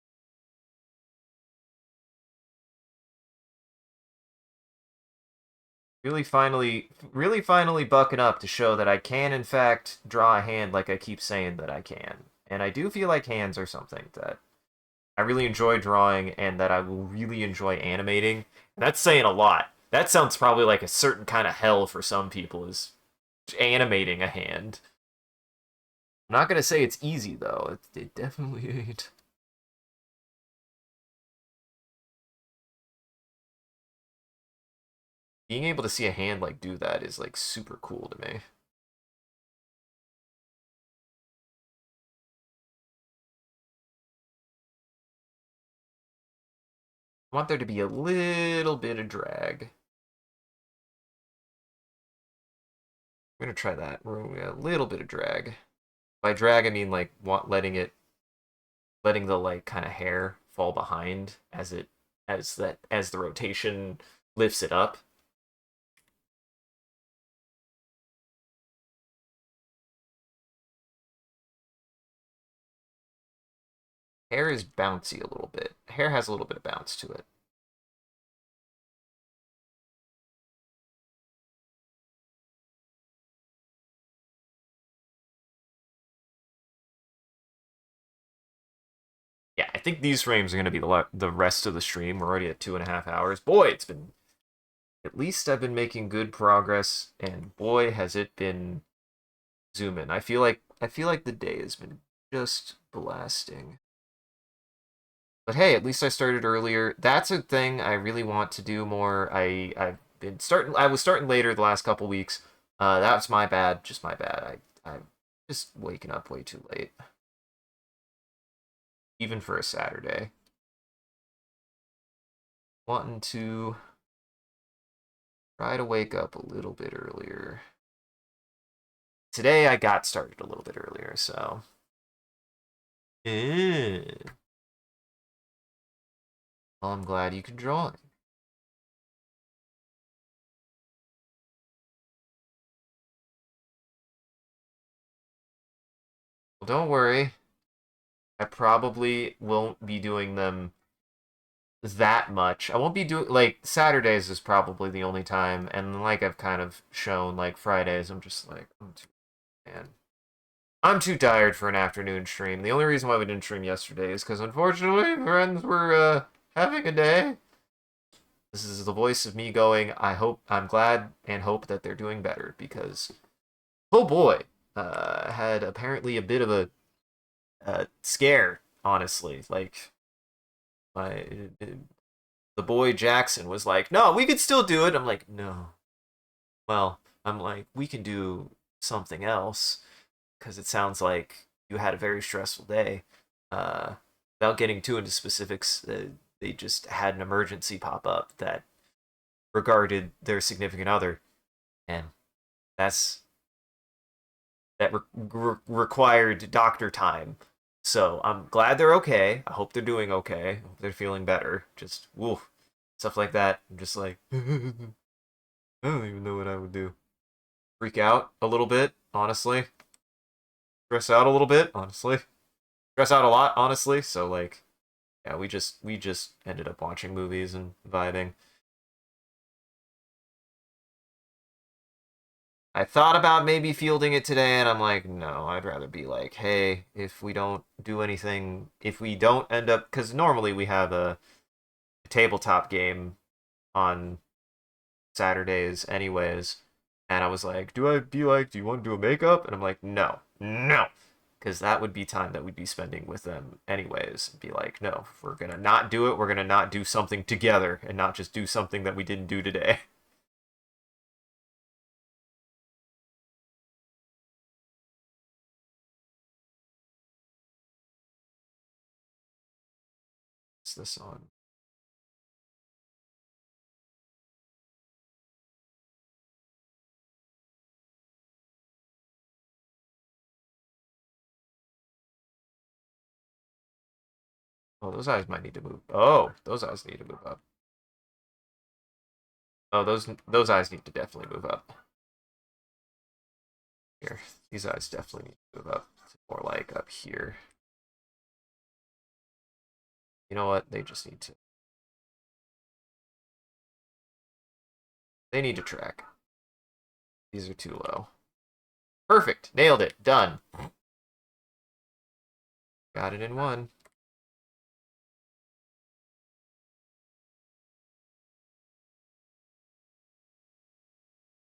Really finally bucking up to show that I can, in fact, draw a hand like I keep saying that I can. And I do feel like hands are something that I really enjoy drawing and that I will really enjoy animating. And that's saying a lot. That sounds probably like a certain kind of hell for some people, is animating a hand. I'm not going to say it's easy, though. It definitely ain't. Being able to see a hand like do that is like super cool to me. I want there to be a little bit of drag. I'm gonna try that. A little bit of drag. By drag, I mean like letting the like kind of hair fall behind as the rotation lifts it up. Hair is bouncy a little bit. Hair has a little bit of bounce to it. Yeah, I think these frames are going to be the rest of the stream. We're already at 2.5 hours. Boy, it's been at least I've been making good progress, and boy, has it been zooming. I feel like the day has been just blasting. But hey, at least I started earlier. That's a thing I really want to do more. I've been starting. I was starting later the last couple weeks. That's my bad. Just my bad. I'm just waking up way too late, even for a Saturday. Wanting to try to wake up a little bit earlier. Today I got started a little bit earlier, so. Well, I'm glad you can draw it. Well, don't worry. I probably won't be doing them that much. I won't be doing like Saturdays is probably the only time, and like I've kind of shown, like Fridays, I'm just like, man, I'm too tired for an afternoon stream. The only reason why we didn't stream yesterday is because unfortunately friends were having a day. This is the voice of me going, I'm glad and hope that they're doing better because, oh boy, had apparently a bit of a scare, honestly. Like, my the boy Jackson was like, no, we could still do it. I'm like, no. Well, I'm like, we can do something else because it sounds like you had a very stressful day. Uh, without getting too into specifics, they just had an emergency pop up that regarded their significant other, and that's required doctor time. So I'm glad they're okay. I hope they're doing okay. I hope they're feeling better. Just woof, stuff like that. I'm just like, I don't even know what I would do. Freak out a little bit, honestly. Stress out a little bit, honestly. Stress out a lot, honestly. So like, yeah, we just ended up watching movies and vibing. I thought about maybe fielding it today, and I'm like, no, I'd rather be like, hey, if we don't do anything, if we don't end up, because normally we have a tabletop game on Saturdays, anyways, and I was like, do you want to do a makeup? And I'm like, no, no, because that would be time that we'd be spending with them, anyways. Be like, no, if we're gonna not do it, we're gonna not do something together, and not just do something that we didn't do today. What's this on? Oh, those eyes might need to move. Oh, those eyes need to move up. Oh, those eyes need to definitely move up. Here, these eyes definitely need to move up. It's more like up here. You know what? They just need to. They need to track. These are too low. Perfect. Nailed it. Done. Got it in one.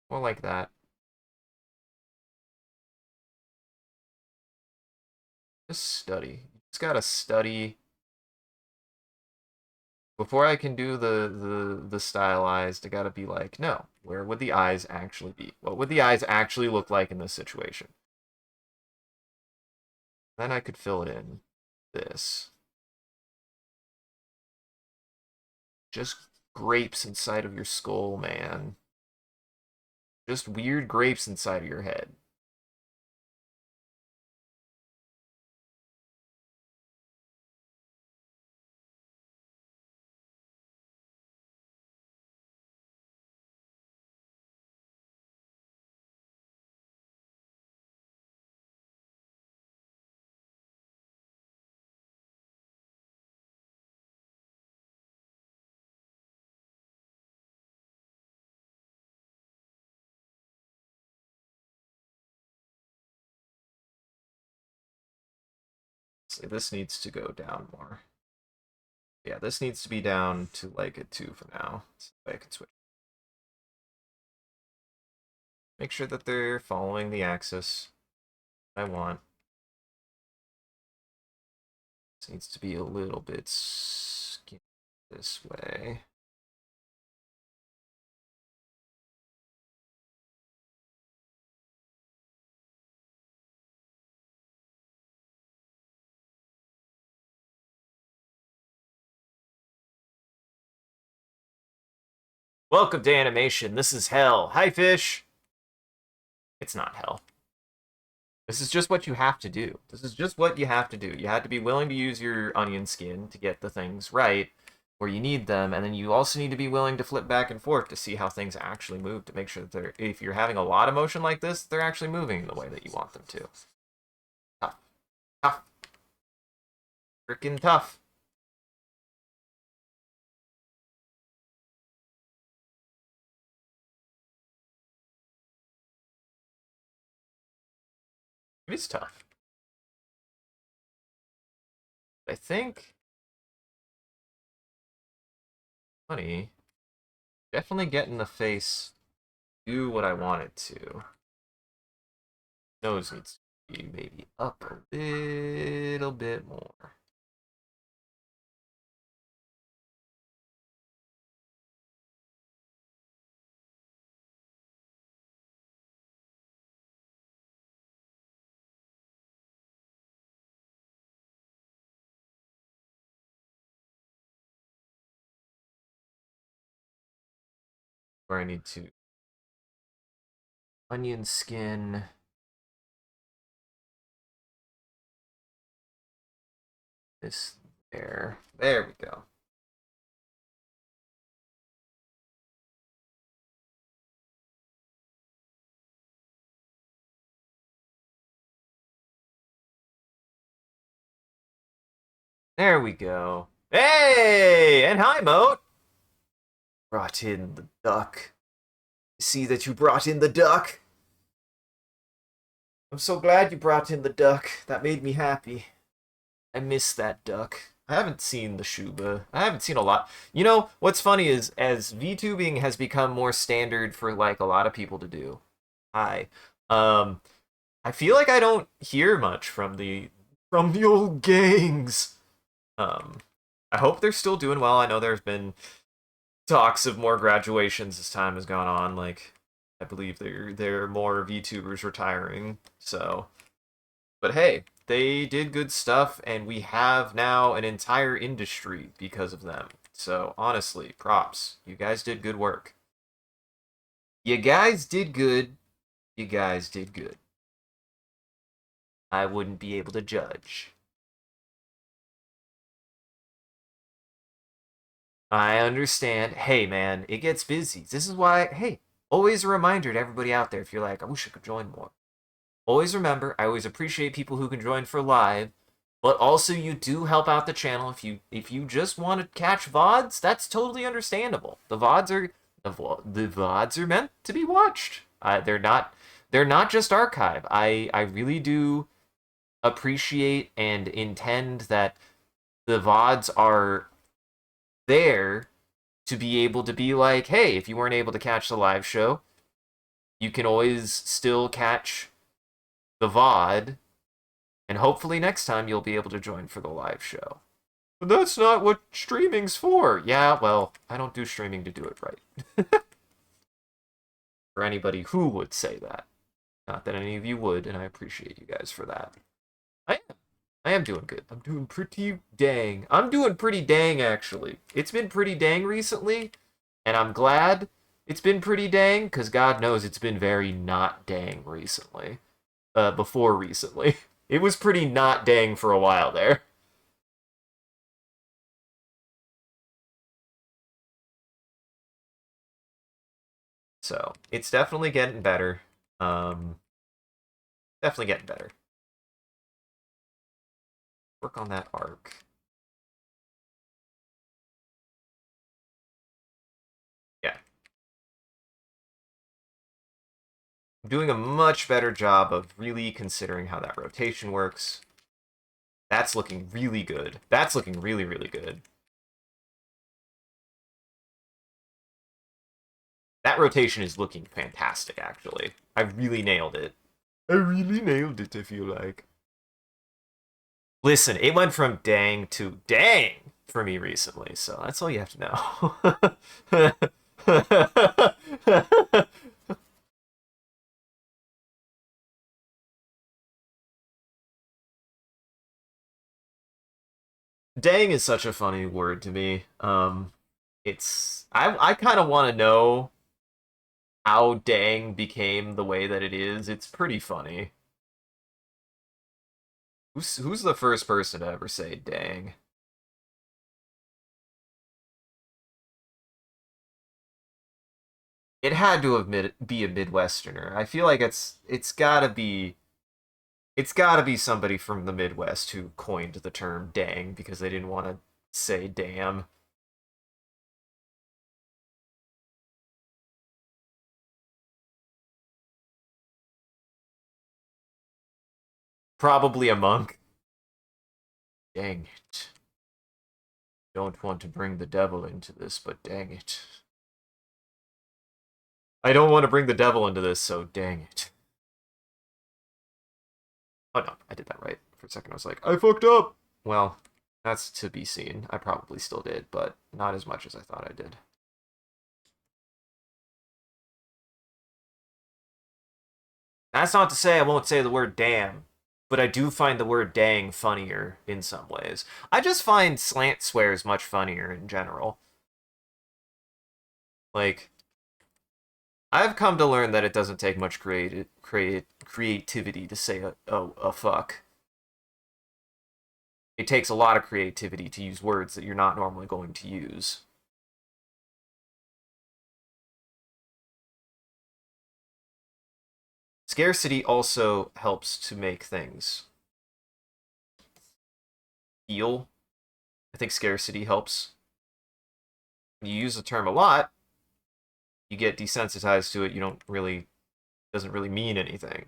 More like that. Just study. You just gotta study. Before I can do the stylized, I gotta be like, no, where would the eyes actually be? What would the eyes actually look like in this situation? Then I could fill it in. This. Just grapes inside of your skull, man. Just weird grapes inside of your head. So this needs to go down more. Yeah, this needs to be down to like a 2 for now. So I can switch. Make sure that they're following the axis I want. This needs to be a little bit skewed this way. Welcome to animation. This is hell. Hi, fish. It's not hell. This is just what you have to do. This is just what you have to do. You have to be willing to use your onion skin to get the things right where you need them, and then you also need to be willing to flip back and forth to see how things actually move to make sure that they're, if you're having a lot of motion like this, they're actually moving in the way that you want them to. Tough. Tough. Freaking tough. It is tough. I think funny. Definitely get in the face. Do what I want it to. Nose needs to be maybe up a little bit more. Where I need to onion skin. This there. There we go. There we go. Hey! And hi, Moat! Brought in the duck. See that you brought in the duck? I'm so glad you brought in the duck. That made me happy. I miss that duck. I haven't seen the Shuba. I haven't seen a lot. You know, what's funny is as VTubing has become more standard for like a lot of people to do. Hi. Um I feel like I don't hear much from the old gangs. Um I hope they're still doing well. I know there's been talks of more graduations as time has gone on. Like I believe there are more VTubers retiring. So but hey, they did good stuff, and we have now an entire industry because of them. So honestly, props. You guys did good work. You guys did good. You guys did good. I wouldn't be able to judge. I understand. Hey, man, it gets busy. This is why, hey, always a reminder to everybody out there if you're like, I wish I could join more. Always remember, I always appreciate people who can join for live, but also you do help out the channel if you just want to catch VODs, that's totally understandable. The VODs are meant to be watched. They're not just archive. I really do appreciate and intend that the VODs are there to be able to be like, hey, if you weren't able to catch the live show, you can always still catch the VOD, and hopefully next time you'll be able to join for the live show. But that's not what streaming's for. Yeah, well, I don't do streaming to do it right. For anybody who would say that. Not that any of you would, and I appreciate you guys for that. I am. I am doing good. I'm doing pretty dang. I'm doing pretty dang, actually. It's been pretty dang recently, and I'm glad it's been pretty dang, because God knows it's been very not dang recently. Before recently. It was pretty not dang for a while there. So it's definitely getting better. Um, definitely getting better. Work on that arc. Yeah. I'm doing a much better job of really considering how that rotation works. That's looking really good. That's looking really, really good. That rotation is looking fantastic, actually. I really nailed it. I really nailed it, I feel like. Listen, it went from dang to dang for me recently, so that's all you have to know. Dang is such a funny word to me. I kind of want to know how dang became the way that it is. It's pretty funny. Who's the first person to ever say dang? It had to have be a Midwesterner. I feel like it's gotta be somebody from the Midwest who coined the term dang because they didn't want to say damn. Probably a monk. Dang it. Don't want to bring the devil into this, but dang it. I don't want to bring the devil into this, so dang it. Oh no, I did that right. For a second I was like, I fucked up! Well, that's to be seen. I probably still did, but not as much as I thought I did. That's not to say I won't say the word damn, but I do find the word dang funnier in some ways. I just find slant swears much funnier in general. Like, I've come to learn that it doesn't take much creativity to say a fuck. It takes a lot of creativity to use words that you're not normally going to use. Scarcity also helps to make things feel. I think scarcity helps. When you use the term a lot, you get desensitized to it. You don't really, doesn't really mean anything.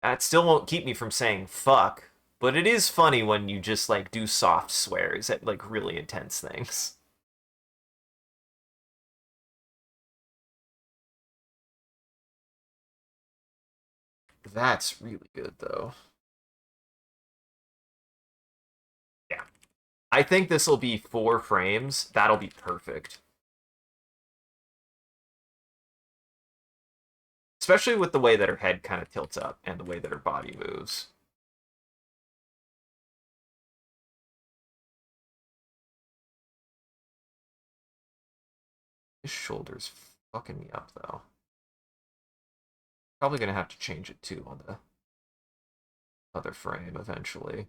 That still won't keep me from saying fuck, but it is funny when you just like do soft swears at like really intense things. That's really good though. Yeah. I think this will be 4 frames. That'll be perfect. Especially with the way that her head kind of tilts up and the way that her body moves. His shoulder's fucking me up though. Probably gonna have to change it too on the other frame eventually.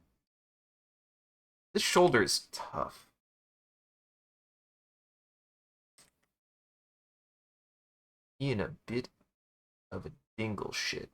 This shoulder is tough. Being a bit of a dingle shit.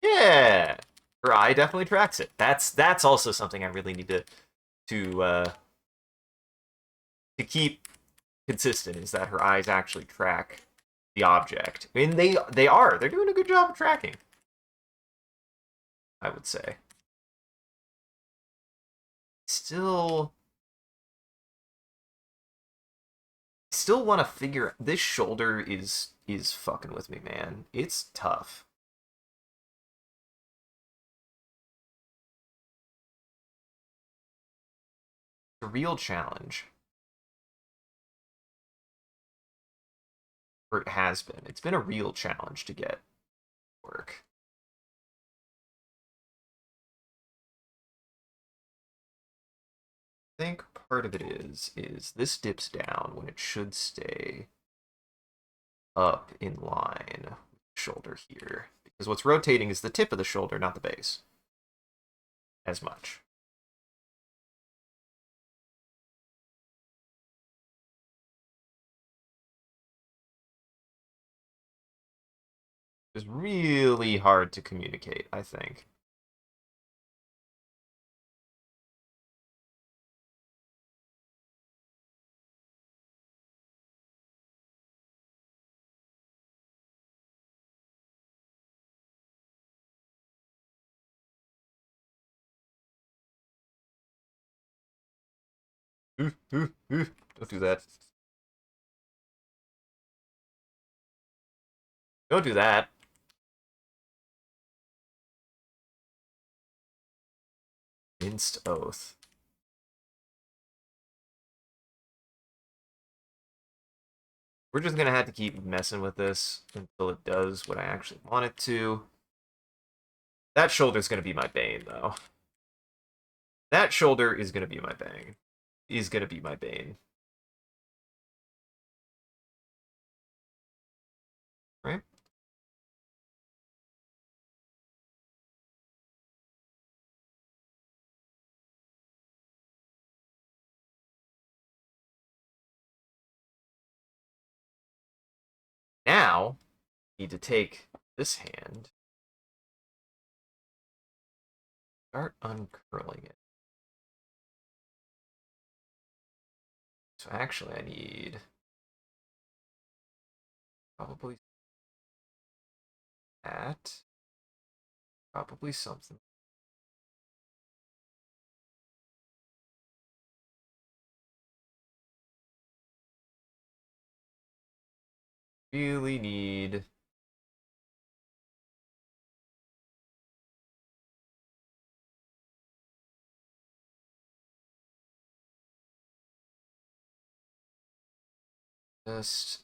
Yeah, her eye definitely tracks it. That's also something I really need to uh, to keep consistent is that her eyes actually track the object. I mean, they're doing a good job of tracking. I would say. Still, still want to figure this shoulder is fucking with me, man. It's tough. It's a real challenge. Or it has been. It's been a real challenge to get work. I think part of it is this dips down when it should stay up in line with the shoulder here. Because what's rotating is the tip of the shoulder, not the base. As much. It's really hard to communicate, I think. Don't do that. Don't do that. Minced oath. We're just gonna have to keep messing with this until it does what I actually want it to. That shoulder's gonna be my bane, though. That shoulder is gonna be my bane. Is gonna be my bane. Right? Now, need to take this hand, start uncurling it. So actually, I need probably that, probably something. Really need just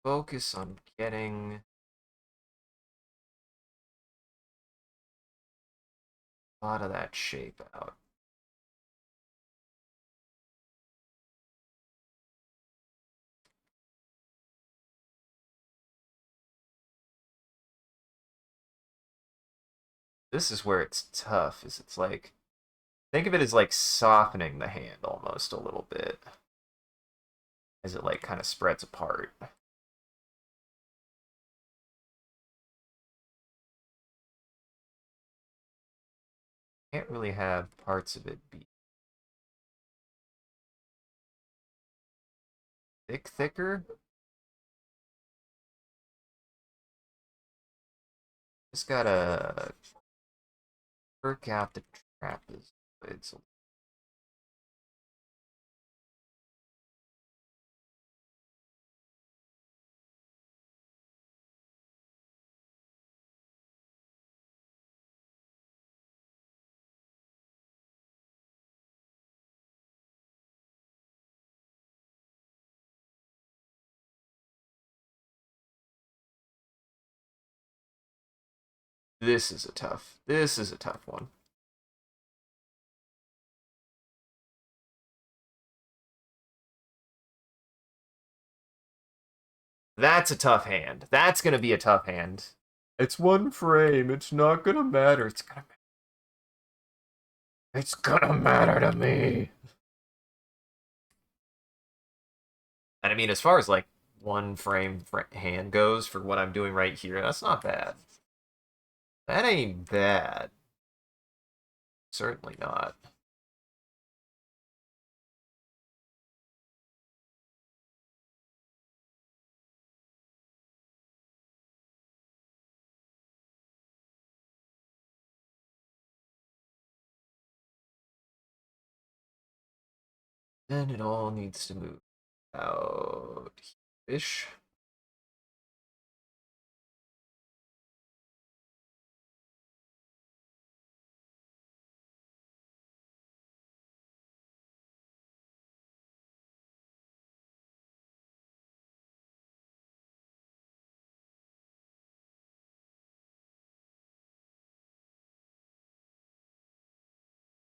focus on getting a lot of that shape out. This is where it's tough, is it's like, think of it as like softening the hand almost a little bit as it like kind of spreads apart. Can't really have parts of it be thicker. Just gotta work out the trapezoids. This is a tough one. That's a tough hand. That's gonna be a tough hand. It's one frame. It's not gonna matter. It's gonna matter to me. And I mean, as far as like one frame hand goes for what I'm doing right here, that's not bad. That ain't bad. Certainly not. Then it all needs to move out ish.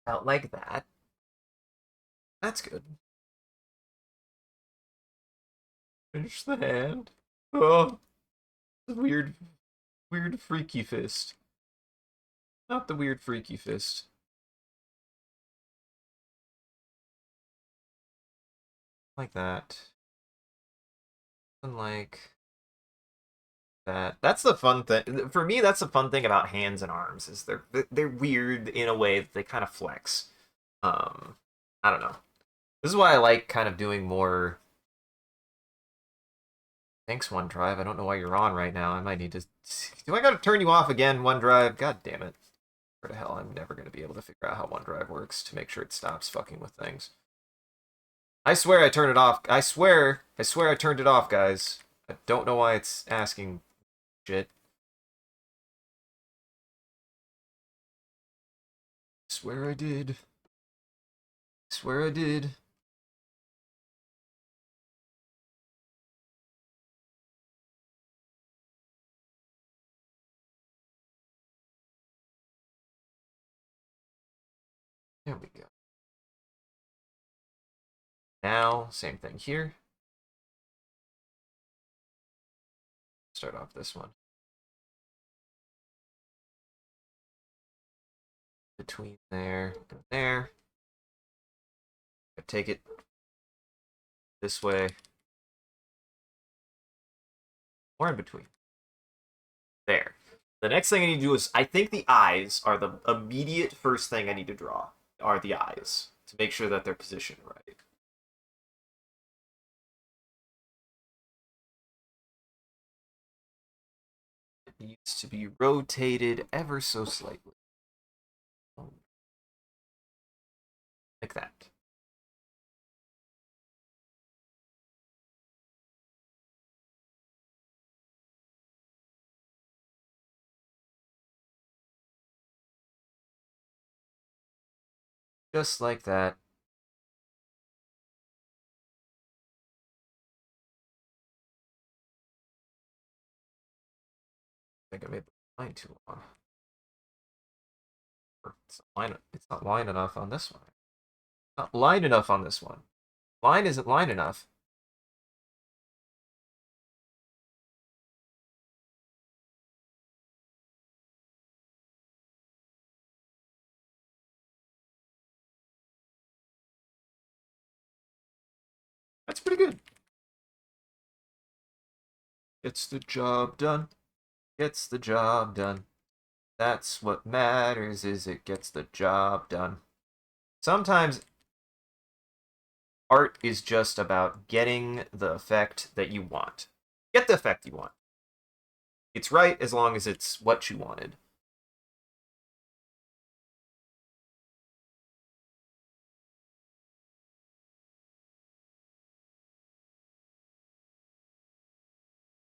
Out like that. That's good. Finish the hand. Oh, weird, weird freaky fist. Not the weird freaky fist. Like that. And like that. That's the fun thing. For me, that's the fun thing about hands and arms is they're weird in a way that they kind of flex. Um, I don't know. This is why I like kind of doing more. Thanks, OneDrive. I don't know why you're on right now. I might need to. Do I gotta turn you off again, OneDrive? God damn it. Where the hell? I'm never gonna be able to figure out how OneDrive works to make sure it stops fucking with things. I swear I turned it off. I swear I turned it off, guys. I don't know why it's asking shit. Swear I did. Swear I did. There we go. Now, same thing here. Start off this one. Between there and there. I take it this way. More in between. There. The next thing I need to do is, I think the eyes are the immediate first thing I need to draw, are the eyes, to make sure that they're positioned right. It needs to be rotated ever so slightly. Like that. Just like that. I think I made the line too long. It's not line enough on this one. Not line enough on this one. Line isn't line enough. That's pretty good. Gets the job done. Gets the job done. That's what matters, is it gets the job done. Sometimes art is just about getting the effect that you want. Get the effect you want. It's right as long as it's what you wanted.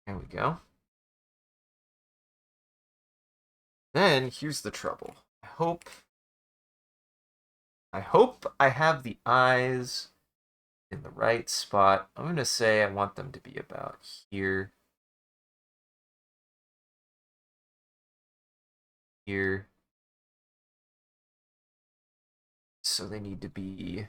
There we go. Then here's the trouble. I hope I have the eyes in the right spot. I'm going to say I want them to be about here. Here. So they need to be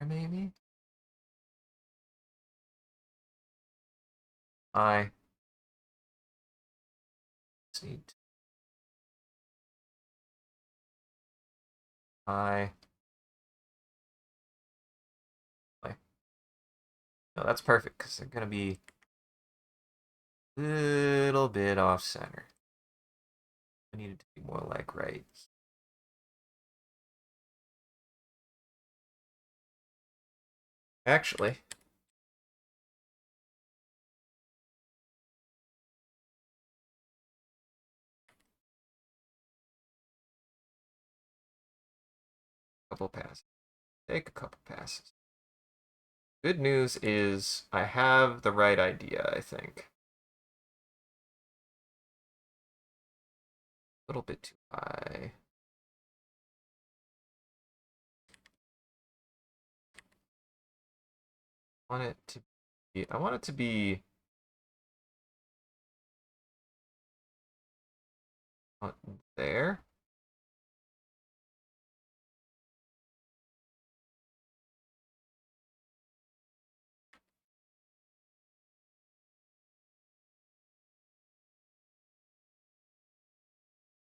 maybe. I need I no, that's perfect because they're gonna be a little bit off center. I need it to be more like right. Actually, a couple passes. Take a couple passes. Good news is I have the right idea, I think. A little bit too high. I want it to be there.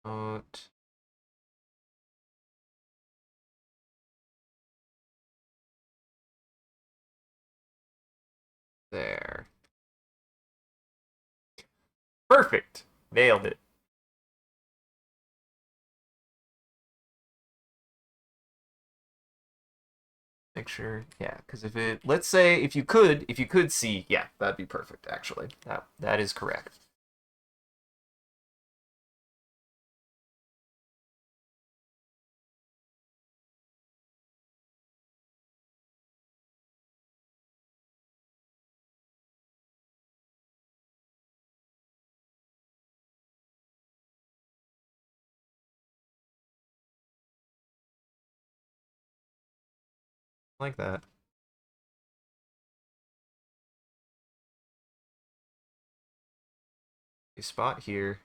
Out there. Perfect. Nailed it. Make sure, yeah, because if it, let's say, if you could see, yeah, that'd be perfect. Actually, that is correct. Like that. A spot here.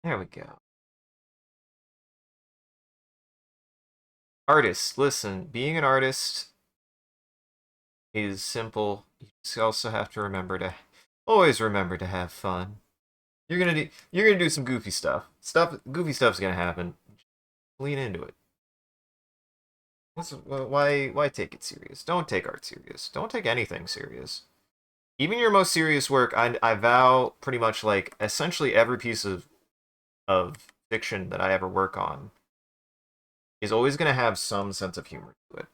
There we go. Artists, listen, being an artist is simple. You just also have to remember to always remember to have fun. You're gonna do some goofy stuff. Goofy stuff's gonna happen. Lean into it. Why take it serious? Don't take art serious. Don't take anything serious. Even your most serious work, I vow pretty much like essentially every piece of fiction that I ever work on is always gonna have some sense of humor to it.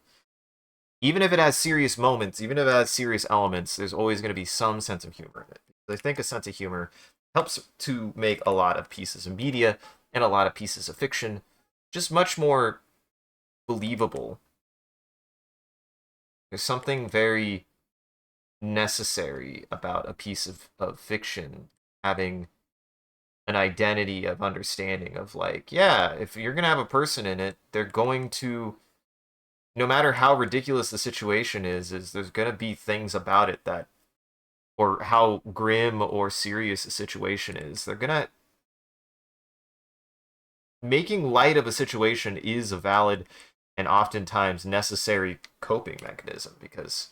Even if it has serious moments, even if it has serious elements, there's always going to be some sense of humor in it. I think a sense of humor helps to make a lot of pieces of media and a lot of pieces of fiction just much more believable. There's something very necessary about a piece of fiction having an identity of understanding of like, yeah, if you're going to have a person in it, they're going to no matter how ridiculous the situation is there's going to be things about it that or how grim or serious a situation is, they're gonna making light of a situation is a valid and oftentimes necessary coping mechanism because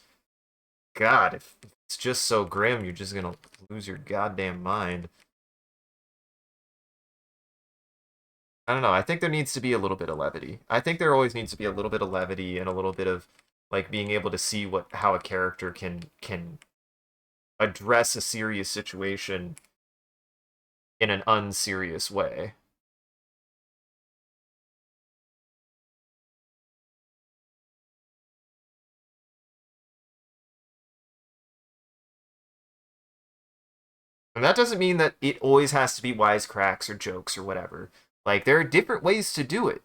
God, if it's just so grim, you're just gonna lose your goddamn mind. I don't know. I think there needs to be a little bit of levity. I think there always needs to be a little bit of levity and a little bit of like being able to see what how a character can address a serious situation in an unserious way. And that doesn't mean that it always has to be wisecracks or jokes or whatever. Like, there are different ways to do it.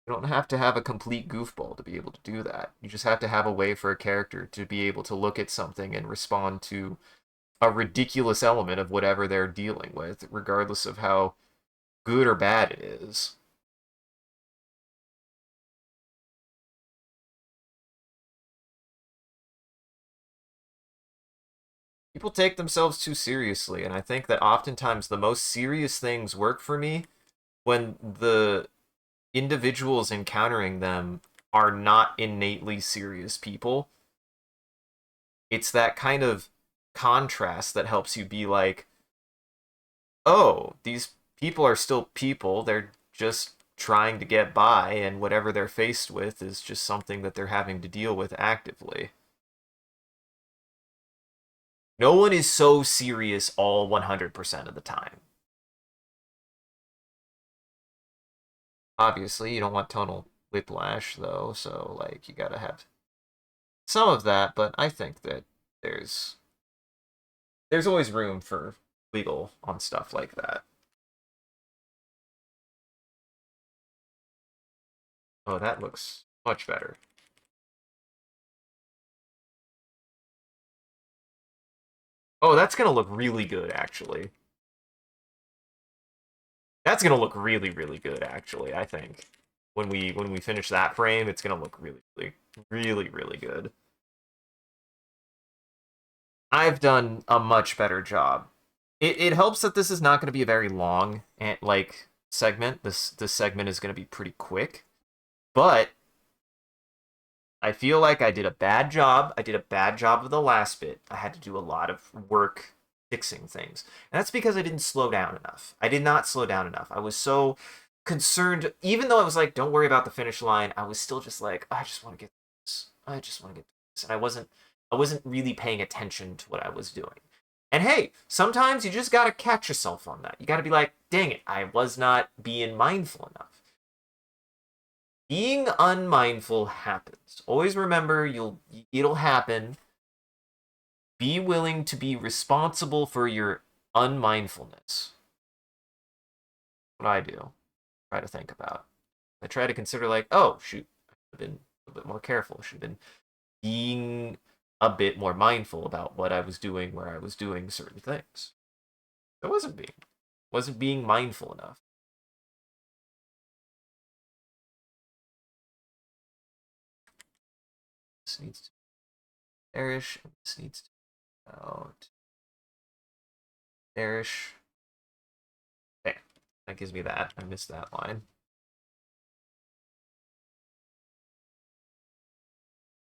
You don't have to have a complete goofball to be able to do that. You just have to have a way for a character to be able to look at something and respond to a ridiculous element of whatever they're dealing with, regardless of how good or bad it is. People take themselves too seriously, and I think that oftentimes the most serious things work for me when the individuals encountering them are not innately serious people. It's that kind of contrast that helps you be like, oh, these people are still people. They're just trying to get by, and whatever they're faced with is just something that they're having to deal with actively. No one is so serious all 100% of the time. Obviously, you don't want tonal whiplash, though, so, like, you gotta have some of that, but I think that there's there's always room for legal on stuff like that. Oh, that looks much better. Oh, that's gonna look really good, actually. That's gonna look really, really good, actually. I think when we finish that frame, it's gonna look really, really, really, really good. I've done a much better job. It helps that this is not going to be a very long like segment. This segment is going to be pretty quick, but I feel like I did a bad job. I did a bad job of the last bit. I had to do a lot of work fixing things. And that's because I didn't slow down enough. I did not slow down enough. I was so concerned, even though I was like, don't worry about the finish line, I was still just like, I just want to get this. I just want to get this. And I wasn't really paying attention to what I was doing. And hey, sometimes you just gotta catch yourself on that. You gotta be like, dang it, I was not being mindful enough. Being unmindful happens. Always remember it'll happen. Be willing to be responsible for your unmindfulness. What I do. Try to think about. I try to consider like, oh shoot, I should have been a bit more careful. Should have been being a bit more mindful about what I was doing, where I was doing certain things. I wasn't being mindful enough. This needs to perish. This needs to Out. There-ish. Okay, that gives me that. I missed that line.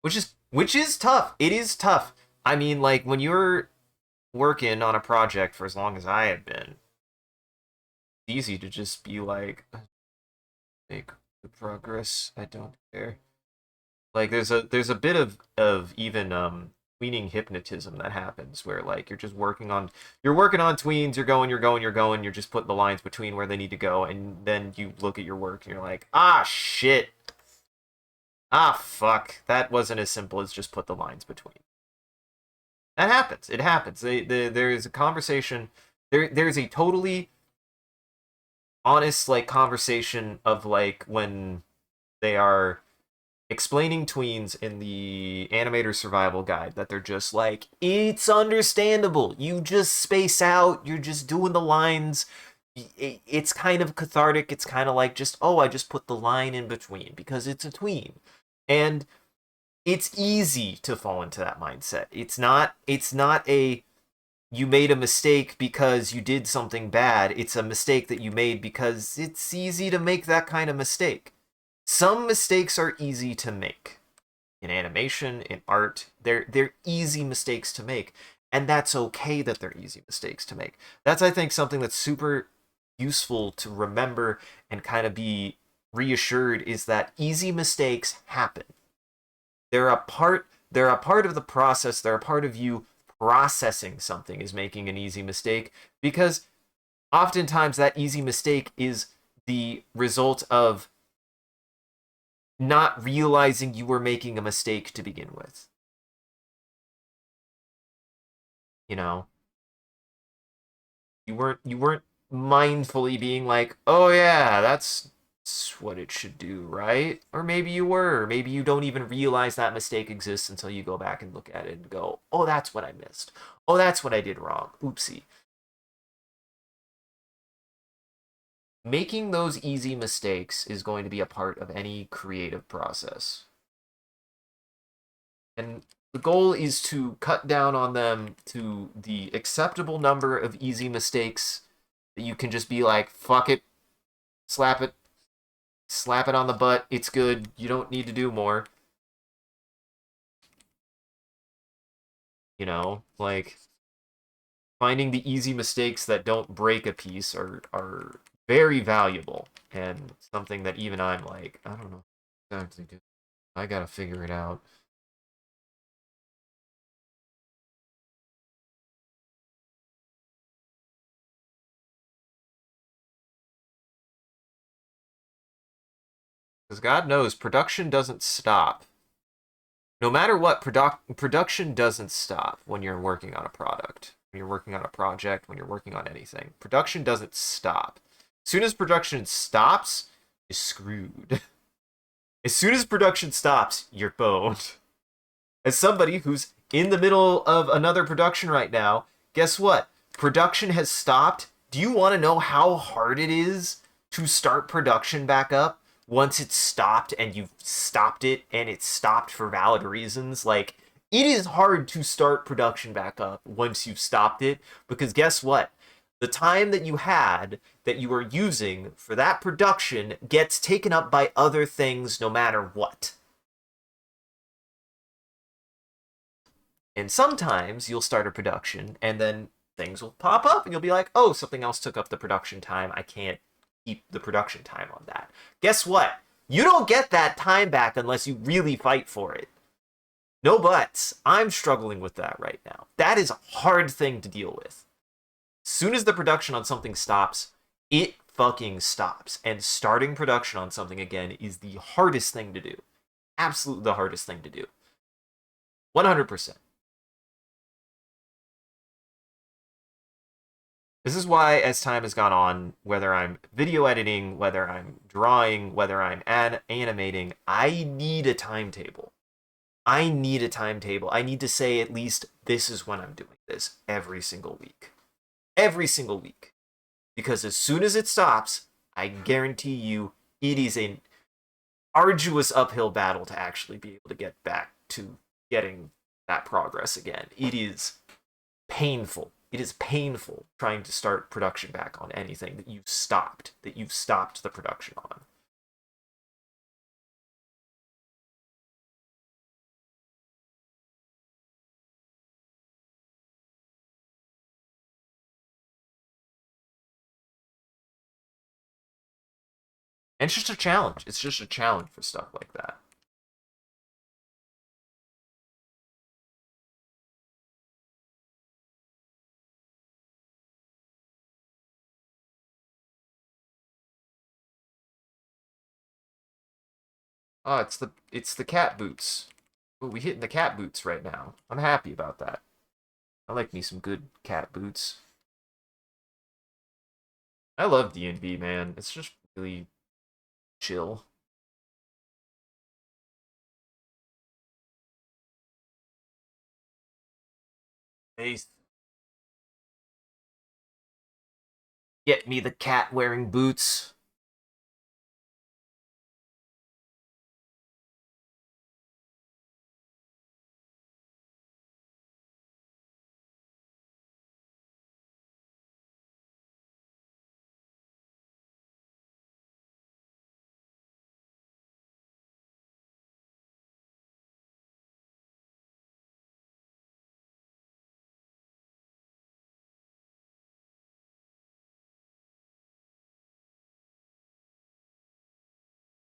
Which is tough. It is tough. I mean, like when you're working on a project for as long as I have been, it's easy to just be like, make the progress. I don't care. Like there's a bit of even tweening hypnotism that happens where like you're working on tweens, you're just putting the lines between where they need to go, and then you look at your work and you're like, ah shit. Ah fuck. That wasn't as simple as just put the lines between. That happens. It happens. There is a conversation. There's a totally honest like conversation of like when they are explaining tweens in the animator survival guide that they're just like, it's understandable. You just space out. You're just doing the lines. It's kind of cathartic. It's kind of like just, oh, I just put the line in between because it's a tween. And it's easy to fall into that mindset. It's not a you made a mistake because you did something bad. It's a mistake that you made because it's easy to make that kind of mistake. Some mistakes are easy to make. In animation, in art, they're easy mistakes to make, and that's okay that they're easy mistakes to make. That's I think something that's super useful to remember and kind of be reassured is that easy mistakes happen. They're a part of the process. They're a part of you processing something is making an easy mistake, because oftentimes that easy mistake is the result of not realizing you were making a mistake to begin with. You know, you weren't mindfully being like, "Oh yeah, that's what it should do," right? Or maybe you were. Maybe you don't even realize that mistake exists until you go back and look at it and go, "Oh, that's what I missed. Oh, that's what I did wrong. Oopsie." Making those easy mistakes is going to be a part of any creative process. And the goal is to cut down on them to the acceptable number of easy mistakes that you can just be like, fuck it, slap it, slap it on the butt, it's good, you don't need to do more. Like finding the easy mistakes that don't break a piece are very valuable, and something that even I'm like, I don't know exactly, dude. I gotta figure it out. Because God knows production doesn't stop. No matter what, production doesn't stop when you're working on a product, when you're working on a project, when you're working on anything. Production doesn't stop. As soon as production stops, you're screwed. As soon as production stops, you're boned. As somebody who's in the middle of another production right now, guess what? Production has stopped. Do you want to know how hard it is to start production back up once it's stopped and you've stopped it and it's stopped for valid reasons? Like, it is hard to start production back up once you've stopped it, because guess what? The time that you had that you were using for that production gets taken up by other things no matter what. And sometimes you'll start a production and then things will pop up and you'll be like, oh, something else took up the production time. I can't keep the production time on that. Guess what? You don't get that time back unless you really fight for it. No buts. I'm struggling with that right now. That is a hard thing to deal with. As soon as the production on something stops, it fucking stops. And starting production on something again is the hardest thing to do. Absolutely the hardest thing to do. 100%. This is why, as time has gone on, whether I'm video editing, whether I'm drawing, whether I'm animating, I need a timetable. I need a timetable. I need to say at least this is when I'm doing this every single week. Every single week. Because as soon as it stops, I guarantee you it is an arduous uphill battle to actually be able to get back to getting that progress again. It is painful. It is painful trying to start production back on anything that you've stopped the production on. And it's just a challenge. It's just a challenge for stuff like that. Oh, it's the cat boots. Oh, we hitting the cat boots right now. I'm happy about that. I like me some good cat boots. I love D&D, man. It's just really chill. Ace. Get me the cat wearing boots.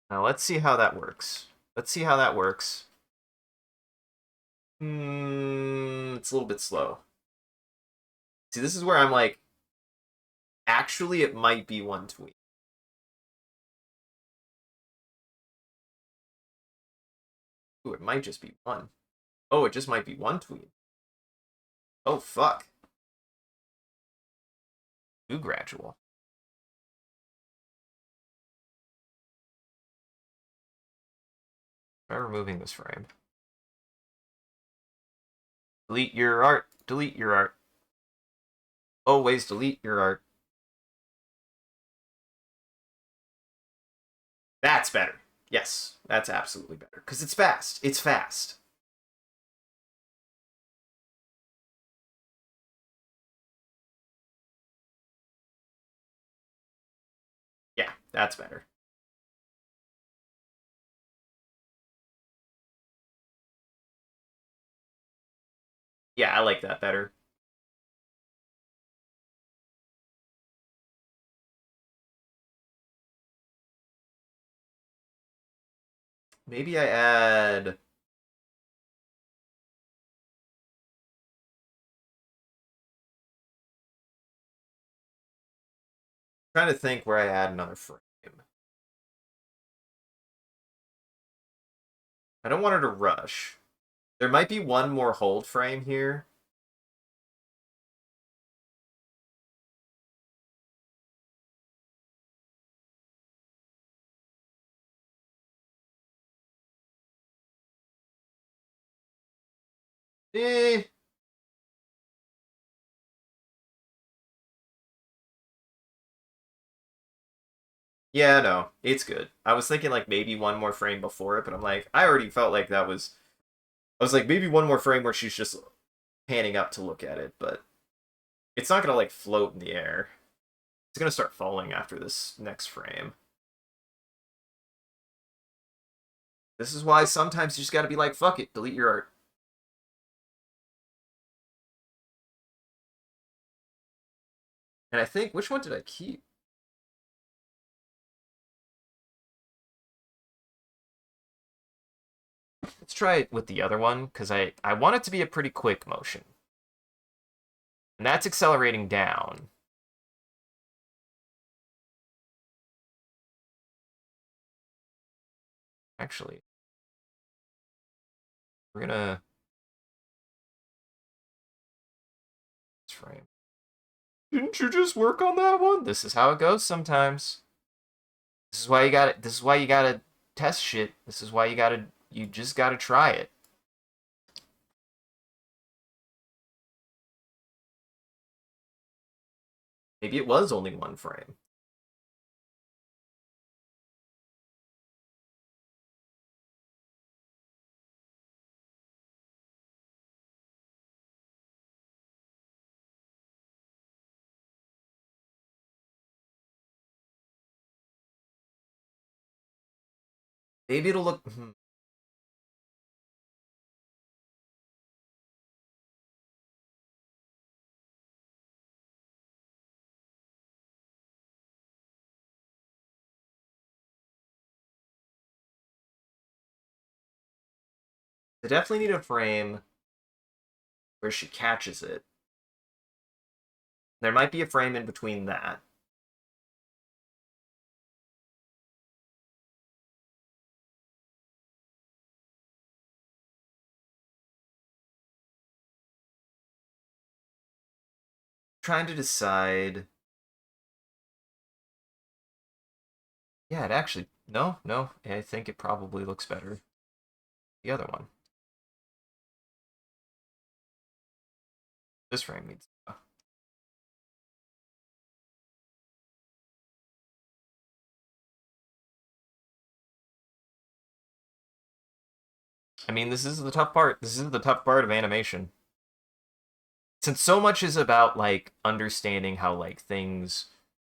Now let's see how that works. Let's see how that works. It's a little bit slow. See, this is where I'm like, actually, it might be one tweet. Ooh, it might just be one. Oh, it just might be one tweet. Oh, fuck. Too gradual. Try removing this frame. Delete your art. Delete your art. Always delete your art. That's better. Yes, that's absolutely better. Because it's fast. It's fast. Yeah, that's better. Yeah, I like that better. Maybe I add... I'm trying to think where I add another frame. I don't want her to rush. There might be one more hold frame here. Eh. Yeah, no, it's good. I was thinking like maybe one more frame before it, but I'm like, I already felt like that was. I was like, maybe one more frame where she's just panning up to look at it, but it's not gonna like float in the air. It's gonna start falling after this next frame. This is why sometimes you just gotta be like, fuck it, delete your art. And I think, which one did I keep? Let's try it with the other one, because I want it to be a pretty quick motion. And that's accelerating down. Actually, we're gonna... This frame. Didn't you just work on that one? This is how it goes sometimes. This is why you got it. This is why you gotta test shit. This is why you just gotta try it. Maybe it was only one frame. Maybe it'll look... I definitely need a frame where she catches it. There might be a frame in between that. Trying to decide... Yeah, it actually... No, no. I think it probably looks better. The other one. This frame needs... I mean, this is the tough part. This is the tough part of animation. Since so much is about, like, understanding how, like, things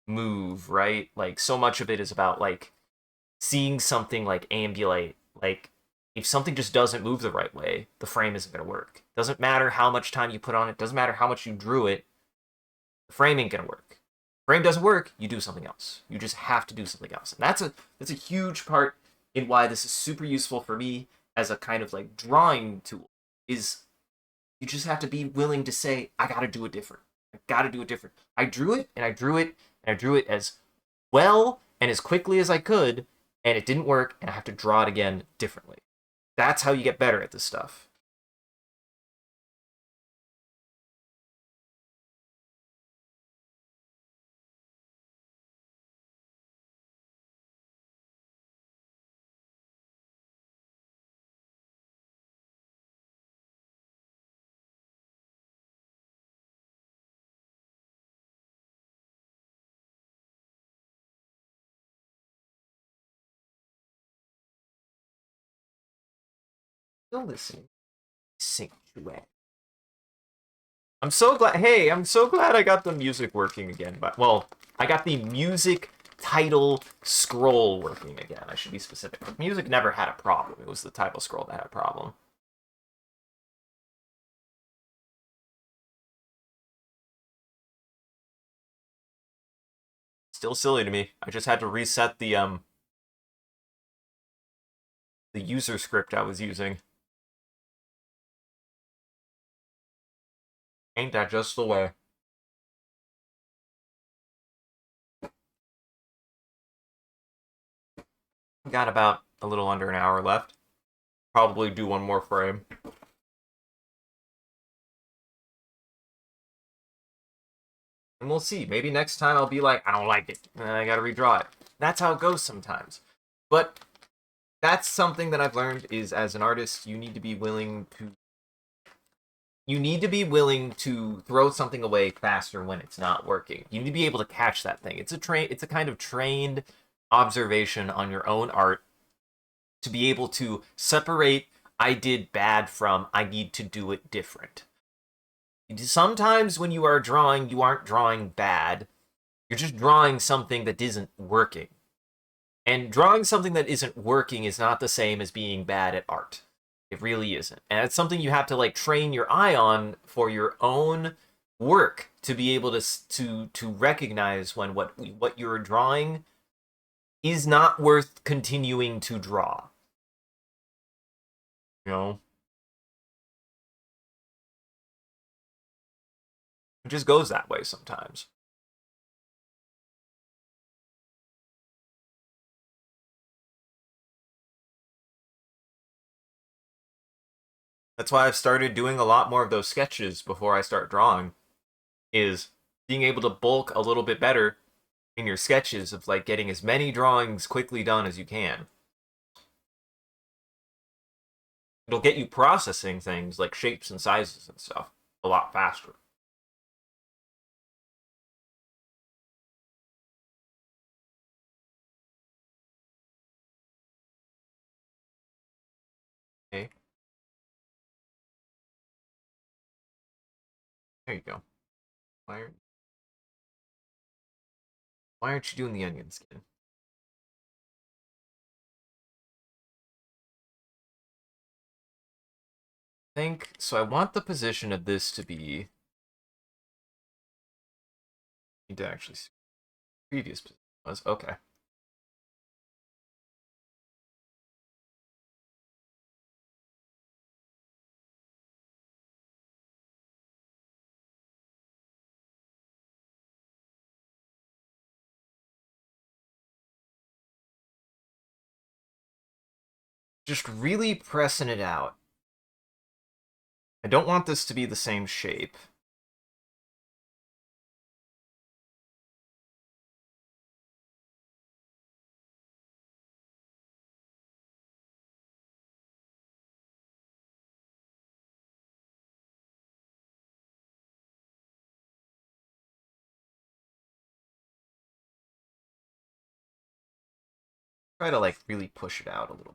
move, right? Like, so much of it is about, like, seeing something, like, ambulate. Like, if something just doesn't move the right way, the frame isn't going to work. Doesn't matter how much time you put on it. Doesn't matter how much you drew it. The frame ain't going to work. Frame doesn't work, you do something else. You just have to do something else. And that's a huge part in why this is super useful for me as a kind of like drawing tool is you just have to be willing to say, I gotta do it different. I gotta do it different. I drew it and I drew it and I drew it as well and as quickly as I could, and it didn't work, and I have to draw it again differently. That's how you get better at this stuff. Still listening. Sanctuary. I'm so glad. Hey, I'm so glad I got the music working again. But well, I got the music title scroll working again. I should be specific. The music never had a problem. It was the title scroll that had a problem. Still silly to me. I just had to reset the user script I was using. Ain't that just the way? Got about a little under an hour left. Probably do one more frame. And we'll see. Maybe next time I'll be like, I don't like it. And I gotta redraw it. That's how it goes sometimes. But that's something that I've learned is as an artist, you need to be willing to throw something away faster when it's not working. You need to be able to catch that thing. It's a kind of trained observation on your own art to be able to separate I did bad from I need to do it different. Sometimes when you are drawing, you aren't drawing bad. You're just drawing something that isn't working. And drawing something that isn't working is not the same as being bad at art. It really isn't. And it's something you have to like train your eye on for your own work to be able to recognize when what you're drawing is not worth continuing to draw. You know? It just goes that way sometimes. That's why I've started doing a lot more of those sketches before I start drawing, is being able to bulk a little bit better in your sketches of like getting as many drawings quickly done as you can. It'll get you processing things like shapes and sizes and stuff a lot faster. Okay, there you go. Why why aren't you doing the onion skin? think so. I want the position of this to be. Need to actually see previous position was okay. Just really pressing it out. I don't want this to be the same shape. Try to like really push it out a little bit.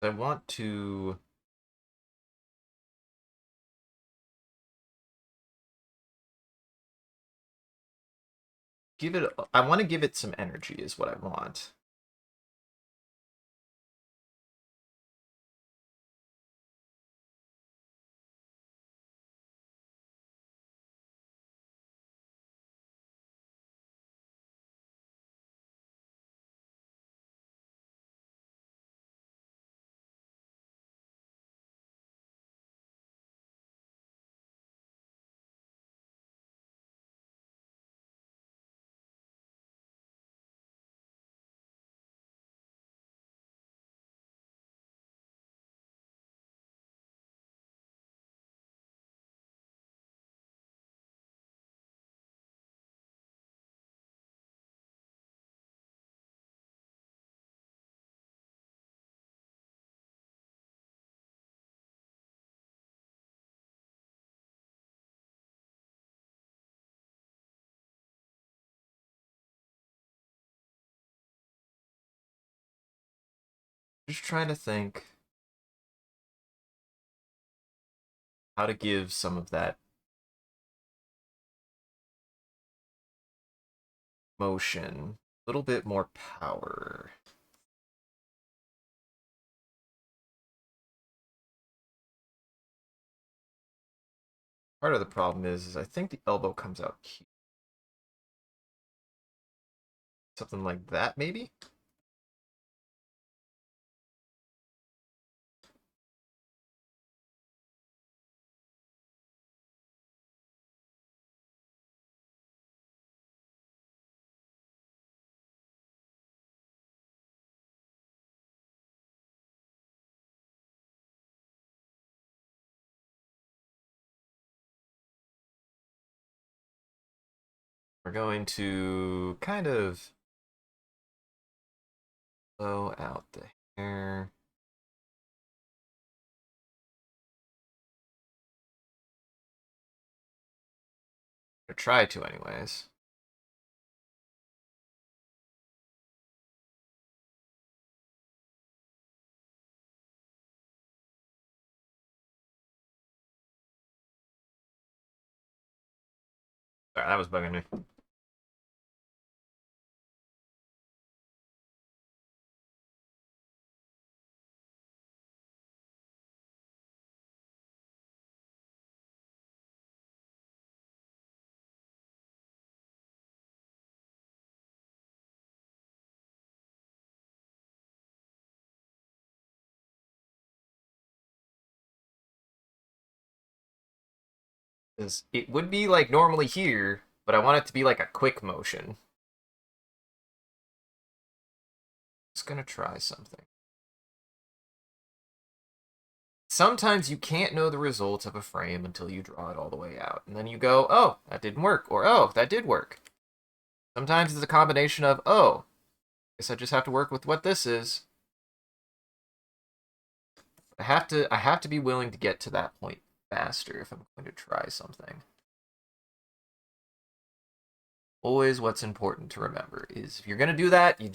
I want to give it. I want to give it some energy, is what I want. Just trying to think how to give some of that motion a little bit more power. Part of the problem is I think the elbow comes out here. Something like that, maybe? We're going to kind of blow out the hair. Or try to, anyways. Sorry, that was bugging me. Because it would be like normally here, but I want it to be like a quick motion. Just gonna try something. Sometimes you can't know the results of a frame until you draw it all the way out. And then you go, oh, that didn't work. Or, oh, that did work. Sometimes it's a combination of, oh, guess I just have to work with what this is. I have to be willing to get to that point faster if I'm going to try something. Always what's important to remember is if you're gonna do that, you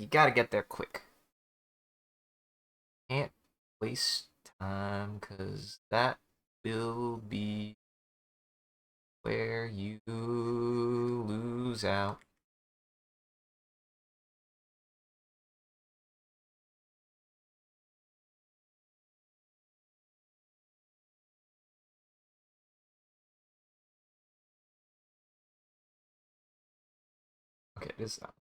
gotta get there quick. Can't waste time because that will be where you lose out. Okay, it is that.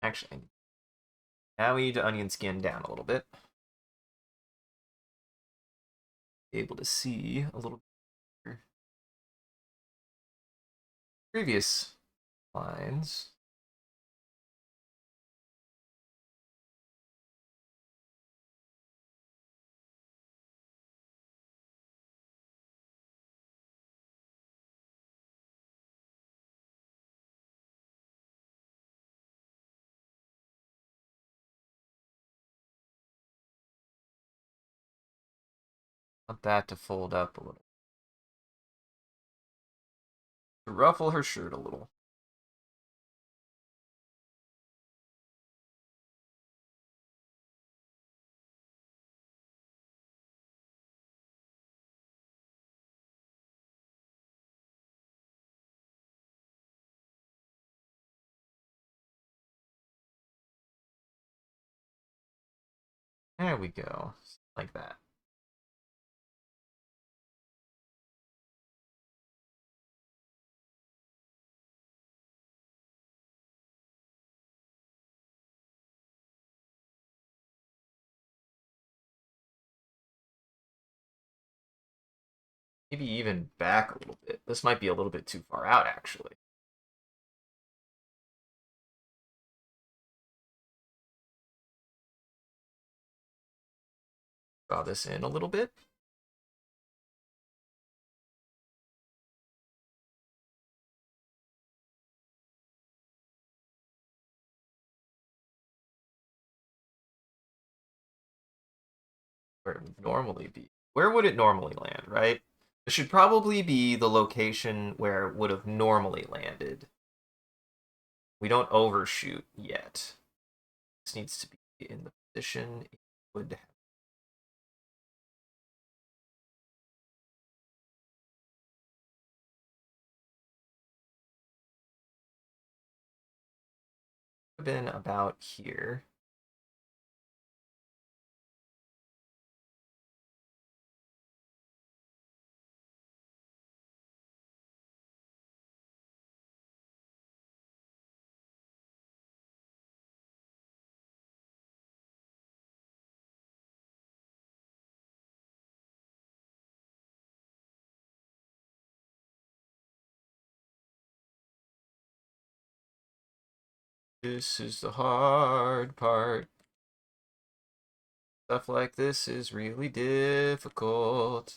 Actually, now we need to onion skin down a little bit. Be able to see a little bit previous lines. Want that to fold up a little. To ruffle her shirt a little. There we go. Like that. Maybe even back a little bit. This might be a little bit too far out, actually. Draw this in a little bit. Where it would normally be. Where would it normally land, right? It should probably be the location where it would have normally landed. We don't overshoot yet. This needs to be in the position it would have. Been about here. This is the hard part. Stuff like this is really difficult.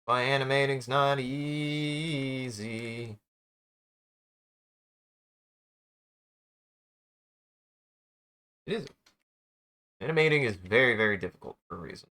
My animating's not easy. It is. Animating is very, very difficult for a reason.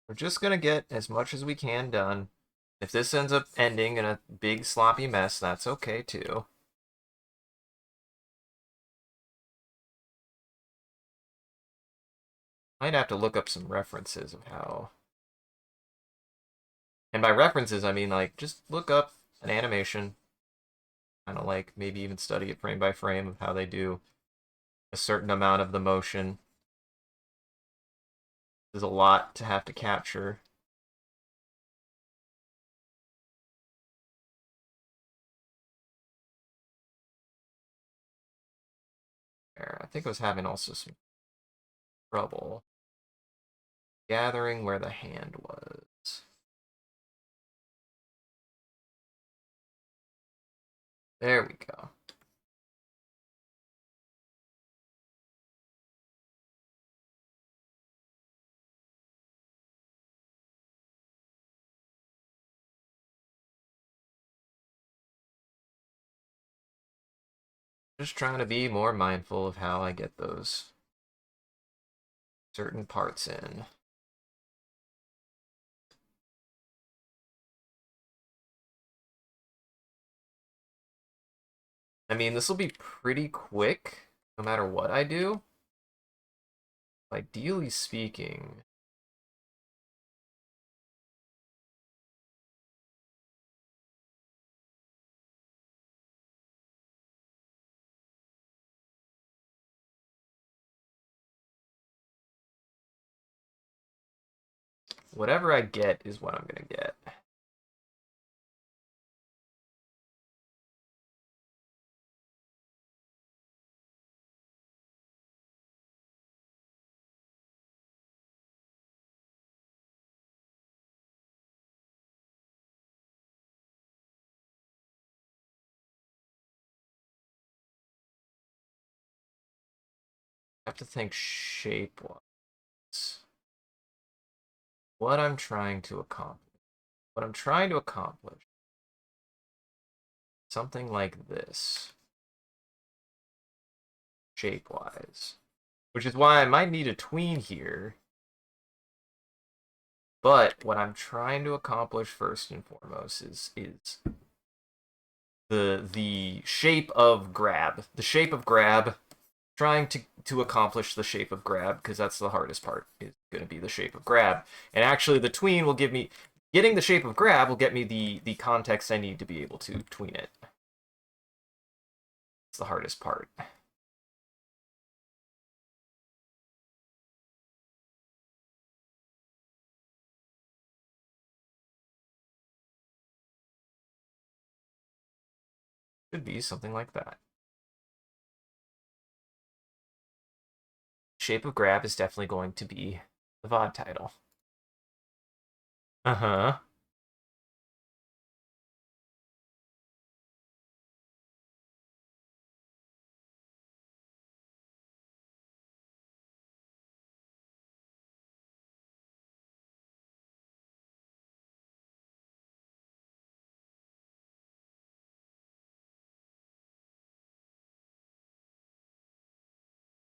We're just gonna get as much as we can done. If this ends up ending in a big sloppy mess, that's okay too. Might have to look up some references of how. And by references, I mean like just look up an animation kind of like maybe even study it frame by frame of how they do a certain amount of the motion. There's a lot to have to capture. I think I was having also some trouble gathering where the hand was. There we go. Just trying to be more mindful of how I get those certain parts in. I mean, this will be pretty quick no matter what I do. Ideally speaking, whatever I get is what I'm gonna get. I have to think shape-wise. What I'm trying to accomplish. What I'm trying to accomplish. Something like this. Shape-wise. Which is why I might need a tween here. But what I'm trying to accomplish first and foremost is the shape of grab. The shape of grab. Trying to accomplish the shape of grab, because that's the hardest part, is going to be the shape of grab. And actually the tween will give me, getting the shape of grab will get me the context I need to be able to tween it. It's the hardest part. Could be something like that. Shape of grab is definitely going to be the VOD title. Uh-huh.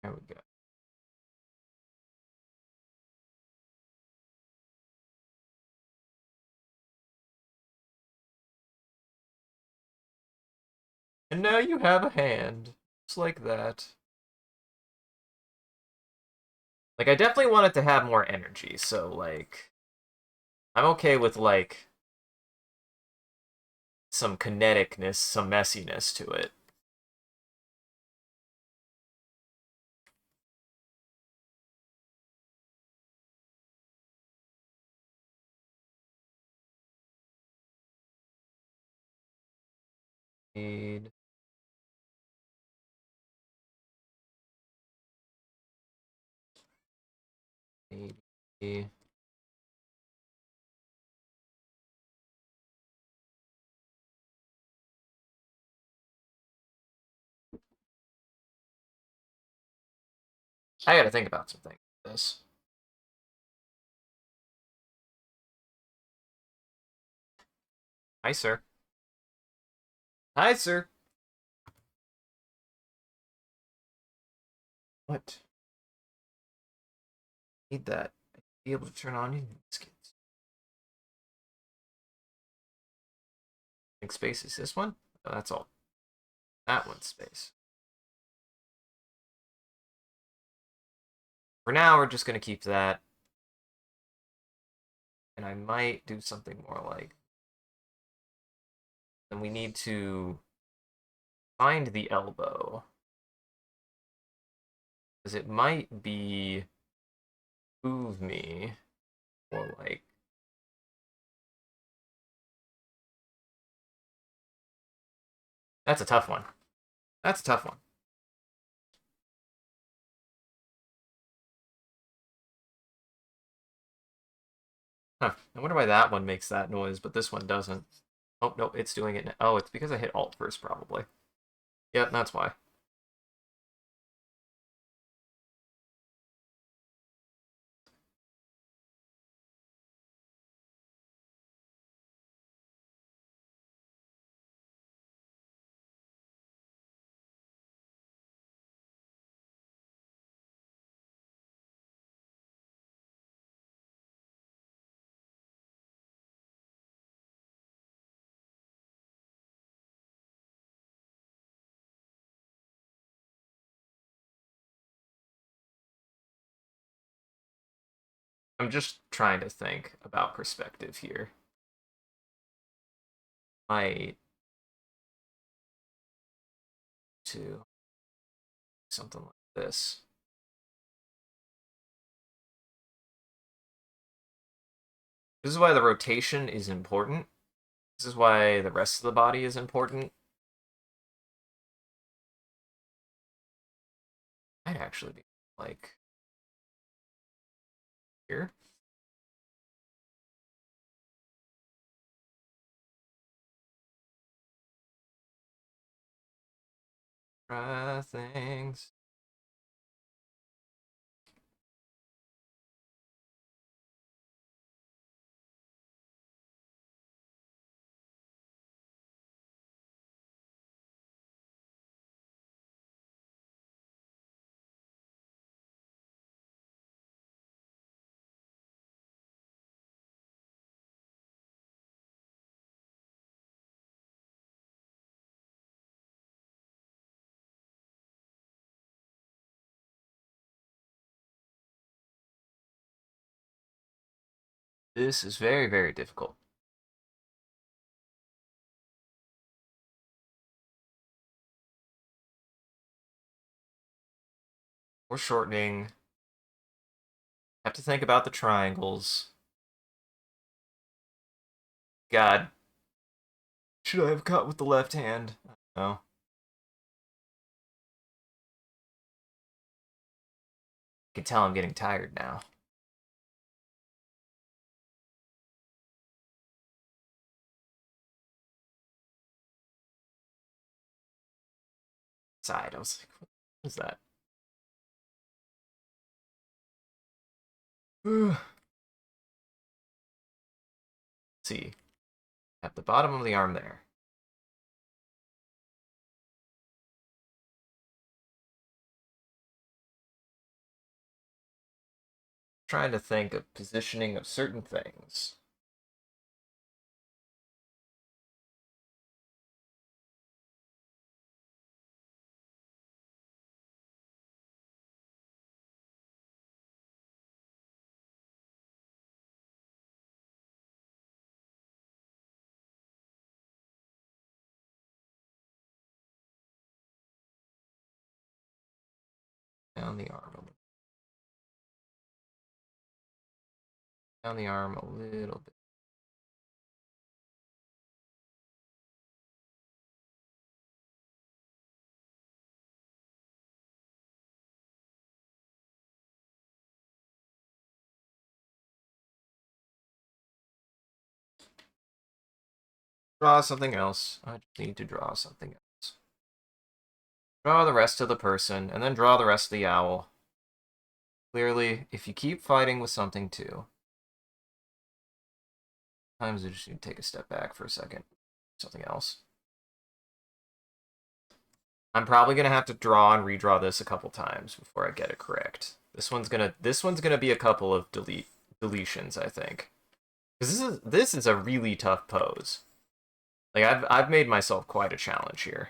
There we go. And now you have a hand. Just like that. Like, I definitely want it to have more energy, so, like, I'm okay with, like, some kineticness, some messiness to it. Need maybe I gotta think about something like this. Hi, sir. Hi, sir. What? Need that. Be able to turn on your skins. Think space is this one? Oh, that's all. That one's space. For now, we're just gonna keep that. And I might do something more like. And we need to find the elbow. Because it might be move me, or like, that's a tough one. That's a tough one. Huh. I wonder why that one makes that noise, but this one doesn't. Oh, no, it's doing it now. Oh, it's because I hit Alt first, probably. Yep, that's why. I'm just trying to think about perspective here. Might to something like this. This is why the rotation is important. This is why the rest of the body is important. Might actually be like here. Try things. This is very, very difficult. We're shortening. Have to think about the triangles. God. Should I have cut with the left hand? No. I can tell I'm getting tired now. Side. I was like, what is that? Let's see. At the bottom of the arm there. Trying to think of positioning of certain things. Down the arm a little. Down the arm a little bit. Draw something else. I just need to draw something else. Draw the rest of the person, and then draw the rest of the owl. Clearly, if you keep fighting with something too, sometimes you just need to take a step back for a second. Something else. I'm probably gonna have to draw and redraw this a couple times before I get it correct. This one's gonna be a couple of deletions, I think. Because this is a really tough pose. Like I've made myself quite a challenge here.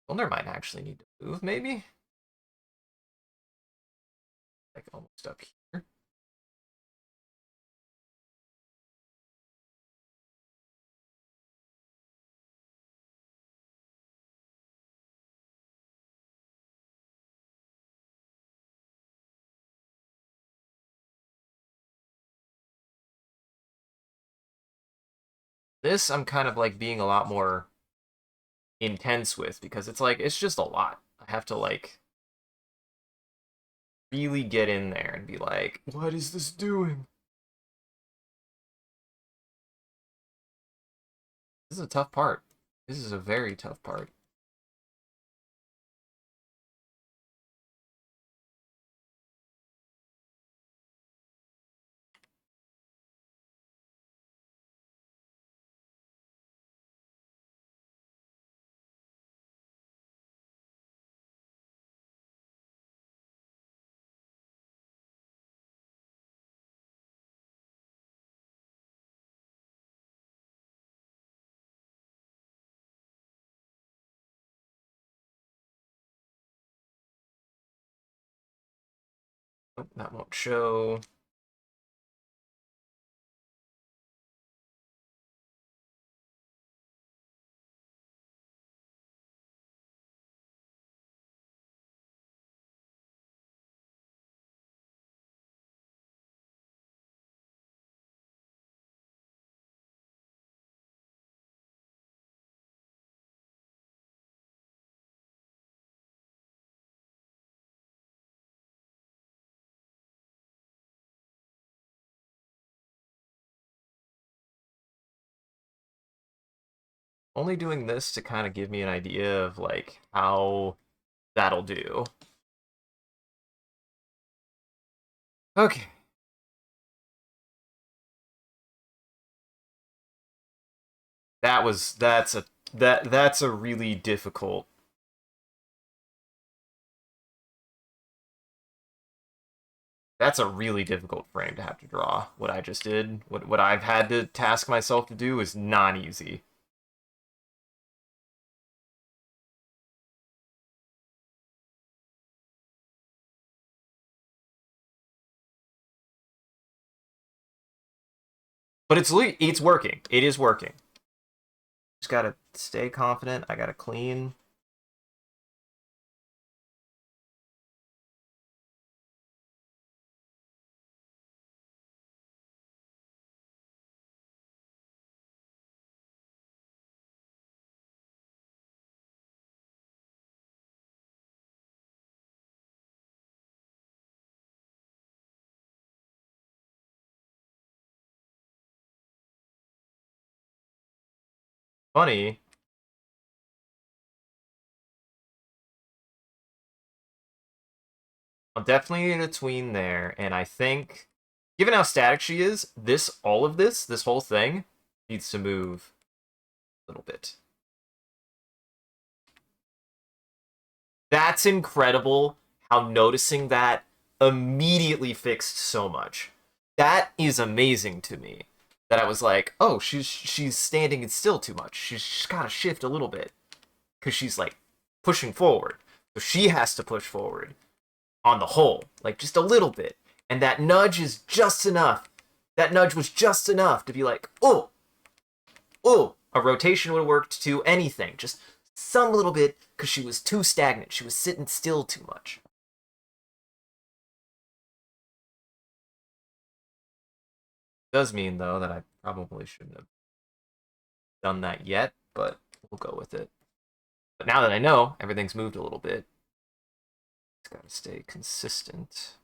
Well, might actually need to move, maybe? Like almost up here. This I'm kind of like being a lot more intense with because it's like it's just a lot. I have to like really get in there and be like, what is this doing? This is a tough part. This is a very tough part. Oh, that won't show. Only doing this to kind of give me an idea of like how that'll do. Okay. That's a really difficult. That's a really difficult frame to have to draw. What I just did, what I've had to task myself to do is not easy. But it's working. It is working. Just gotta stay confident. I gotta clean. Funny. I'm definitely in between there, and I think, given how static she is, all of this whole thing, needs to move a little bit. That's incredible how noticing that immediately fixed so much. That is amazing to me. That I was like, oh, she's standing still too much. She's got to shift a little bit because she's like pushing forward. So she has to push forward on the whole, like just a little bit. And that nudge is just enough. That nudge was just enough to be like, oh, oh, a rotation would have worked to anything. Just some little bit because she was too stagnant. She was sitting still too much. Does mean though that I probably shouldn't have done that yet, but we'll go with it. But now that I know everything's moved a little bit, it's got to stay consistent.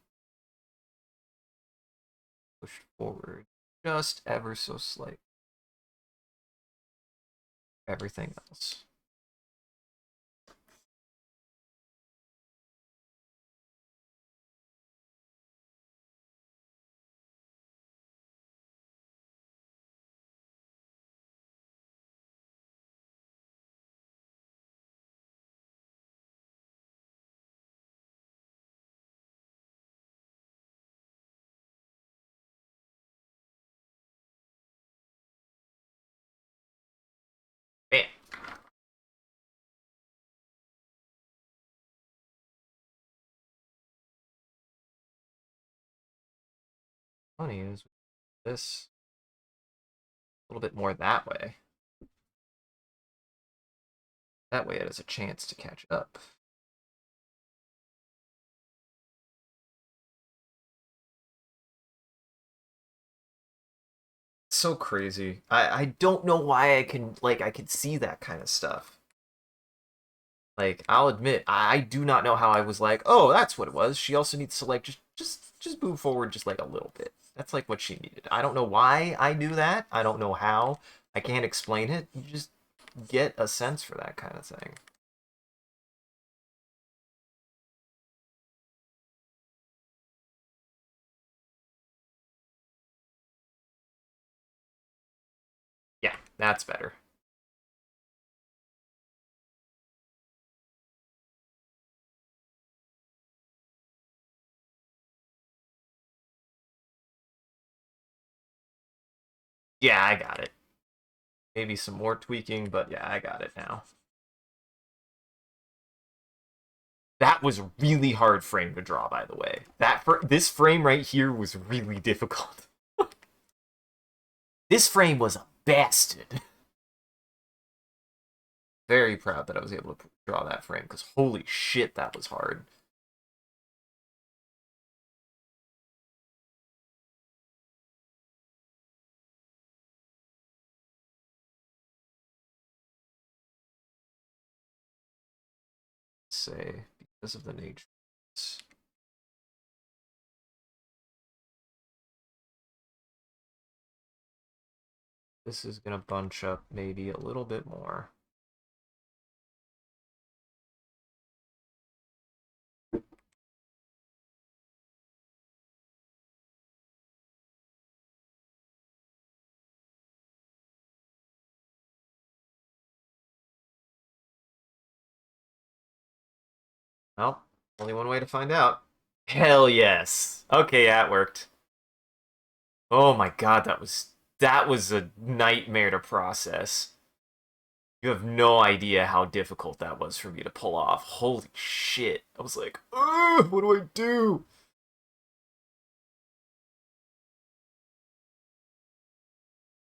Push forward just ever so slight. Everything else. Bam. Funny is this a little bit more that way. That way it has a chance to catch up. So crazy. I don't know why I can see that kind of stuff. Like, I'll admit, I do not know how I was like, oh, that's what it was. She also needs to like just move forward just like a little bit. That's like what she needed. I don't know why I knew that. I don't know how. I can't explain it. You just get a sense for that kind of thing. Yeah, that's better. Yeah, I got it. Maybe some more tweaking, but yeah, I got it now. That was a really hard frame to draw, by the way. This frame right here was really difficult. This frame was a bastard. Very proud that I was able to draw that frame because holy shit, that was hard. Say because of the nature. This is gonna bunch up maybe a little bit more. Well, only one way to find out. Hell yes. Okay, yeah, it worked. Oh my god, that was a nightmare to process. You have no idea how difficult that was for me to pull off. Holy shit. I was like, ugh, what do I do?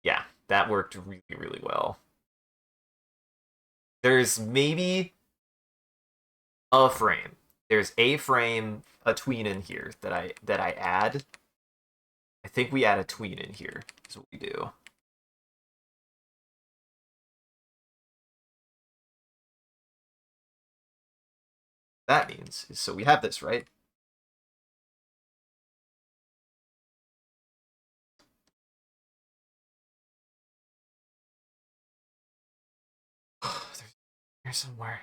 Yeah, that worked really, really well. There's maybe a frame. There's a frame, a tween in here that I add. I think we add a tween in here, is what we do. That means is so we have this, right? There's here somewhere.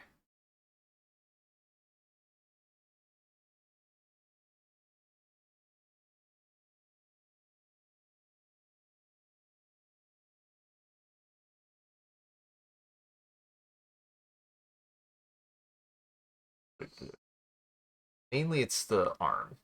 Mainly it's the arm.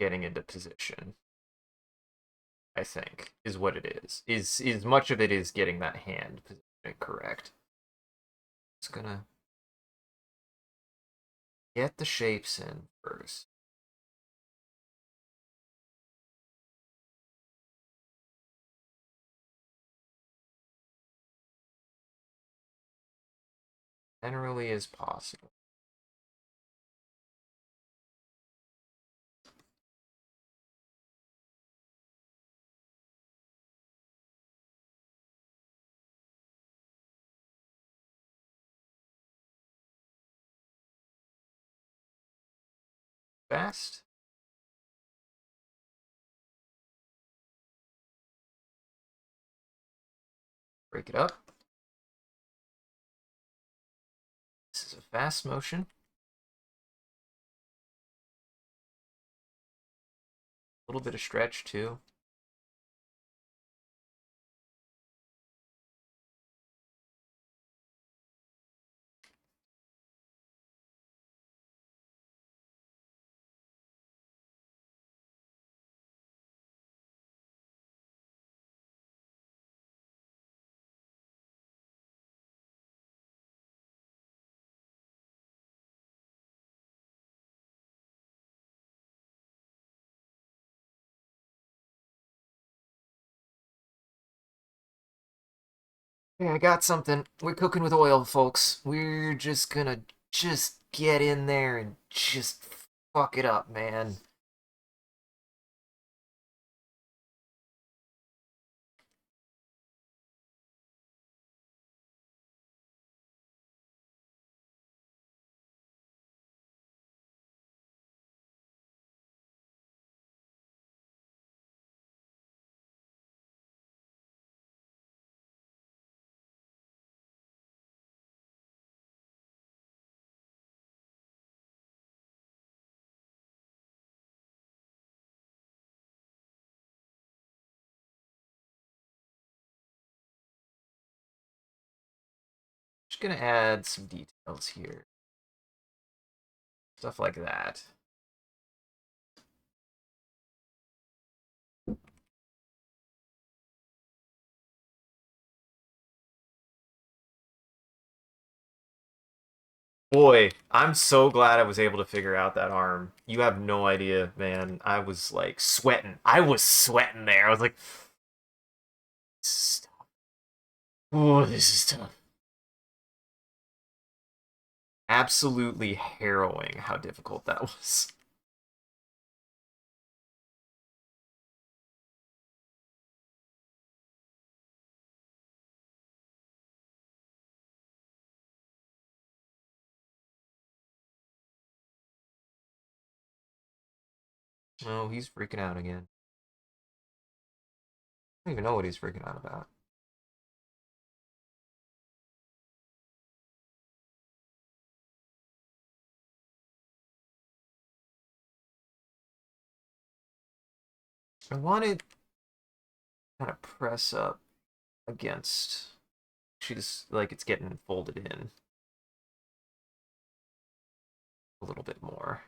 Getting into position, I think, is what it is. Is much of it is getting that hand position correct. It's gonna get the shapes in first. Generally as possible. Fast. Break it up. This is a fast motion. A little bit of stretch too. Hey, I got something. We're cooking with oil, folks. We're just gonna just get in there and just fuck it up, man. Just gonna add some details here. Stuff like that. Boy, I'm so glad I was able to figure out that arm. You have no idea, man. I was like sweating. I was sweating there. I was like, this is tough. Oh, this is tough. Absolutely harrowing how difficult that was. Oh, he's freaking out again. I don't even know what he's freaking out about. I wanted to kind of press up against. She's like it's getting folded in a little bit more.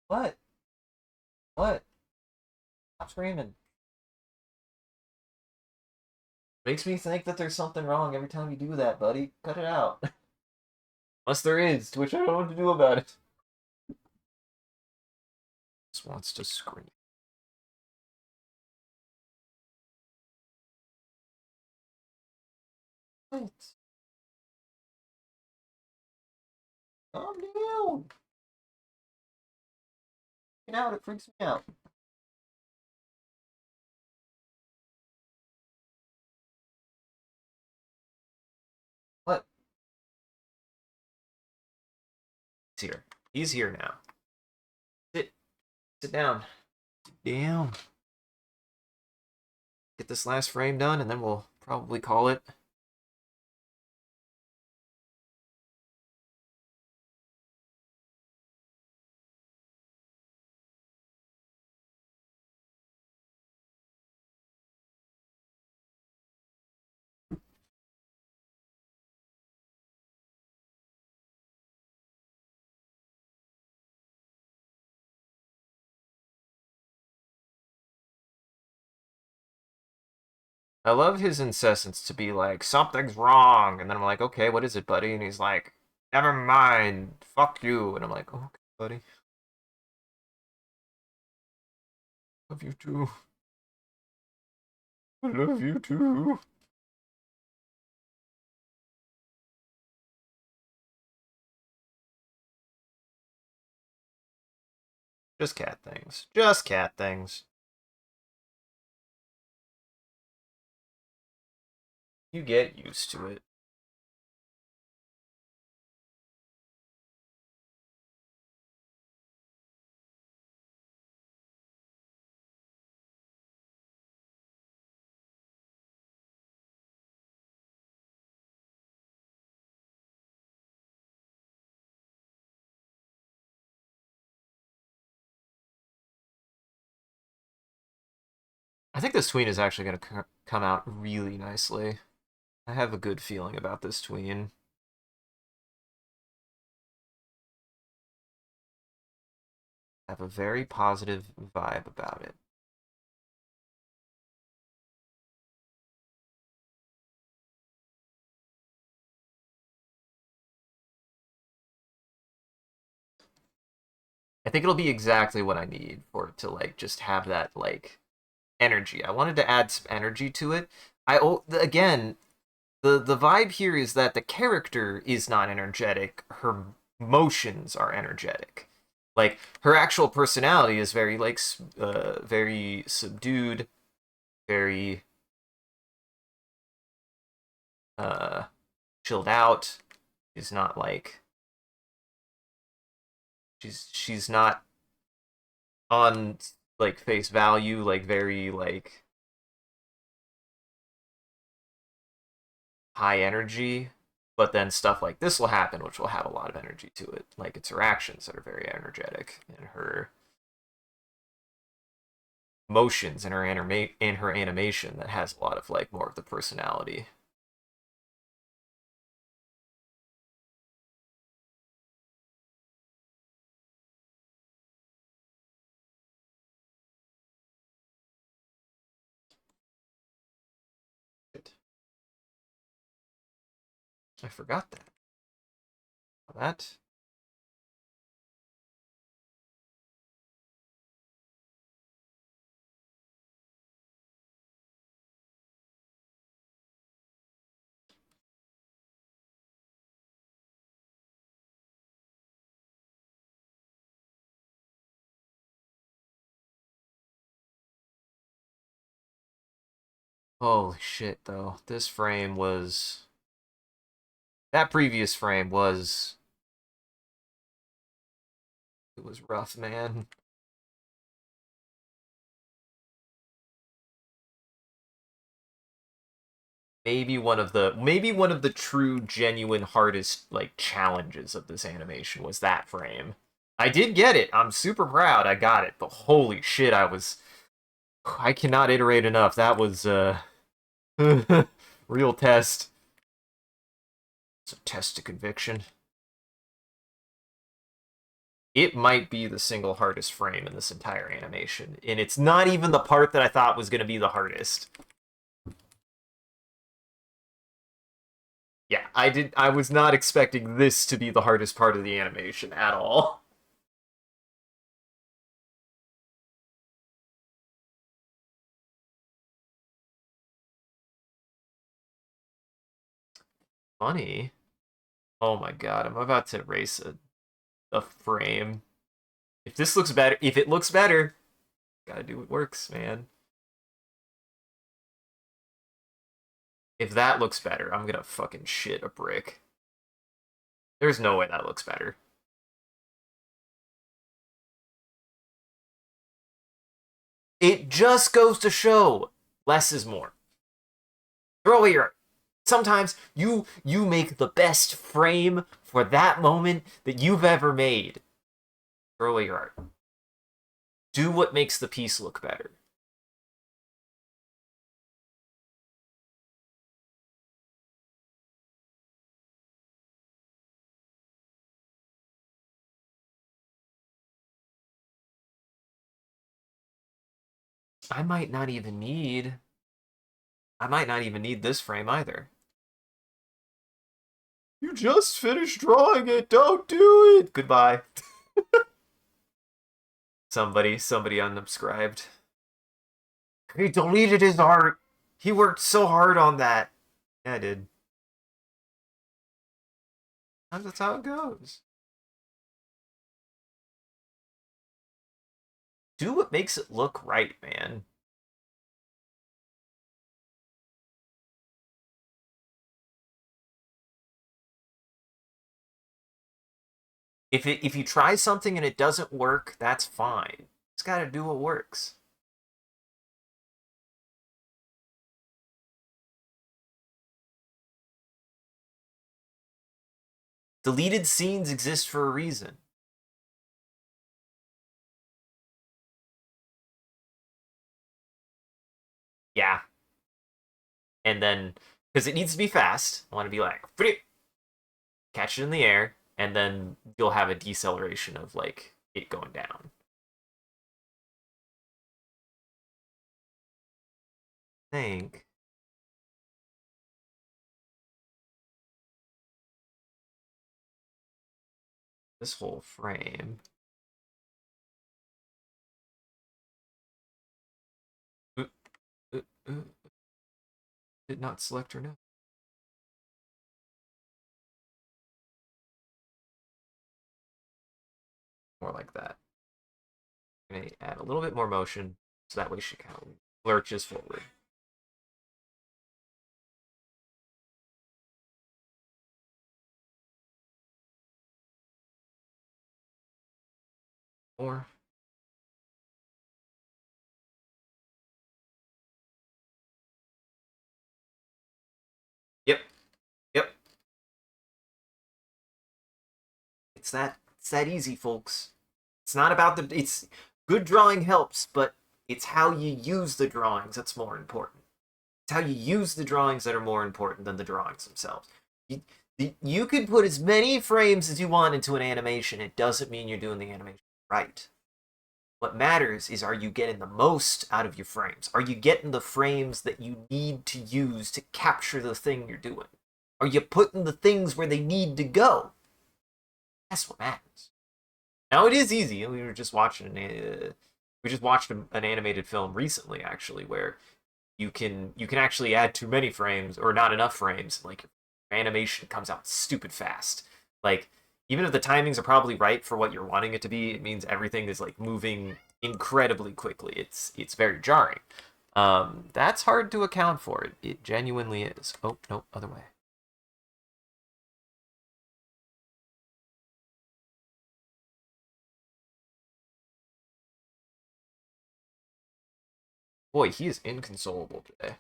What? What? Stop screaming. Makes me think that there's something wrong every time you do that, buddy. Cut it out. Unless there is, to which I don't know what to do about it. Just wants to scream. What? Calm down. Get out, it freaks me out. What? He's here. He's here now. Sit. Sit down. Sit down. Get this last frame done, and then we'll probably call it. I love his incessance to be like, something's wrong. And then I'm like, okay, what is it, buddy? And he's like, never mind. Fuck you. And I'm like, okay, buddy. Love you too. I love you too. Just cat things. Just cat things. You get used to it. I think this tween is actually going to come out really nicely. I have a good feeling about this tween. I have a very positive vibe about it. I think it'll be exactly what I need for it to like just have that like energy. I wanted to add some energy to it. Again, the vibe here is that the character is not energetic. Her motions are energetic. Like her actual personality is very like very subdued, very uh chilled out. She's not like she's not on like face value like very like high energy, but then stuff like this will happen which will have a lot of energy to it, like it's her actions that are very energetic and her motions and her animation that has a lot of like more of the personality. I forgot that. Holy shit though. This frame was that previous frame was it was rough, man. Maybe one of the true genuine hardest like challenges of this animation was that frame. I did get it. I'm super proud I got it, but holy shit, I cannot iterate enough. That was real test. It's a test to conviction. It might be the single hardest frame in this entire animation, and it's not even the part that I thought was going to be the hardest. Yeah, I was not expecting this to be the hardest part of the animation at all. Funny. Oh my god, I'm about to erase a frame. If this looks better, if it looks better, gotta do what works, man. If that looks better, I'm gonna fucking shit a brick. There's no way that looks better. It just goes to show less is more. Throw away your art. Sometimes you make the best frame for that moment that you've ever made. Throw away your art. Do what makes the piece look better. I might not even need I might not even need this frame either. You just finished drawing it. Don't do it. Goodbye. Somebody unsubscribed. He deleted his art. He worked so hard on that. Yeah, I did. That's how it goes. Do what makes it look right, man. If you try something and it doesn't work, that's fine. Just gotta do what works. Deleted scenes exist for a reason. Yeah. And then, because it needs to be fast, I want to be like, catch it in the air, and then you'll have a deceleration of like it going down. I think this whole frame. did not select or no. More like that. I'm gonna add a little bit more motion so that way she kind of lurches forward. More. Yep. Yep. It's that easy, folks. It's not about it's good drawing helps, but it's how you use the drawings that's more important. It's how you use the drawings that are more important than the drawings themselves. You, you could put as many frames as you want into an animation. It doesn't mean you're doing the animation right. What matters is, are you getting the most out of your frames? Are you getting the frames that you need to use to capture the thing you're doing? Are you putting the things where they need to go? That's what matters. Now it is easy. We were just watching we just watched an animated film recently, actually, where you can actually add too many frames or not enough frames. Like animation comes out stupid fast. Like even if the timings are probably right for what you're wanting it to be, it means everything is like moving incredibly quickly. It's very jarring. That's hard to account for. It genuinely is. Oh no, other way. Boy, he is inconsolable today.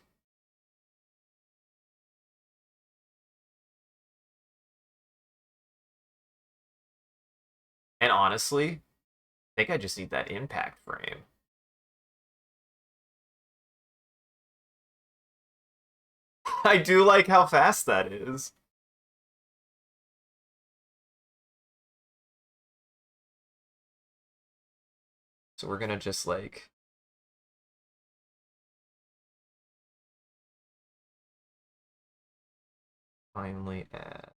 And honestly, I think I just need that impact frame. I do like how fast that is. So we're gonna just like finally add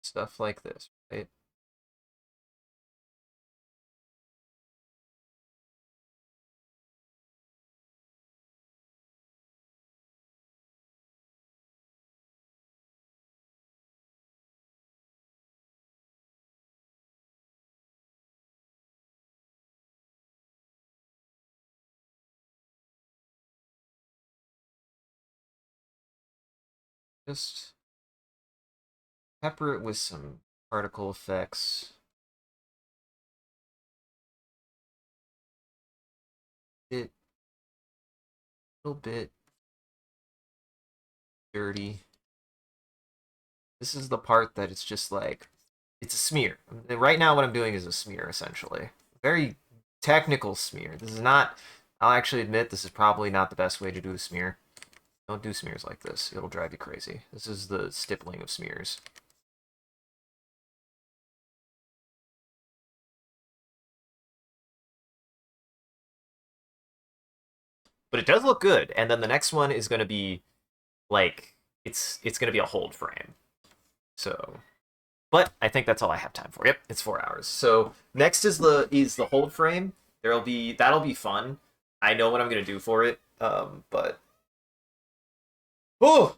stuff like this, right? Just pepper it with some particle effects. It a little bit dirty. This is the part that it's just like it's a smear. Right now what I'm doing is a smear essentially. Very technical smear. This is not, I'll actually admit this is probably not the best way to do a smear. Don't do smears like this. It'll drive you crazy. This is the stippling of smears. But it does look good. And then the next one is going to be like it's going to be a hold frame. So, but I think that's all I have time for. Yep, it's 4 hours. So next is the hold frame. That'll be fun. I know what I'm gonna do for it. But oh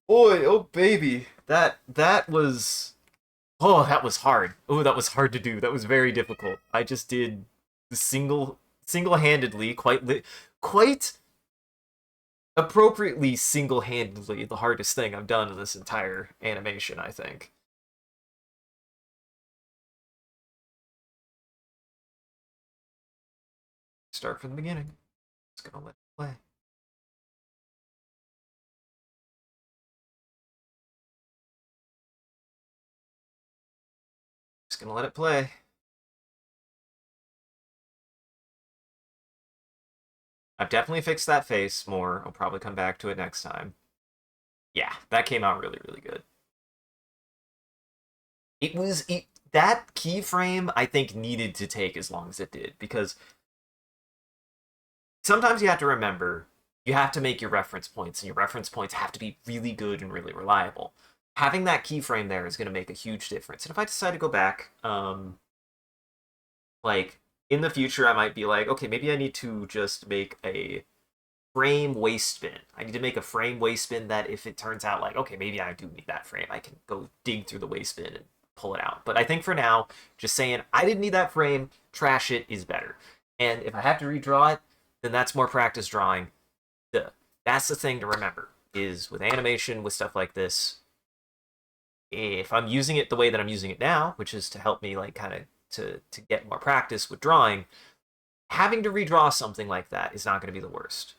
boy, oh baby, that was hard. Oh, that was hard to do. That was very difficult. I just did the single-handedly, quite appropriately single-handedly the hardest thing I've done in this entire animation, I think. Start from the beginning. Just gonna let it play. Just gonna let it play. I've definitely fixed that face more. I'll probably come back to it next time. Yeah, that came out really, really good. That keyframe I think needed to take as long as it did because sometimes you have to remember you have to make your reference points and your reference points have to be really good and really reliable. Having that keyframe there is going to make a huge difference. And if I decide to go back, like in the future, I might be like, okay, maybe I need to just make frame waste bin. I need to make a frame waste bin that if it turns out like, okay, maybe I do need that frame, I can go dig through the waste bin and pull it out. But I think for now, just saying I didn't need that frame, trash it is better. And if I have to redraw it, then that's more practice drawing. That's the thing to remember, is with animation, with stuff like this, if I'm using it the way that I'm using it now, which is to help me like kind of to get more practice with drawing, having to redraw something like that is not going to be the worst.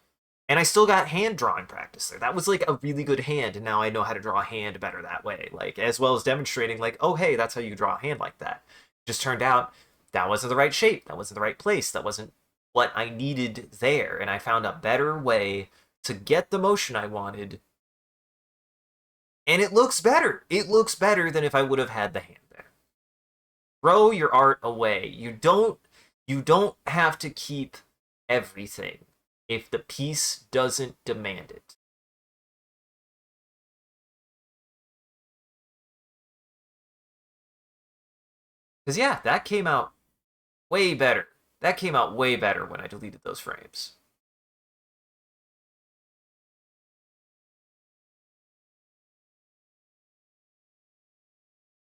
And I still got hand drawing practice there. That was like a really good hand, and now I know how to draw a hand better that way. Like, as well as demonstrating like, oh hey, that's how you draw a hand like that. Just turned out that wasn't the right shape, that wasn't the right place, that wasn't what I needed there, and I found a better way to get the motion I wanted, and it looks better. It looks better than if I would have had the hand there. Throw your art away. You don't have to keep everything if the piece doesn't demand it. Because yeah, that came out way better. That came out way better when I deleted those frames.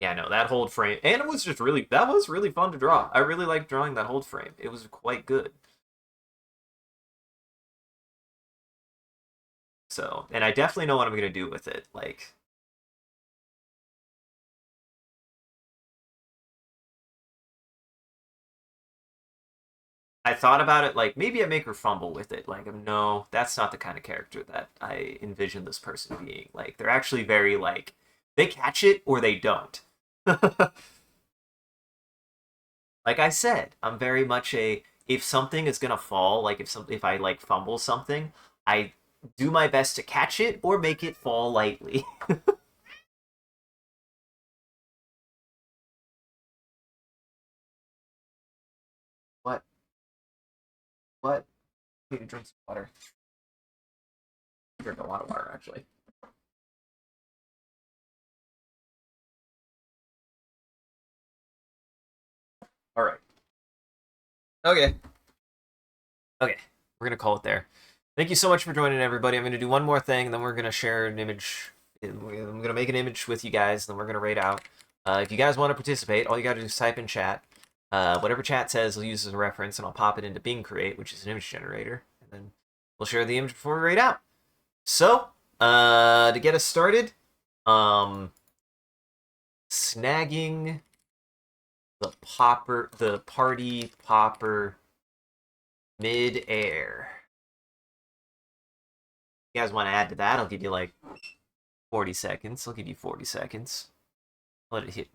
Yeah, no, that hold frame, and it was just really, that was really fun to draw. I really liked drawing that hold frame. It was quite good. So, and I definitely know what I'm gonna do with it. Like, I thought about it, like maybe I make her fumble with it. Like, no, that's not the kind of character that I envision this person being. Like, they're actually very like, they catch it or they don't. Like I said, I'm very much a, if something is gonna fall, like if I like fumble something, I do my best to catch it or make it fall lightly. What? What? I need to drink some water. I drink a lot of water actually. All right. Okay. Okay. We're gonna call it there. Thank you so much for joining, everybody. I'm gonna do one more thing, then we're gonna share an image. I'm gonna make an image with you guys, then we're gonna rate out. If you guys want to participate, all you gotta do is type in chat. Whatever chat says, I'll use as a reference, and I'll pop it into Bing Create, which is an image generator, and then we'll share the image before we rate out. So, to get us started, snagging the party popper mid-air. You guys want to add to that? I'll give you like 40 seconds. I'll give you 40 seconds. Let it hit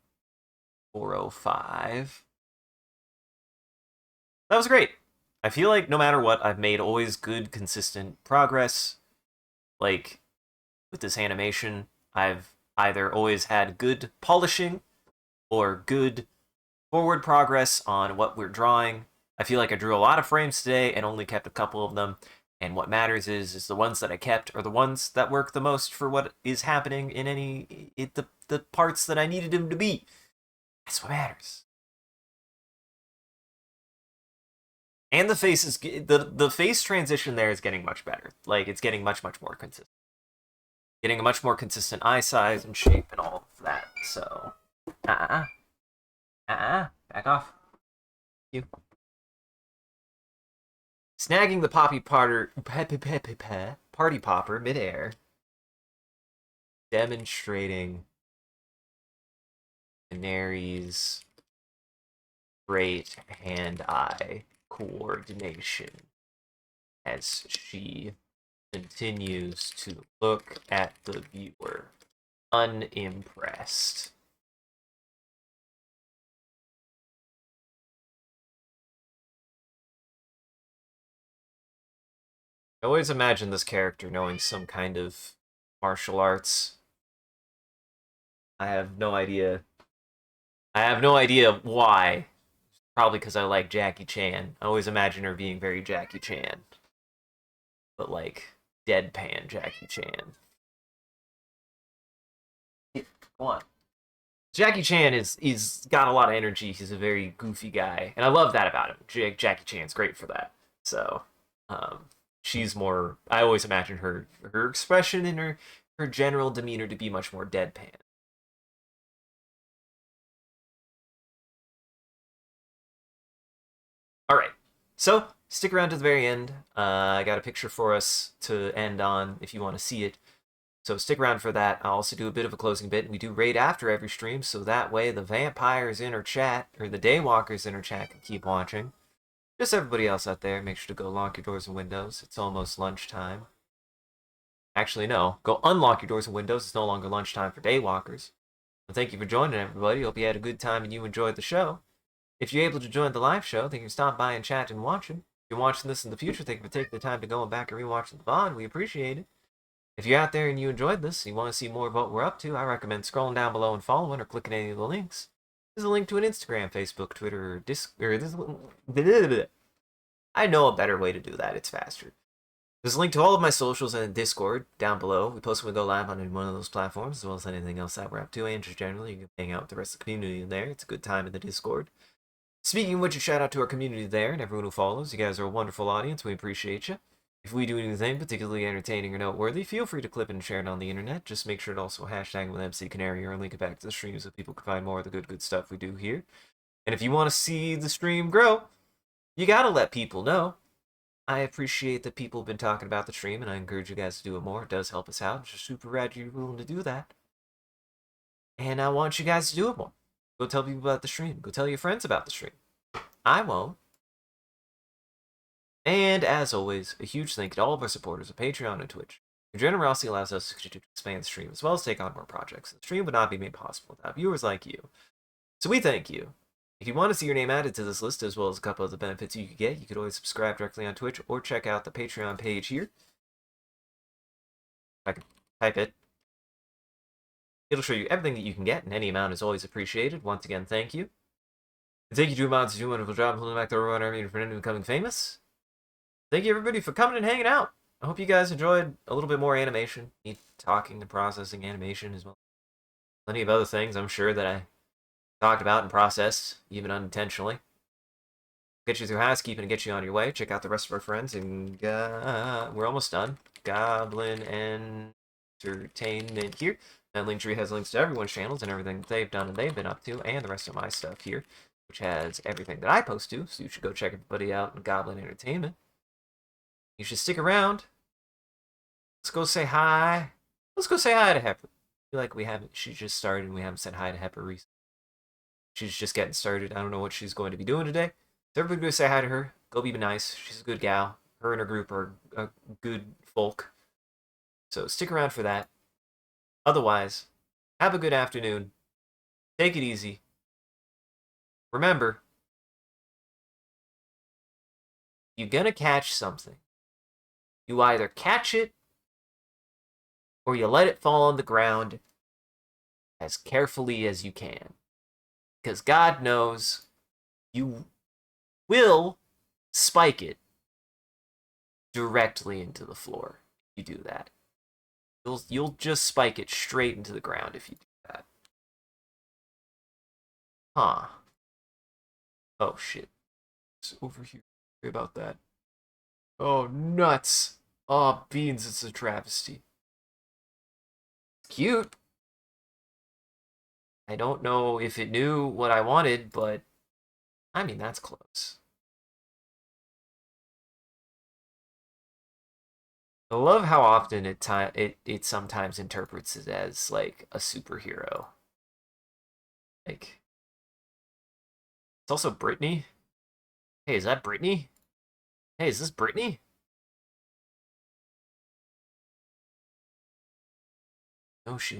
4:05. That was great. I feel like no matter what, I've made always good, consistent progress. Like, with this animation, I've either always had good polishing or good forward progress on what we're drawing. I feel like I drew a lot of frames today and only kept a couple of them. And what matters is the ones that I kept are the ones that work the most for what is happening in the parts that I needed them to be. That's what matters. And the face is the face transition there is getting much better. Like, it's getting much more consistent. Getting a much more consistent eye size and shape and all of that. So, back off. You. Snagging the party popper midair. Demonstrating Canary's great hand-eye coordination as she continues to look at the viewer, unimpressed. I always imagine this character knowing some kind of martial arts. I have no idea. I have no idea why. Probably because I like Jackie Chan. I always imagine her being very Jackie Chan. But like, deadpan Jackie Chan. Yeah, go on. Jackie Chan he's got a lot of energy. He's a very goofy guy, and I love that about him. Jackie Chan's great for that. So, she's more. I always imagine her expression and her general demeanor to be much more deadpan. All right, so stick around to the very end. I got a picture for us to end on if you want to see it. So stick around for that. I'll also do a bit of a closing bit, and we do raid after every stream, so that way the vampires in our chat, or the daywalkers in our chat, can keep watching. Just everybody else out there, make sure to go lock your doors and windows. It's almost lunchtime. Actually, no. Go unlock your doors and windows. It's no longer lunchtime for daywalkers. Well, thank you for joining, everybody. Hope you had a good time and you enjoyed the show. If you're able to join the live show, thank you for stopping by and chat and watching. If you're watching this in the future, thank you for taking the time to go back and rewatch the VOD. We appreciate it. If you're out there and you enjoyed this and you want to see more of what we're up to, I recommend scrolling down below and following or clicking any of the links. There's a link to an Instagram, Facebook, Twitter, or Discord. I know a better way to do that. It's faster. There's a link to all of my socials and Discord down below. We post when we go live on any one of those platforms, as well as anything else that we're up to. And just generally, you can hang out with the rest of the community in there. It's a good time in the Discord. Speaking of which, a shout out to our community there and everyone who follows. You guys are a wonderful audience. We appreciate you. If we do anything particularly entertaining or noteworthy, feel free to clip it and share it on the internet. Just make sure to also hashtag with MCCanary or link it back to the stream so people can find more of the good stuff we do here. And if you want to see the stream grow, you gotta let people know. I appreciate that people have been talking about the stream, and I encourage you guys to do it more. It does help us out. It's just super rad you're willing to do that. And I want you guys to do it more. Go tell people about the stream. Go tell your friends about the stream. I won't. And as always, a huge thank you to all of our supporters of Patreon and Twitch. Your generosity allows us to continue to expand the stream as well as take on more projects. The stream would not be made possible without viewers like you. So we thank you. If you want to see your name added to this list as well as a couple of the benefits you could get, you could always subscribe directly on Twitch or check out the Patreon page here. If I can type it. It'll show you everything that you can get, and any amount is always appreciated. Once again, thank you. And thank you, Drew Mods, for doing a wonderful job holding back the Rowan Army for becoming famous. Thank you, everybody, for coming and hanging out. I hope you guys enjoyed a little bit more animation. Me talking and processing animation as well. Plenty of other things, I'm sure, that I talked about and processed, even unintentionally. Get you through housekeeping and get you on your way. Check out the rest of our friends, and we're almost done. Goblin Entertainment here. And Linktree has links to everyone's channels and everything that they've done and they've been up to, and the rest of my stuff here, which has everything that I post to, so you should go check everybody out in Goblin Entertainment. You should stick around. Let's go say hi. Let's go say hi to Hepper. I feel like we haven't, she just started and we haven't said hi to Hepper recently. She's just getting started. I don't know what she's going to be doing today. So everybody go say hi to her. Go be nice. She's a good gal. Her and her group are good folk. So stick around for that. Otherwise, have a good afternoon. Take it easy. Remember, you're gonna catch something. You either catch it or you let it fall on the ground as carefully as you can. Because God knows you will spike it directly into the floor if you do that. You'll just spike it straight into the ground if you do that. Huh. Oh, shit. It's over here. Sorry about that. Oh, nuts. Oh, beans, it's a travesty. Cute. I don't know if it knew what I wanted, but I mean, that's close. I love how often it sometimes interprets it as like a superhero. Like, it's also Brittany. Hey, is that Brittany? Hey, is this Brittany? No, she